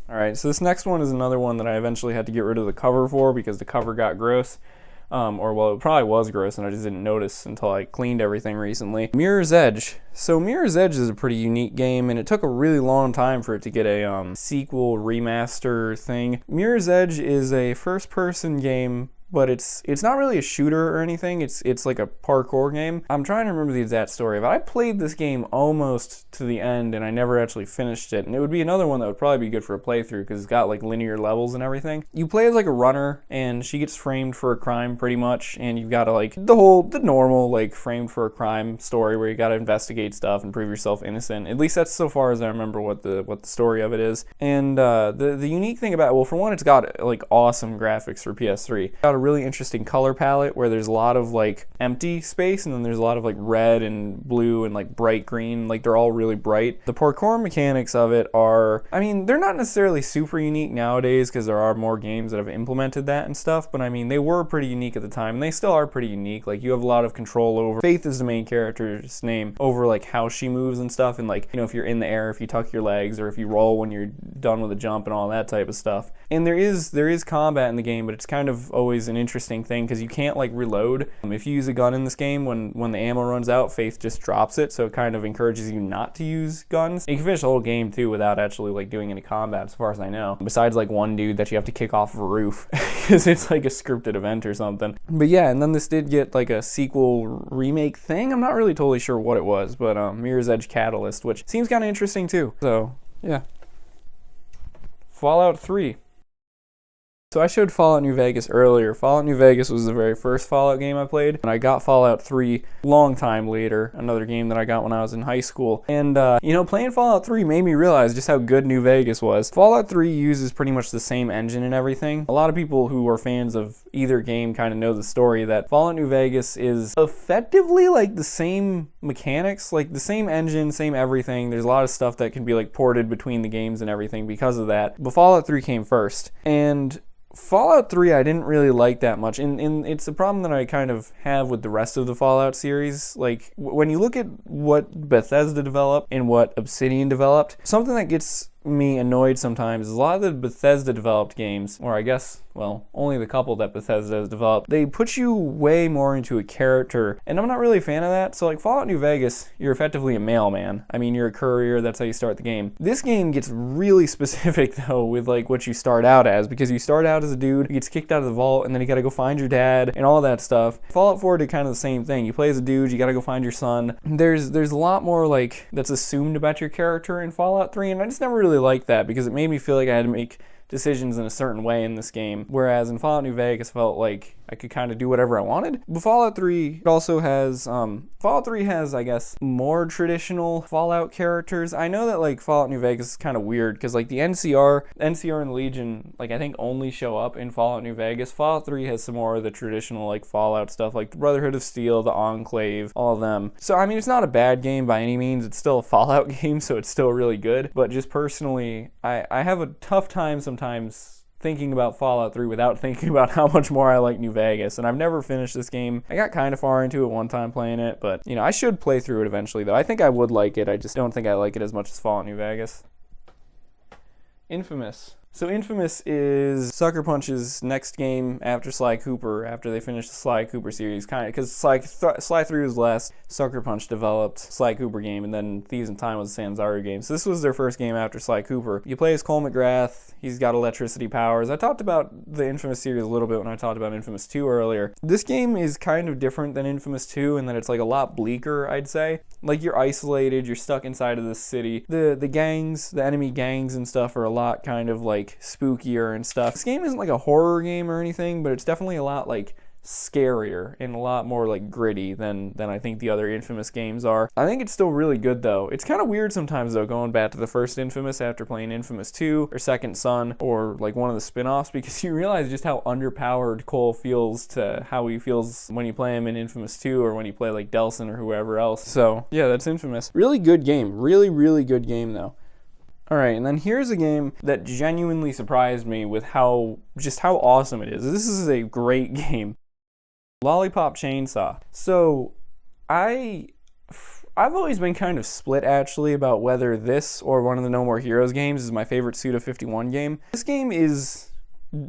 Alright, so this next one is another one that I eventually had to get rid of the cover for because the cover got gross. Well, it probably was gross and I just didn't notice until I cleaned everything recently. Mirror's Edge. So Mirror's Edge is a pretty unique game, and it took a really long time for it to get a sequel remaster thing. Mirror's Edge is a first-person game, but it's not really a shooter or anything. It's like a parkour game. I'm trying to remember the exact story, but I played this game almost to the end and I never actually finished it. And it would be another one that would probably be good for a playthrough because it's got like linear levels and everything. You play as like a runner, and she gets framed for a crime pretty much, and you've got to like the normal like framed for a crime story where you got to investigate stuff and prove yourself innocent. At least that's so far as I remember what the story of it is. And the unique thing about it, well, for one, it's got like awesome graphics for PS3. It's got a really interesting color palette where there's a lot of like empty space, and then there's a lot of like red and blue and like bright green. Like, they're all really bright. The parkour mechanics of it are, I mean, they're not necessarily super unique nowadays because there are more games that have implemented that and stuff, but I mean, they were pretty unique at the time, and they still are pretty unique. Like, you have a lot of control over, Faith is the main character's name, over like how she moves and stuff, and like, you know, if you're in the air, if you tuck your legs, or if you roll when you're done with a jump and all that type of stuff. And there is combat in the game, but it's kind of always an interesting thing because you can't like reload. If you use a gun in this game, when the ammo runs out, Faith just drops it, so it kind of encourages you not to use guns. And you can finish the whole game too without actually like doing any combat, as far as I know, besides like one dude that you have to kick off of a roof because it's like a scripted event or something. But yeah, and then this did get like a sequel remake thing. I'm not really totally sure what it was, but Mirror's Edge Catalyst, which seems kind of interesting too. So yeah. Fallout 3. So I showed Fallout New Vegas earlier. Fallout New Vegas was the very first Fallout game I played, and I got Fallout 3 long time later, another game that I got when I was in high school. And, you know, playing Fallout 3 made me realize just how good New Vegas was. Fallout 3 uses pretty much the same engine and everything. A lot of people who are fans of either game kind of know the story that Fallout New Vegas is effectively like the same mechanics, like the same engine, same everything. There's a lot of stuff that can be like ported between the games and everything because of that. But Fallout 3 came first, and Fallout 3 I didn't really like that much, and it's a problem that I kind of have with the rest of the Fallout series. Like, when you look at what Bethesda developed and what Obsidian developed, something that gets me annoyed sometimes is a lot of the Bethesda developed games, or I guess, well, only the couple that Bethesda has developed, they put you way more into a character, and I'm not really a fan of that. So like Fallout New Vegas, you're effectively a mailman. I mean, you're a courier, that's how you start the game. This game gets really specific though with like what you start out as, because you start out as a dude who gets kicked out of the vault, and then you gotta go find your dad and all that stuff. Fallout 4 did kind of the same thing. You play as a dude, you gotta go find your son. There's a lot more like that's assumed about your character in Fallout 3, and I just never really liked that because it made me feel like I had to make decisions in a certain way in this game, whereas in Fallout New Vegas felt like I could kind of do whatever I wanted. But Fallout 3 also has, Fallout 3 has, I guess, more traditional Fallout characters. I know that like Fallout New Vegas is kind of weird because like the NCR and the Legion, like I think only show up in Fallout New Vegas. Fallout 3 has some more of the traditional like Fallout stuff, like the Brotherhood of Steel, the Enclave, all of them. So I mean, it's not a bad game by any means. It's still a Fallout game, so it's still really good. But just personally, I have a tough time sometimes thinking about Fallout 3 without thinking about how much more I like New Vegas, and I've never finished this game. I got kind of far into it one time playing it, but you know, I should play through it eventually though. I think I would like it, I just don't think I like it as much as Fallout New Vegas. Infamous. So Infamous is Sucker Punch's next game after Sly Cooper, after they finished the Sly Cooper series, kind of, because Sly 3 was the last Sucker Punch developed Sly Cooper game, and then Thieves in Time was a Sanzaru game. So this was their first game after Sly Cooper. You play as Cole McGrath, he's got electricity powers. I talked about the Infamous series a little bit when I talked about Infamous 2 earlier. This game is kind of different than Infamous 2 in that it's like a lot bleaker, I'd say. Like you're isolated, you're stuck inside of this city. The gangs, the enemy gangs and stuff are a lot kind of like spookier and stuff. This game isn't like a horror game or anything, but it's definitely a lot like scarier and a lot more like gritty than I think the other Infamous games are. I think it's still really good though. It's kind of weird sometimes though going back to the first Infamous after playing Infamous 2 or Second Son or like one of the spin-offs, because you realize just how underpowered Cole feels to how he feels when you play him in Infamous 2 or when you play like Delson or whoever else. So yeah, that's Infamous. Really good game. Really good game though. Alright, and then here's a game that genuinely surprised me with how awesome it is. This is a great game. Lollipop Chainsaw. So, I've always been kind of split actually about whether this or one of the No More Heroes games is my favorite Suda51 game. This game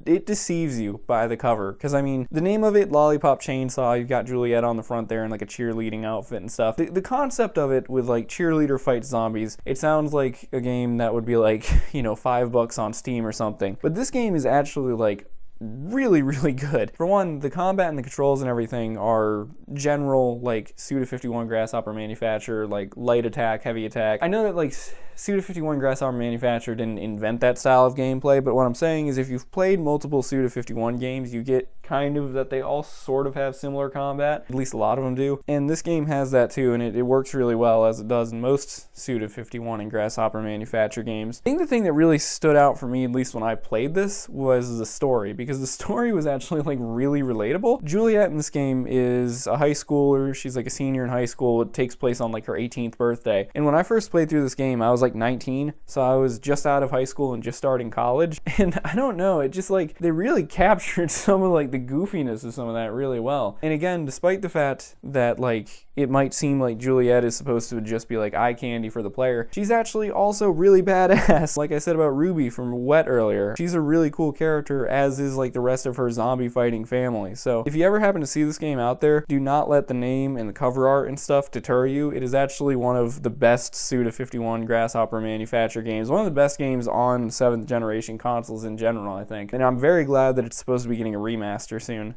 it deceives you by the cover, because I mean, the name of it, Lollipop Chainsaw, you've got Juliet on the front there in like a cheerleading outfit and stuff. The concept of it with like cheerleader fight zombies, it sounds like a game that would be like, you know, $5 on Steam or something. But this game is actually like really good. For one, the combat and the controls and everything are general like Suda51 Grasshopper Manufacturer, like light attack, heavy attack. I know that like Suda51 Grasshopper Manufacturer didn't invent that style of gameplay, but what I'm saying is if you've played multiple Suda51 games, you get kind of that they all sort of have similar combat, at least a lot of them do, and this game has that too, and it works really well as it does in most Suda51 and Grasshopper Manufacturer games. I think the thing that really stood out for me, at least when I played this, was the story, because the story was actually like really relatable. Juliet in this game is a high schooler, she's like a senior in high school, it takes place on like her 18th birthday, and when I first played through this game, I was like 19, so I was just out of high school and just starting college, and I don't know, it just like, they really captured some of like the goofiness of some of that really well. And again, despite the fact that like it might seem like Juliet is supposed to just be like eye candy for the player, she's actually also really badass. Like I said about Ruby from Wet earlier, she's a really cool character, as is like the rest of her zombie fighting family. So if you ever happen to see this game out there, do not let the name and the cover art and stuff deter you. It is actually one of the best Suda51 Grasshopper Manufacturer games, one of the best games on 7th generation consoles in general, I think. And I'm very glad that it's supposed to be getting a remaster soon.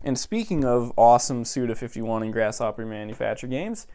And speaking of awesome Suda51 and Grasshopper Manufacturer games,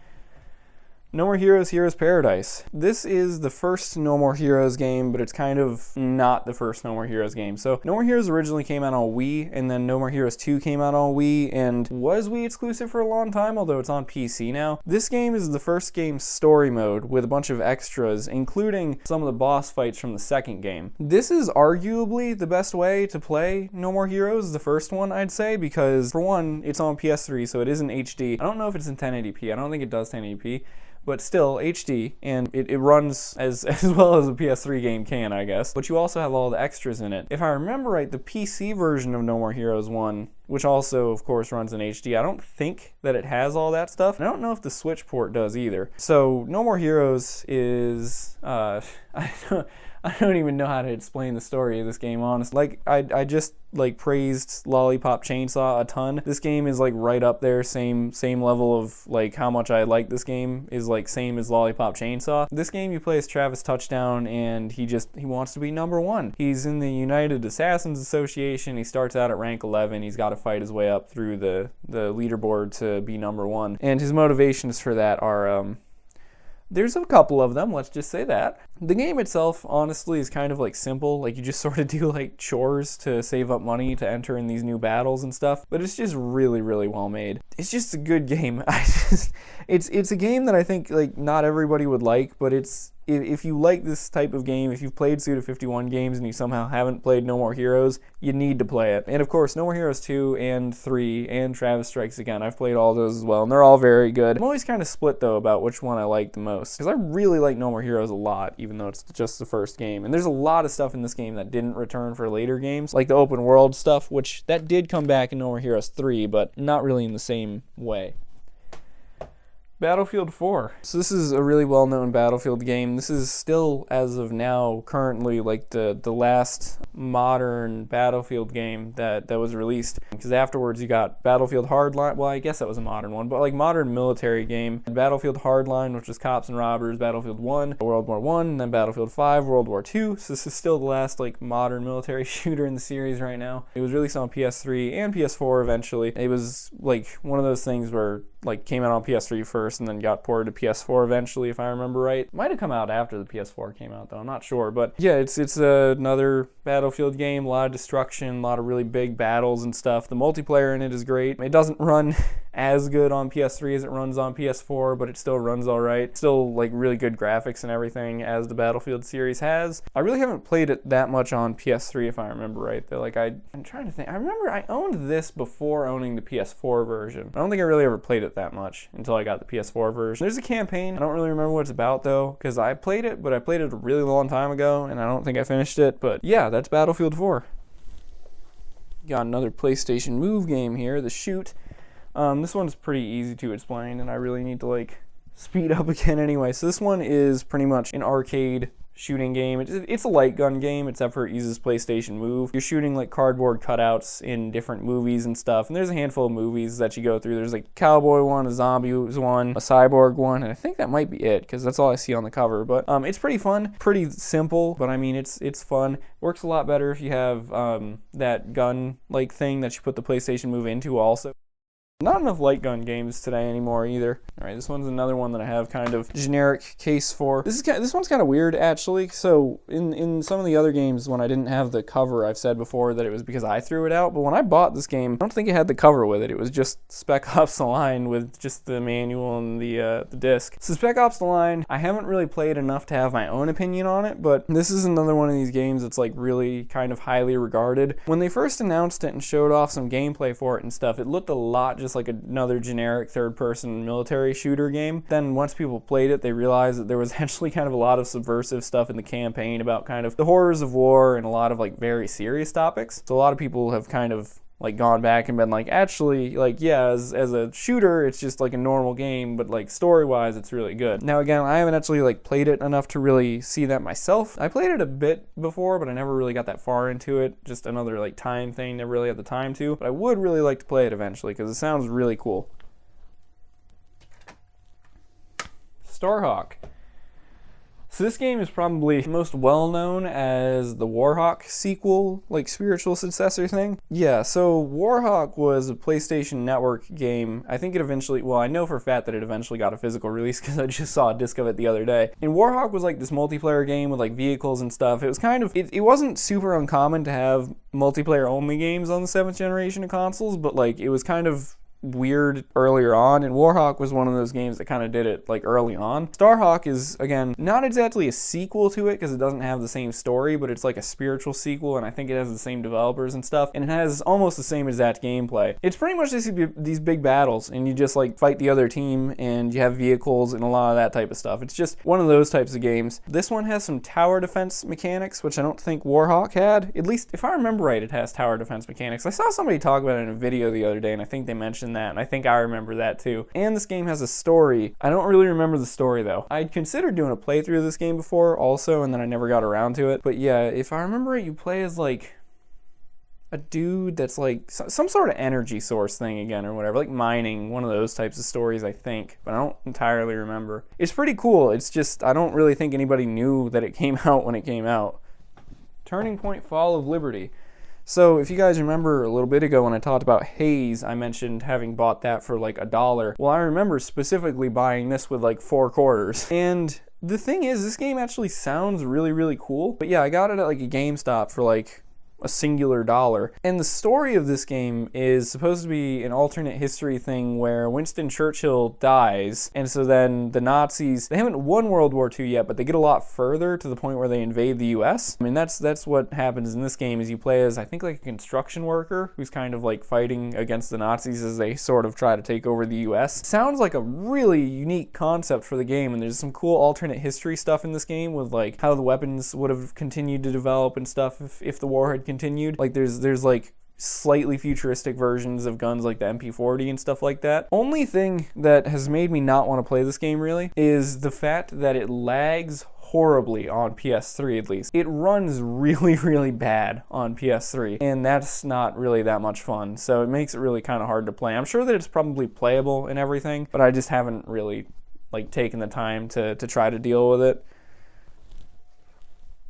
No More Heroes, Heroes Paradise. This is the first No More Heroes game, but it's kind of not the first No More Heroes game. So No More Heroes originally came out on Wii, and then No More Heroes 2 came out on Wii, and was Wii exclusive for a long time, although it's on PC now. This game is the first game story mode with a bunch of extras, including some of the boss fights from the second game. This is arguably the best way to play No More Heroes, the first one, I'd say, because for one, it's on PS3, so it is in HD. I don't know if it's in 1080p. I don't think it does 1080p. but still HD, and it runs as well as a PS3 game can, I guess. But you also have all the extras in it. If I remember right, the PC version of No More Heroes 1, which also, of course, runs in HD, I don't think that it has all that stuff. I don't know if the Switch port does either. So No More Heroes is, I don't even know how to explain the story of this game, honestly. Like, I just, like, praised Lollipop Chainsaw a ton. This game is, like, right up there, same level of, like, how much I like this game is, like, same as Lollipop Chainsaw. This game you play as Travis Touchdown, and he wants to be #1. He's in the United Assassins Association. He starts out at rank 11. He's got to fight his way up through the leaderboard to be #1. And his motivations for that are, there's a couple of them, let's just say that. The game itself, honestly, is kind of like simple. Like, you just sort of do like chores to save up money to enter in these new battles and stuff. But it's just really, really well made. It's just a good game. It's a game that I think like not everybody would like, but if you like this type of game, if you've played Suda51 games and you somehow haven't played No More Heroes, you need to play it. And of course, No More Heroes 2 and 3 and Travis Strikes Again, I've played all those as well, and they're all very good. I'm always kind of split, though, about which one I like the most, because I really like No More Heroes a lot, even though it's just the first game. And there's a lot of stuff in this game that didn't return for later games, like the open world stuff, which that did come back in No More Heroes 3, but not really in the same way. Battlefield 4. So this is a really well-known Battlefield game. This is still, as of now, currently like the last modern Battlefield game that was released. Because afterwards you got Battlefield Hardline. Well, I guess that was a modern one, but like modern military game. Battlefield Hardline, which was cops and robbers. Battlefield 1, World War 1, and then Battlefield 5, World War 2. So this is still the last like modern military shooter in the series right now. It was released on PS3 and PS4 eventually. It was like one of those things where like came out on PS3 first and then got ported to PS4 eventually, if I remember right. Might have come out after the PS4 came out though, I'm not sure. But yeah, it's another Battlefield game, a lot of destruction, a lot of really big battles and stuff. The multiplayer in it is great. It doesn't run as good on PS3 as it runs on PS4, but it still runs alright. Still like really good graphics and everything as the Battlefield series has. I really haven't played it that much on PS3 if I remember right though. Like I'm trying to think. I remember I owned this before owning the PS4 version. I don't think I really ever played it that much until I got the PS4 version. There's a campaign. I don't really remember what it's about though, because I played it, but I played it a really long time ago and I don't think I finished it. But yeah, that's Battlefield 4. Got another PlayStation Move game here, The Shoot. This one's pretty easy to explain, and I really need to like speed up again anyway. So this one is pretty much an arcade shooting game. It's a light gun game, except for it uses PlayStation Move. You're shooting like cardboard cutouts in different movies and stuff, and there's a handful of movies that you go through. There's like a cowboy one, a zombie one, a cyborg one, and I think that might be it, because that's all I see on the cover. But it's pretty fun, pretty simple, but I mean it's fun. Works a lot better if you have that gun like thing that you put the PlayStation Move into also. Not enough light gun games today anymore either. All right, this one's another one that I have kind of generic case for. This one's kind of weird actually. So in some of the other games when I didn't have the cover, I've said before that it was because I threw it out. But when I bought this game, I don't think it had the cover with it. It was just Spec Ops: The Line with just the manual and the disc. So Spec Ops: The Line, I haven't really played enough to have my own opinion on it, but this is another one of these games that's like really kind of highly regarded. When they first announced it and showed off some gameplay for it and stuff, it looked a lot just like another generic third-person military shooter game. Then once people played it, they realized that there was actually kind of a lot of subversive stuff in the campaign about kind of the horrors of war and a lot of like very serious topics. So a lot of people have kind of like gone back and been like, actually, like, yeah, as a shooter, it's just like a normal game, but like story-wise, it's really good. Now again, I haven't actually like played it enough to really see that myself. I played it a bit before, but I never really got that far into it. Just another like time thing, never really had the time to. But I would really like to play it eventually, because it sounds really cool. Starhawk. So this game is probably most well-known as the Warhawk sequel, like spiritual successor thing. Yeah, so Warhawk was a PlayStation Network game. I think it eventually, well, I know for a fact that it eventually got a physical release because I just saw a disc of it the other day. And Warhawk was like this multiplayer game with like vehicles and stuff. It was kind of, it wasn't super uncommon to have multiplayer only games on the 7th generation of consoles, but like it was kind of weird earlier on, and Warhawk was one of those games that kind of did it like early on. Starhawk is, again, not exactly a sequel to it because it doesn't have the same story, but it's like a spiritual sequel, and I think it has the same developers and stuff, and it has almost the same exact gameplay. It's pretty much just these big battles, and you just like fight the other team, and you have vehicles and a lot of that type of stuff. It's just one of those types of games. This one has some tower defense mechanics, which I don't think Warhawk had. At least, if I remember right, it has tower defense mechanics. I saw somebody talk about it in a video the other day, and I think they mentioned that, and I think I remember that too. And this game has a story. I don't really remember the story though. I'd considered doing a playthrough of this game before also, and then I never got around to it. But yeah, if I remember it, you play as like a dude that's like some sort of energy source thing again or whatever, like mining, one of those types of stories, I think, but I don't entirely remember. It's pretty cool. It's just, I don't really think anybody knew that it came out when it came out. Turning Point Fall of Liberty. So if you guys remember a little bit ago when I talked about Haze, I mentioned having bought that for like $1. Well, I remember specifically buying this with like 4 quarters. And the thing is, this game actually sounds really, really cool. But yeah, I got it at like a GameStop for like a singular $1. And the story of this game is supposed to be an alternate history thing where Winston Churchill dies, and so then the Nazis, they haven't won World War II yet, but they get a lot further to the point where they invade the US. I mean, that's what happens in this game, is you play as, I think, like a construction worker who's kind of like fighting against the Nazis as they sort of try to take over the US. Sounds like a really unique concept for the game, and there's some cool alternate history stuff in this game with like how the weapons would have continued to develop and stuff if the war had continued. Like there's like slightly futuristic versions of guns like the MP40 and stuff like that. Only thing that has made me not want to play this game really is the fact that it lags horribly on PS3 at least. It runs really, really bad on PS3, and that's not really that much fun, so it makes it really kind of hard to play. I'm sure that it's probably playable and everything, but I just haven't really like taken the time to try to deal with it.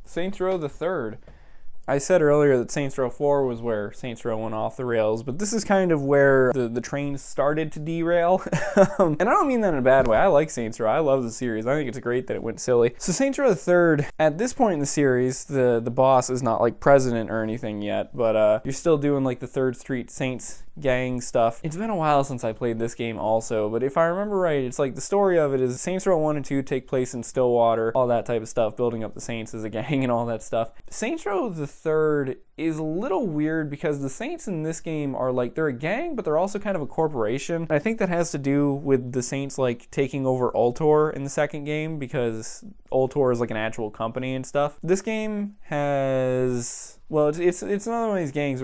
Saints Row the Third. I said earlier that Saints Row 4 was where Saints Row went off the rails, but this is kind of where the train started to derail. And I don't mean that in a bad way. I like Saints Row. I love the series. I think it's great that it went silly. So Saints Row the Third, at this point in the series, the boss is not like president or anything yet, but you're still doing like the 3rd Street Saints gang stuff. It's been a while since I played this game also, but if I remember right, it's like the story of it is Saints Row 1 and 2 take place in Stillwater, all that type of stuff, building up the Saints as a gang and all that stuff. Saints Row the Third is a little weird because the Saints in this game are like, they're a gang, but they're also kind of a corporation. I think that has to do with the Saints like taking over Ultor in the second game, because Ultor is like an actual company and stuff. This game has, well, it's another one of these games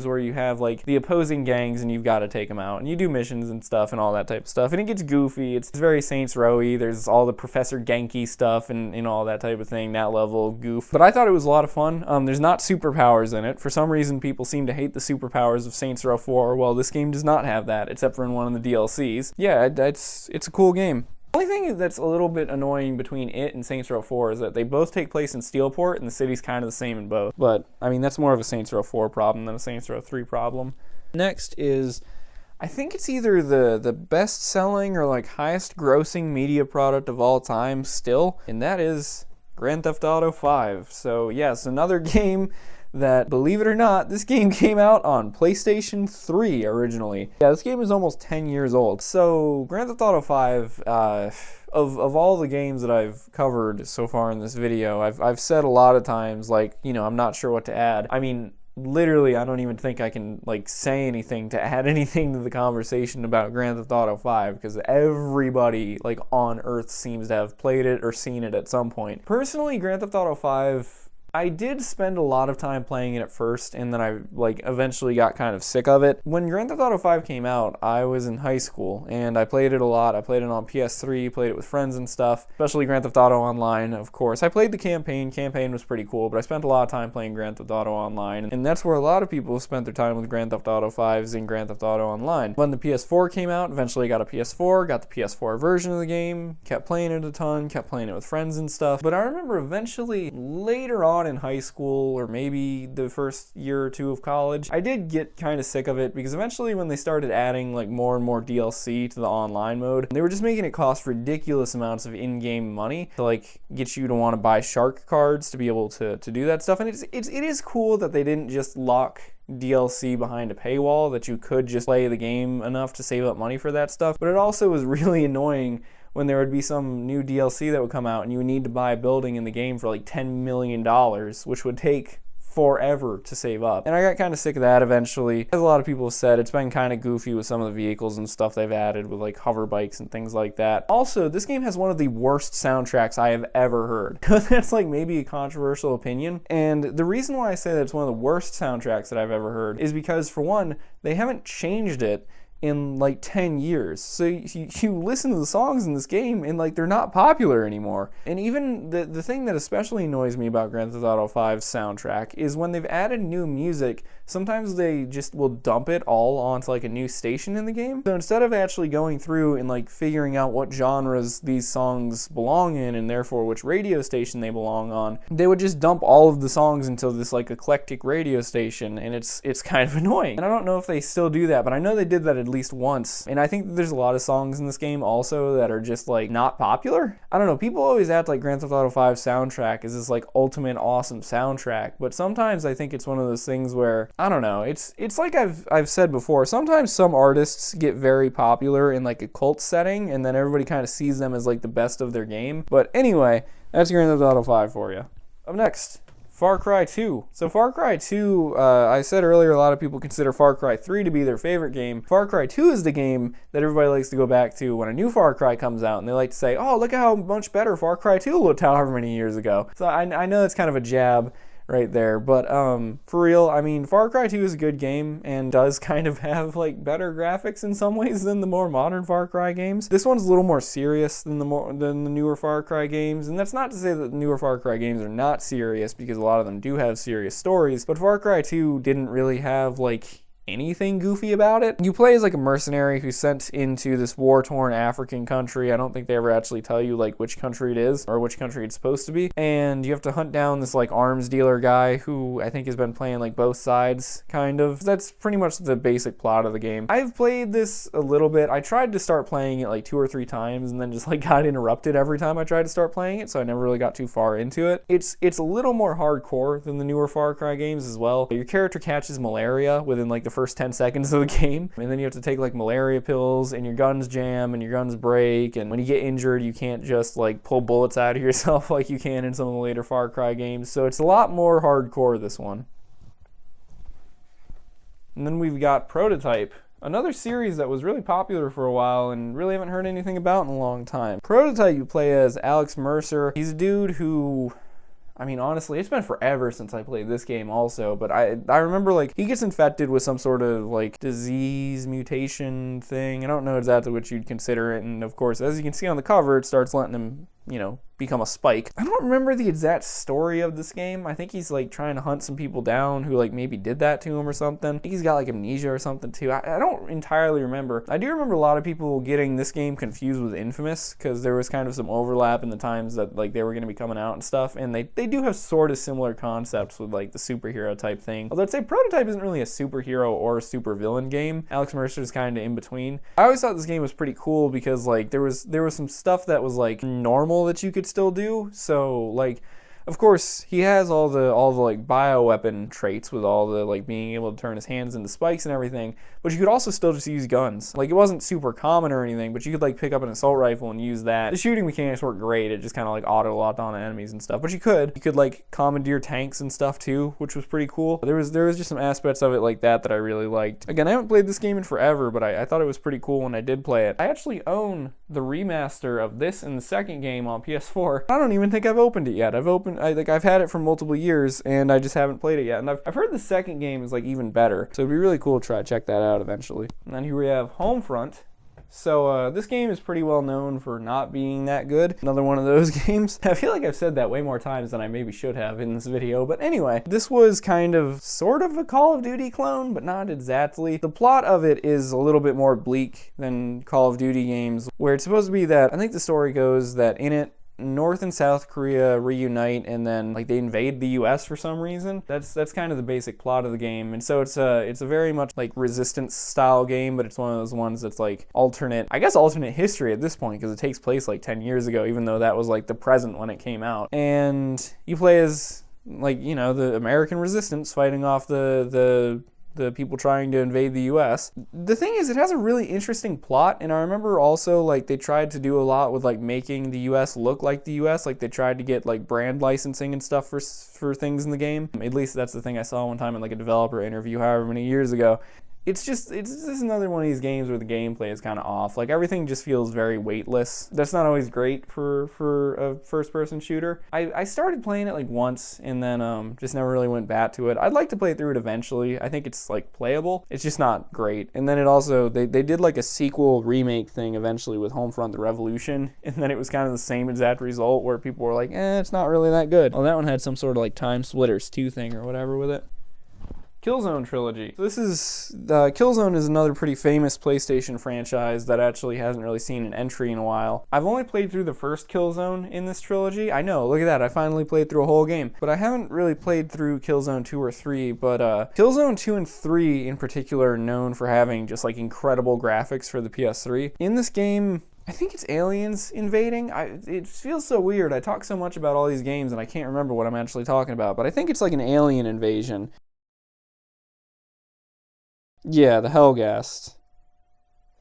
where you have like the opposing gangs and you've got to take them out, and you do missions and stuff and all that type of stuff, and it gets goofy. It's very Saints Row-y. There's all the Professor Genki stuff and all that type of thing, that level of goof. But I thought it was a lot of fun. There's not superpowers in it. For some reason, people seem to hate the superpowers of Saints Row 4. Well, this game does not have that, except for in one of the DLCs. Yeah, it's a cool game. The only thing that's a little bit annoying between it and Saints Row 4 is that they both take place in Steelport, and the city's kind of the same in both. But, I mean, that's more of a Saints Row 4 problem than a Saints Row 3 problem. Next is, I think it's either the best-selling or, like, highest-grossing media product of all time still, and that is Grand Theft Auto 5. So, yes, another game that, believe it or not, this game came out on PlayStation 3 originally. Yeah, this game is almost 10 years old. So, Grand Theft Auto 5, of all the games that I've covered so far in this video, I've said a lot of times, like, you know, I'm not sure what to add. I mean, literally, I don't even think I can, like, say anything to add anything to the conversation about Grand Theft Auto 5, because everybody, like, on Earth seems to have played it or seen it at some point. Personally, Grand Theft Auto 5, I did spend a lot of time playing it at first, and then I like eventually got kind of sick of it. When Grand Theft Auto 5 came out, I was in high school, and I played it a lot. I played it on PS3, played it with friends and stuff, especially Grand Theft Auto Online, of course. I played the campaign. Campaign was pretty cool, but I spent a lot of time playing Grand Theft Auto Online, and that's where a lot of people spent their time with Grand Theft Auto 5s in Grand Theft Auto Online. When the PS4 came out, eventually got a PS4, got the PS4 version of the game, kept playing it a ton, kept playing it with friends and stuff. But I remember eventually, later on in high school, or maybe the first year or two of college, I did get kind of sick of it, because eventually when they started adding like more and more DLC to the online mode, they were just making it cost ridiculous amounts of in-game money to like get you to want to buy shark cards to be able to do that stuff. And it is cool that they didn't just lock DLC behind a paywall that you could just play the game enough to save up money for that stuff. But it also was really annoying when there would be some new DLC that would come out and you would need to buy a building in the game for like $10 million, which would take forever to save up. And I got kind of sick of that eventually. As a lot of people have said, it's been kind of goofy with some of the vehicles and stuff they've added with like hover bikes and things like that. Also, this game has one of the worst soundtracks I have ever heard. That's like maybe a controversial opinion. And the reason why I say that it's one of the worst soundtracks that I've ever heard is because, for one, they haven't changed it in like 10 years. So you listen to the songs in this game and like they're not popular anymore. And even the thing that especially annoys me about Grand Theft Auto 5's soundtrack is when they've added new music, sometimes they just will dump it all onto like a new station in the game. So instead of actually going through and like figuring out what genres these songs belong in and therefore which radio station they belong on, they would just dump all of the songs into this like eclectic radio station, and it's kind of annoying. And I don't know if they still do that, but I know they did that at least once. And I think there's a lot of songs in this game also that are just like not popular. I don't know, people always act like Grand Theft Auto 5 soundtrack is this like ultimate awesome soundtrack, but sometimes I think it's one of those things where, I don't know, it's like I've said before, sometimes some artists get very popular in like a cult setting and then everybody kind of sees them as like the best of their game. But anyway, that's Grand Theft Auto 5 for you. Up next, Far Cry 2. So Far Cry 2, I said earlier a lot of people consider Far Cry 3 to be their favorite game. Far Cry 2 is the game that everybody likes to go back to when a new Far Cry comes out, and they like to say, oh, look at how much better Far Cry 2 looked however many years ago. So I know it's kind of a jab right there, but for real, I mean, Far Cry 2 is a good game and does kind of have like better graphics in some ways than the more modern Far Cry games. This one's a little more serious than the newer Far Cry games, and that's not to say that the newer Far Cry games are not serious, because a lot of them do have serious stories, but Far Cry 2 didn't really have like anything goofy about it. You play as like a mercenary who's sent into this war-torn African country. I don't think they ever actually tell you like which country it is or which country it's supposed to be. And you have to hunt down this like arms dealer guy who I think has been playing like both sides, kind of. That's pretty much the basic plot of the game. I've played this a little bit. I tried to start playing it like 2 or 3 times and then just like got interrupted every time I tried to start playing it, so I never really got too far into it. It's a little more hardcore than the newer Far Cry games as well. Your character catches malaria within like the first 10 seconds of the game, and then you have to take like malaria pills, and your guns jam and your guns break, and when you get injured you can't just like pull bullets out of yourself like you can in some of the later Far Cry games. So it's a lot more hardcore, this one. And then we've got Prototype, another series that was really popular for a while and really haven't heard anything about in a long time. Prototype, you play as Alex Mercer. He's a dude who, I mean, honestly, it's been forever since I played this game also, but I remember, like, he gets infected with some sort of, like, disease, mutation thing. I don't know exactly what you'd consider it, and of course, as you can see on the cover, it starts letting him, you know, become a spike. I don't remember the exact story of this game. I think he's like trying to hunt some people down who like maybe did that to him or something. I think he's got like amnesia or something too. I don't entirely remember. I do remember a lot of people getting this game confused with Infamous, because there was kind of some overlap in the times that like they were going to be coming out and stuff, and they do have sort of similar concepts with like the superhero type thing. Although I'd say Prototype isn't really a superhero or a supervillain game. Alex Mercer is kind of in between. I always thought this game was pretty cool because like there was some stuff that was like normal that you could still do. So like, of course, he has all the like bioweapon traits with all the like being able to turn his hands into spikes and everything, but you could also still just use guns. Like, it wasn't super common or anything, but you could like pick up an assault rifle and use that. The shooting mechanics weren't great. It just kind of like auto-locked on enemies and stuff, but you could like commandeer tanks and stuff too, which was pretty cool. There was just some aspects of it like that I really liked. Again, I haven't played this game in forever, but I thought it was pretty cool when I did play it. I actually own the remaster of this and the second game on PS4. I don't even think I've opened it yet. I've had it for multiple years and I just haven't played it yet. And I've heard the second game is like even better, so it'd be really cool to try to check that out eventually. And then here we have Homefront. So this game is pretty well known for not being that good. Another one of those games. I feel like I've said that way more times than I maybe should have in this video, but anyway, this was kind of sort of a Call of Duty clone, but not exactly. The plot of it is a little bit more bleak than Call of Duty games, where it's supposed to be that, I think the story goes that in it, North and South Korea reunite and then like they invade the US for some reason. That's kind of the basic plot of the game. And so it's a very much like Resistance style game, but it's one of those ones that's like alternate history at this point, because it takes place like 10 years ago, even though that was like the present when it came out. And you play as like, you know, the American resistance fighting off the the people trying to invade the US. The thing is, it has a really interesting plot, and I remember also, like, they tried to do a lot with, like, making the US look like the US. Like, they tried to get, like, brand licensing and stuff for things in the game. At least that's the thing I saw one time in, like, a developer interview however many years ago. It's just another one of these games where the gameplay is kind of off. Like, everything just feels very weightless. That's not always great for a first-person shooter. I started playing it like once and then just never really went back to it. I'd like to play through it eventually. I think it's like playable. It's just not great. And then it also, they did like a sequel remake thing eventually with Homefront: The Revolution, and then it was kind of the same exact result where people were like, it's not really that good. Well, that one had some sort of like Time Splitters 2 thing or whatever with it. Killzone trilogy. This is, Killzone is another pretty famous PlayStation franchise that actually hasn't really seen an entry in a while. I've only played through the first Killzone in this trilogy. I know, look at that, I finally played through a whole game. But I haven't really played through Killzone 2 or 3, but Killzone 2 and 3 in particular are known for having just like incredible graphics for the PS3. In this game, I think it's aliens invading. It feels so weird. I talk so much about all these games and I can't remember what I'm actually talking about, but I think it's like an alien invasion. Yeah, the Hellgast.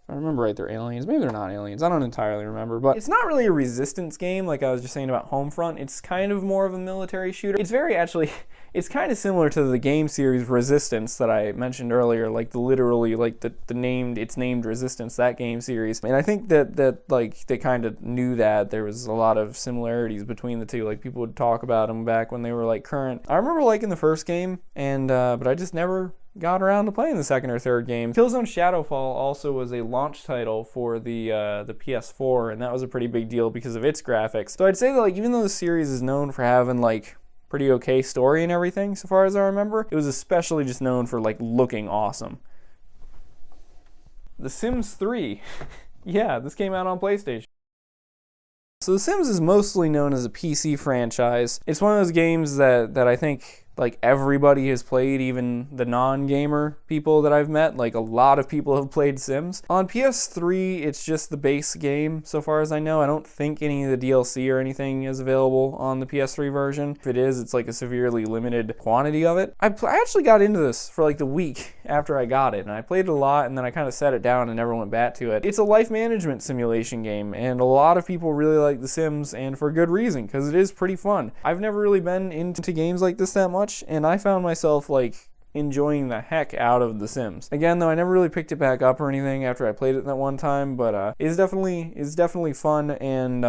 If I remember right, they're aliens. Maybe they're not aliens. I don't entirely remember. But it's not really a resistance game like I was just saying about Homefront. It's kind of more of a military shooter. It's very actually, it's kind of similar to the game series Resistance that I mentioned earlier. Like it's named Resistance, that game series. And I think that like they kind of knew that there was a lot of similarities between the two. Like people would talk about them back when they were like current. I remember liking the first game, and but I just never got around to playing the second or third game. Killzone Shadowfall also was a launch title for the PS4, and that was a pretty big deal because of its graphics. So I'd say that like even though the series is known for having like pretty okay story and everything, so far as I remember, it was especially just known for like looking awesome. The Sims 3. Yeah, this came out on PlayStation. So The Sims is mostly known as a PC franchise. It's one of those games that I think like everybody has played, even the non-gamer people that I've met. Like a lot of people have played Sims. On PS3, it's just the base game, so far as I know. I don't think any of the DLC or anything is available on the PS3 version. If it is, it's like a severely limited quantity of it. I actually got into this for like the week after I got it, and I played it a lot, and then I kind of set it down and never went back to it. It's a life management simulation game, and a lot of people really like The Sims, and for good reason, because it is pretty fun. I've never really been into games like this that much, and I found myself like enjoying the heck out of The Sims. Again, though, I never really picked it back up or anything after I played it that one time, but it's definitely fun, and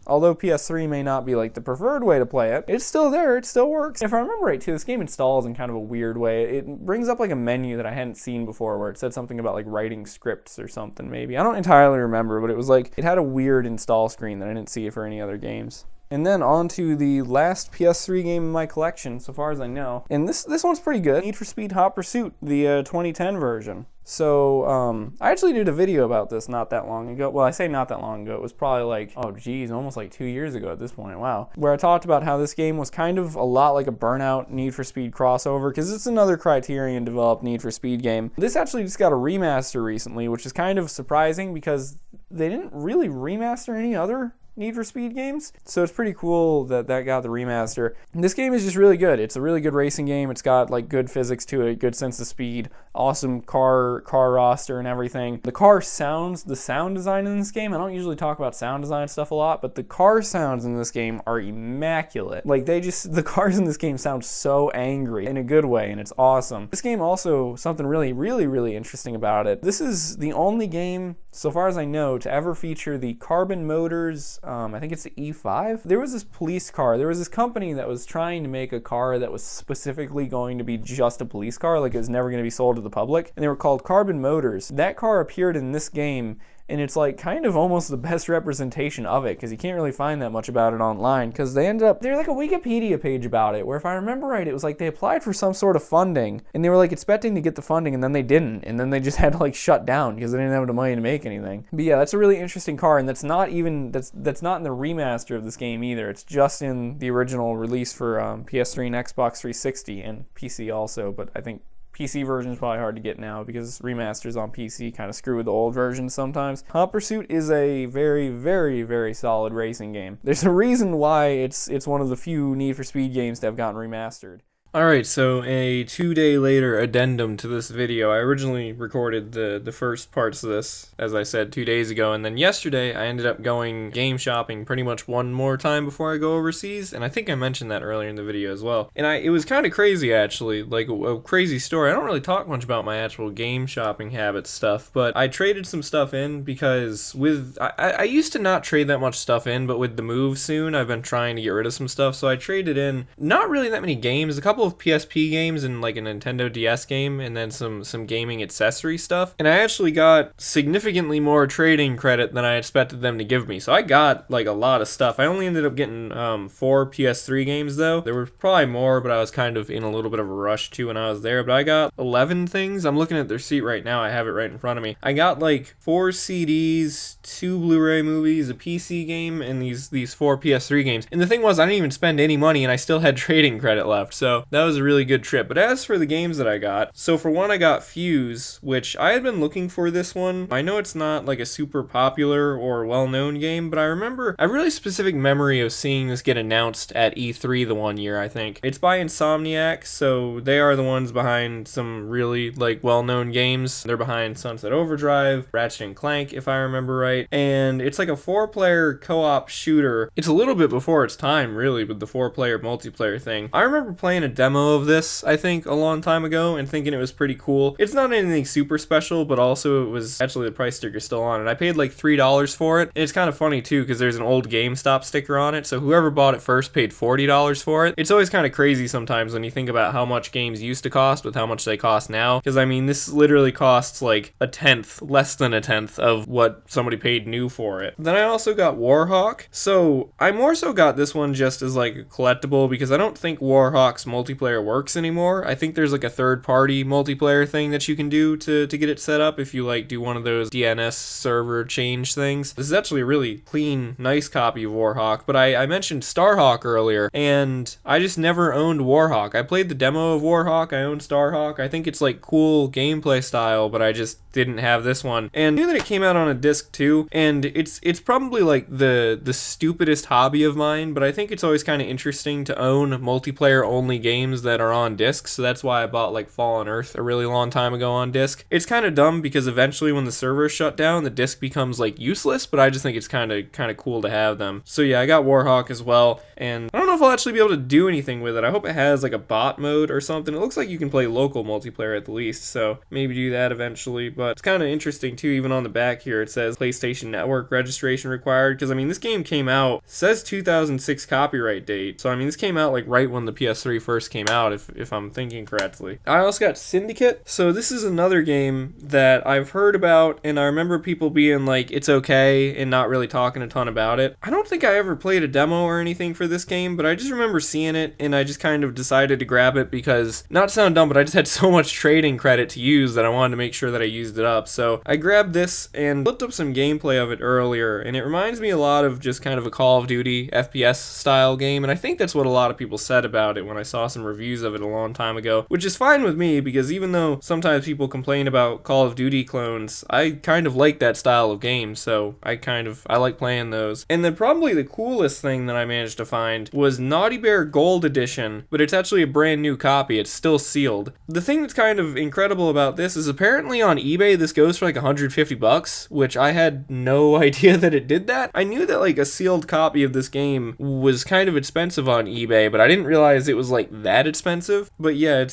although PS3 may not be like the preferred way to play it, it's still there, it still works. If I remember right too, this game installs in kind of a weird way. It brings up like a menu that I hadn't seen before where it said something about like writing scripts or something maybe. I don't entirely remember, but it was like, it had a weird install screen that I didn't see for any other games. And then on to the last PS3 game in my collection, so far as I know. And this one's pretty good. Need for Speed Hot Pursuit, the 2010 version. So, I actually did a video about this not that long ago. Well, I say not that long ago. It was probably like, oh geez, almost like 2 years ago at this point. Wow. Where I talked about how this game was kind of a lot like a Burnout Need for Speed crossover, because it's another Criterion developed Need for Speed game. This actually just got a remaster recently, which is kind of surprising because they didn't really remaster any other Need for Speed games, so it's pretty cool that got the remaster. And this game is just really good. It's a really good racing game. It's got like good physics to it, good sense of speed, awesome car roster and everything. The sound design in this game, I don't usually talk about sound design stuff a lot, but the car sounds in this game are immaculate. Like the cars in this game sound so angry in a good way, and it's awesome. This game also, something really interesting about it. This is the only game, so far as I know, to ever feature the Carbon Motors, I think it's the E5. There was this police car. There was this company that was trying to make a car that was specifically going to be just a police car, like it was never going to be sold to the public, and they were called Carbon Motors. That car appeared in this game, and it's like kind of almost the best representation of it, because you can't really find that much about it online, because there's like a Wikipedia page about it, where if I remember right, it was like they applied for some sort of funding, and they were like expecting to get the funding, and then they didn't, and then they just had to like shut down because they didn't have the money to make anything. But yeah, that's a really interesting car, and that's not in the remaster of this game either. It's just in the original release for PS3 and Xbox 360 and PC also, but I think PC version is probably hard to get now because remasters on PC kind of screw with the old versions sometimes. Hot Pursuit is a very solid racing game. There's a reason why it's one of the few Need for Speed games to have gotten remastered. Alright, so a 2-day later addendum to this video. I originally recorded the first parts of this, as I said, 2 days ago, and then yesterday I ended up going game shopping pretty much one more time before I go overseas, and I think I mentioned that earlier in the video as well. And it was kind of crazy, actually, like a crazy story. I don't really talk much about my actual game shopping habits stuff, but I traded some stuff in because I used to not trade that much stuff in, but with the move soon, I've been trying to get rid of some stuff, so I traded in not really that many games, a couple of PSP games and like a Nintendo DS game, and then some gaming accessory stuff. And I actually got significantly more trading credit than I expected them to give me. So I got like a lot of stuff. I only ended up getting 4 PS3 games though. There were probably more, but I was kind of in a little bit of a rush too when I was there. But I got 11 things. I'm looking at the receipt right now. I have it right in front of me. I got like 4 CDs, 2 Blu-ray movies, a PC game, and these 4 PS3 games. And the thing was, I didn't even spend any money and I still had trading credit left. So that was a really good trip. But as for the games that I got, so for one I got Fuse, which I had been looking for this one. I know it's not like a super popular or well-known game, but I remember a really specific memory of seeing this get announced at E3 the one year, I think. It's by Insomniac, so they are the ones behind some really like well-known games. They're behind Sunset Overdrive, Ratchet and Clank, if I remember right. And it's like a 4-player co-op shooter. It's a little bit before its time, really, with the 4-player multiplayer thing. I remember playing a demo of this, I think, a long time ago and thinking it was pretty cool. It's not anything super special, but also it was actually the price sticker still on it. I paid like $3 for it. And it's kind of funny too, because there's an old GameStop sticker on it, so whoever bought it first paid $40 for it. It's always kind of crazy sometimes when you think about how much games used to cost with how much they cost now, because I mean, this literally costs like a tenth, less than a tenth of what somebody paid new for it. Then I also got Warhawk. So I more so got this one just as like a collectible because I don't think Warhawk's multiplayer works anymore. I think there's like a third-party multiplayer thing that you can do to get it set up if you like do one of those DNS server change things. This is actually a really clean, nice copy of Warhawk, but I mentioned Starhawk earlier, and I just never owned Warhawk. I played the demo of Warhawk, I owned Starhawk. I think it's like cool gameplay style, but I just didn't have this one. And I knew that it came out on a disc too, and it's probably like the stupidest hobby of mine, but I think it's always kind of interesting to own multiplayer only games that are on disc, so that's why I bought like Fallen Earth a really long time ago on disc. It's kind of dumb because eventually when the servers shut down, the disc becomes like useless, but I just think it's kind of cool to have them. So yeah, I got Warhawk as well, and I don't know if I'll actually be able to do anything with it. I hope it has like a bot mode or something. It looks like you can play local multiplayer at the least, so maybe do that eventually, but it's kind of interesting too. Even on the back here it says PlayStation Network registration required, because I mean this game came out, says 2006 copyright date, so I mean this came out like right when the PS3 first came out, if I'm thinking correctly. I also got Syndicate. So this is another game that I've heard about, and I remember people being like it's okay and not really talking a ton about it. I don't think I ever played a demo or anything for this game, but I just remember seeing it and I just kind of decided to grab it because, not to sound dumb, but I just had so much trading credit to use that I wanted to make sure that I used it up. So I grabbed this and looked up some gameplay of it earlier, and it reminds me a lot of just kind of a Call of Duty FPS style game, and I think that's what a lot of people said about it when I saw some reviews of it a long time ago, which is fine with me because even though sometimes people complain about Call of Duty clones, I kind of like that style of game, so I like playing those. And then probably the coolest thing that I managed to find was Naughty Bear Gold Edition, but it's actually a brand new copy. It's still sealed. The thing that's kind of incredible about this is apparently on eBay this goes for like $150, which I had no idea that it did that. I knew that like a sealed copy of this game was kind of expensive on eBay, but I didn't realize it was like that expensive. But yeah,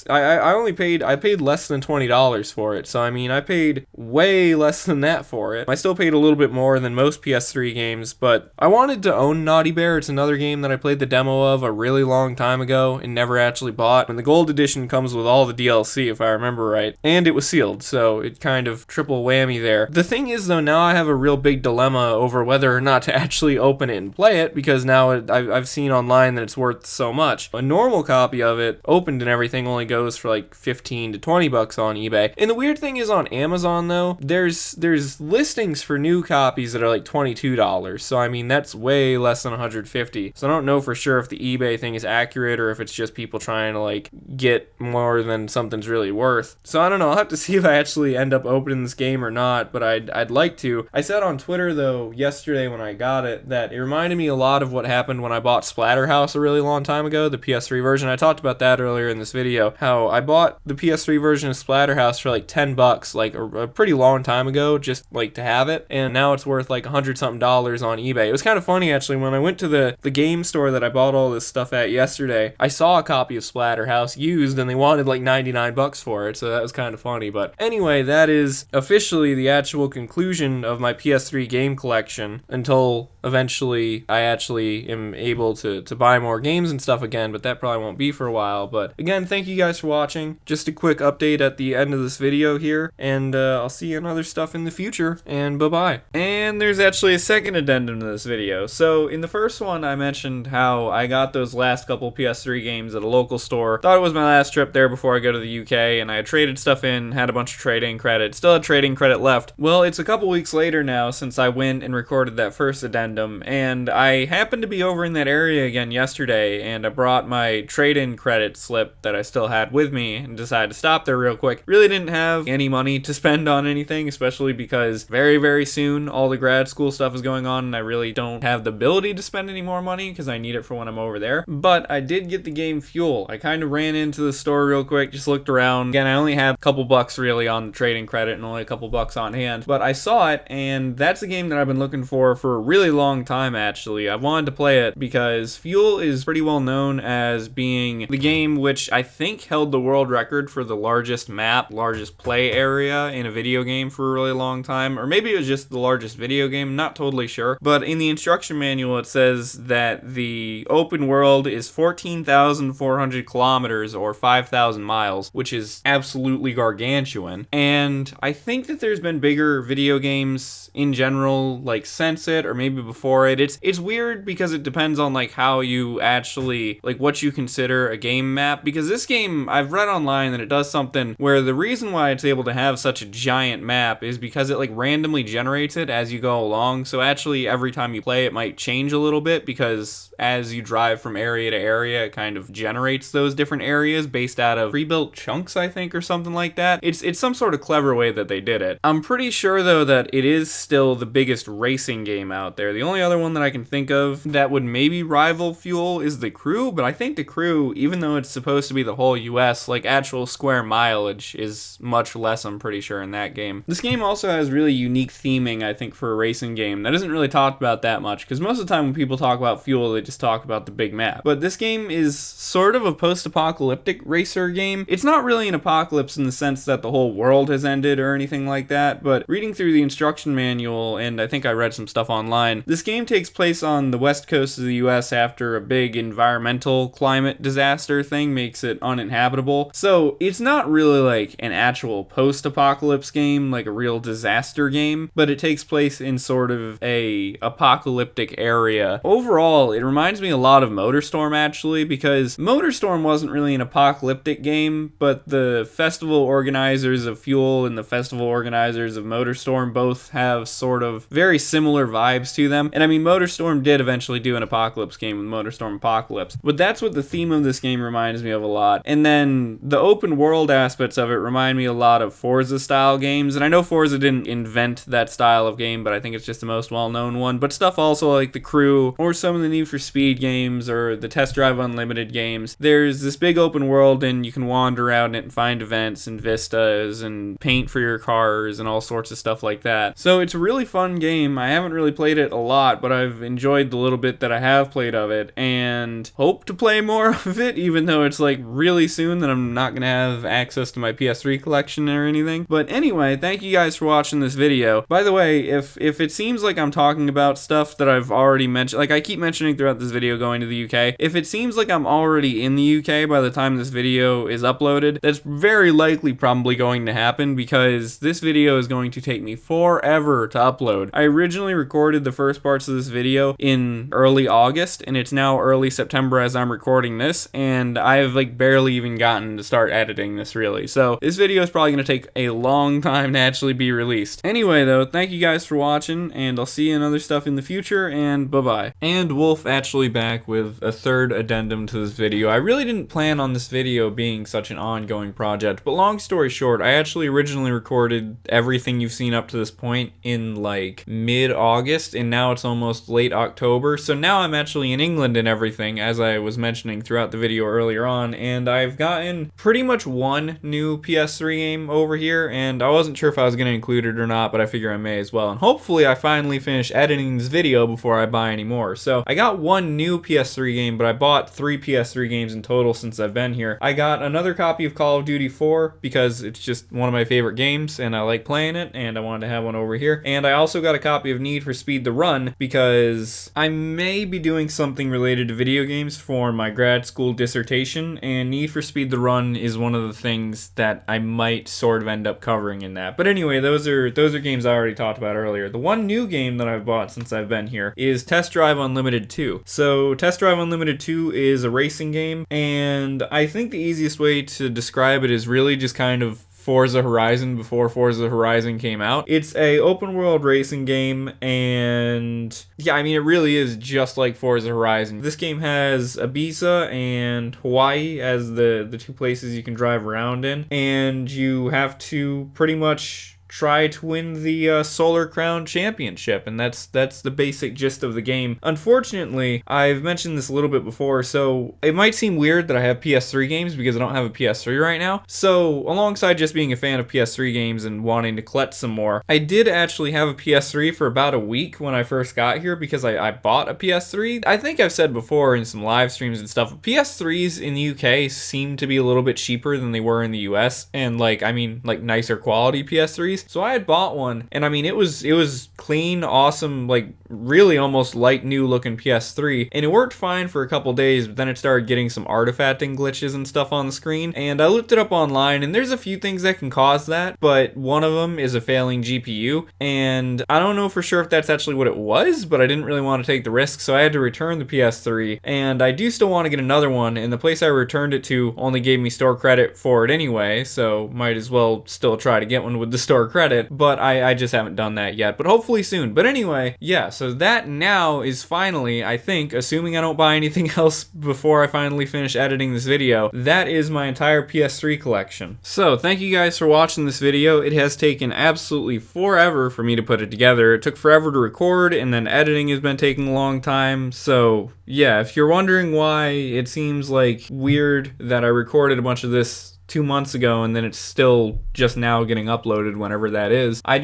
I paid less than $20 for it, so I mean I paid way less than that for it. I still paid a little bit more than most PS3 games, but I wanted to own Naughty Bear. It's another game that I played the demo of a really long time ago and never actually bought, and the gold edition comes with all the DLC if I remember right, and it was sealed, so it kind of triple whammy there. The thing is though, now I have a real big dilemma over whether or not to actually open it and play it, because now I've seen online that it's worth so much. A normal copy of it, opened and everything, only goes for like $15 to $20 on eBay. And the weird thing is on Amazon though, there's listings for new copies that are like $22. So I mean that's way less than $150. So I don't know for sure if the eBay thing is accurate or if it's just people trying to like get more than something's really worth. So I don't know, I'll have to see if I actually end up opening this game or not, but I'd like to. I said on Twitter, though, yesterday when I got it, that it reminded me a lot of what happened when I bought Splatterhouse a really long time ago, the PS3 version. I talked about that earlier in this video, how I bought the PS3 version of Splatterhouse for like $10, like a pretty long time ago, just like to have it, and now it's worth like $100-something on eBay. It was kind of funny, actually, when I went to the game store that I bought all this stuff at yesterday, I saw a copy of Splatterhouse used, and they wanted like $99 for it, so that was kind of funny. But anyway, that is officially the actual conclusion of my PS3 game collection, until eventually I actually am able to buy more games and stuff again, but that probably won't be for a while. But again, thank you guys for watching. Just a quick update at the end of this video here, and I'll see you in other stuff in the future, and bye-bye. And there's actually a second addendum to this video. So in the first one, I mentioned how I got those last couple PS3 games at a local store. Thought it was my last trip there before I go to the UK, and I had traded stuff in, had a bunch of trading credit, still had trading credit left. Well, it's a couple weeks later now since I went and recorded that first addendum, and I happened to be over in that area again yesterday, and I brought my trade-in credit slip that I still had with me and decided to stop there real quick. Really didn't have any money to spend on anything, especially because very, very soon all the grad school stuff is going on, and I really don't have the ability to spend any more money because I need it for when I'm over there. But I did get the game Fuel. I kind of ran into the store real quick, just looked around. Again, I only had a couple bucks really on the trading credit and only a couple bucks on hand, but I saw it, and that's a game that I've been looking for a really long time, actually. I wanted to play it because Fuel is pretty well known as being the game which I think held the world record for the largest map, largest play area in a video game for a really long time, or maybe it was just the largest video game, not totally sure. But in the instruction manual it says that the open world is 14,400 kilometers or 5,000 miles, which is absolutely gargantuan. And I think that there's been bigger video games in general, like since it, or maybe before it. It's weird because it depends on like how you actually, like what you consider a game map, because this game, I've read online that it does something where the reason why it's able to have such a giant map is because it like randomly generates it as you go along. So actually every time you play it might change a little bit, because as you drive from area to area it kind of generates those different areas based out of pre-built chunks, I think, or something like that. It's some sort of clever way that they did it. I'm pretty sure though that it is still the biggest racing game out there. The only other one that I can think of that would maybe rival Fuel is The Crew, but I think The Crew, even though it's supposed to be the whole US, like actual square mileage is much less, I'm pretty sure, in that game. This game also has really unique theming, I think, for a racing game that isn't really talked about that much, because most of the time when people talk about Fuel, they just talk about the big map. But this game is sort of a post-apocalyptic racer game. It's not really an apocalypse in the sense that the whole world has ended or anything like that, but reading through the instruction manual, and I think I read some stuff online, this game takes place on the west coast of the US after a big environmental climate disaster thing makes it uninhabitable. So it's not really like an actual post-apocalypse game, like a real disaster game, but it takes place in sort of a apocalyptic area. Overall, it reminds me a lot of MotorStorm, actually, because MotorStorm wasn't really an apocalyptic game, but the festival organizers of Fuel and the festival organizers of MotorStorm both have sort of very similar vibes to them. And I mean, MotorStorm did eventually do an apocalypse game with MotorStorm Apocalypse, but that's what the theme of this game reminds me of a lot. And then the open world aspects of it remind me a lot of Forza style games, and I know Forza didn't invent that style of game, but I think it's just the most well-known one. But stuff also like The Crew, or some of the Need for Speed games, or the Test Drive Unlimited games, there's this big open world and you can wander around it and find events and vistas and paint for your cars and all sorts of stuff like that. So it's a really fun game. I haven't really played it a lot, but I've enjoyed the little bit that I have played of it, and hope to play more of it, even though it's like really soon that I'm not gonna have access to my PS3 collection or anything. But anyway, thank you guys for watching this video. By the way, if it seems like I'm talking about stuff that I've already mentioned, like I keep mentioning throughout this video going to the UK, if it seems like I'm already in the UK by the time this video is uploaded, that's very likely probably going to happen, because this video is going to take me forever to upload. I originally recorded the first parts of this video in early August, and it's now early September as I'm recording this, and I've like barely even gotten to start editing this, really. So this video is probably going to take a long time to actually be released. Anyway though, thank you guys for watching, and I'll see you in other stuff in the future, and bye-bye. And Wulf actually back with a third addendum to this video. I really didn't plan on this video being such an ongoing project, but long story short, I I actually originally recorded everything you've seen up to this point in like mid-August, and now it's almost late October. So now I'm actually in England and everything, as I was mentioning throughout the video earlier on, and I've gotten pretty much one new PS3 game over here, and I wasn't sure if I was going to include it or not, but I figure I may as well. And hopefully I finally finish editing this video before I buy any more. So I got one new PS3 game, but I bought 3 PS3 games in total since I've been here. I got another copy of Call of Duty 4 because it's just one of my favorite games and I like playing it, and I wanted to have one over here. And I also got a copy of Need for Speed The Run because I may be doing something related to video games for my grad school dissertation, and Need for Speed The Run is one of the things that I might sort of end up covering in that. But anyway, those are games I already talked about earlier. The one new game that I've bought since I've been here is Test Drive Unlimited 2. So Test Drive Unlimited 2 is a racing game, and I think the easiest way to describe it is really just kind of Forza Horizon before Forza Horizon came out. It's a open world racing game, and yeah, I mean, it really is just like Forza Horizon. This game has Ibiza and Hawaii as the two places you can drive around in, and you have to pretty much try to win the Solar Crown Championship, and that's the basic gist of the game. Unfortunately, I've mentioned this a little bit before, so it might seem weird that I have PS3 games because I don't have a PS3 right now. So alongside just being a fan of PS3 games and wanting to collect some more, I did actually have a PS3 for about a week when I first got here because I bought a PS3. I think I've said before in some live streams and stuff, PS3s in the UK seem to be a little bit cheaper than they were in the US, and like nicer quality PS3s. So I had bought one, and I mean, it was clean, awesome, like really almost like new looking PS3, and it worked fine for a couple days, but then it started getting some artifacting glitches and stuff on the screen, and I looked it up online, and there's a few things that can cause that, but one of them is a failing GPU, and I don't know for sure if that's actually what it was, but I didn't really want to take the risk, so I had to return the PS3, and I do still want to get another one, and the place I returned it to only gave me store credit for it anyway, so might as well still try to get one with the store credit, but I just haven't done that yet, but hopefully soon. But anyway, yeah, so that now is finally, I think, assuming I don't buy anything else before I finally finish editing this video, that is my entire PS3 collection. So thank you guys for watching this video. It has taken absolutely forever for me to put it together. It took forever to record, and then editing has been taking a long time. So yeah, if you're wondering why it seems like weird that I recorded a bunch of this 2 months ago and then it's still just now getting uploaded whenever that is, I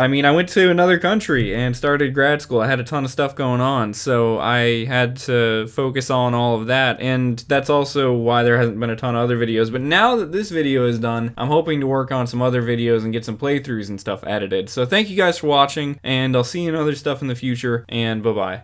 mean, I went to another country and started grad school. I had a ton of stuff going on, so I had to focus on all of that, and that's also why there hasn't been a ton of other videos. But now that this video is done, I'm hoping to work on some other videos and get some playthroughs and stuff edited. So thank you guys for watching, and I'll see you in other stuff in the future, and bye-bye.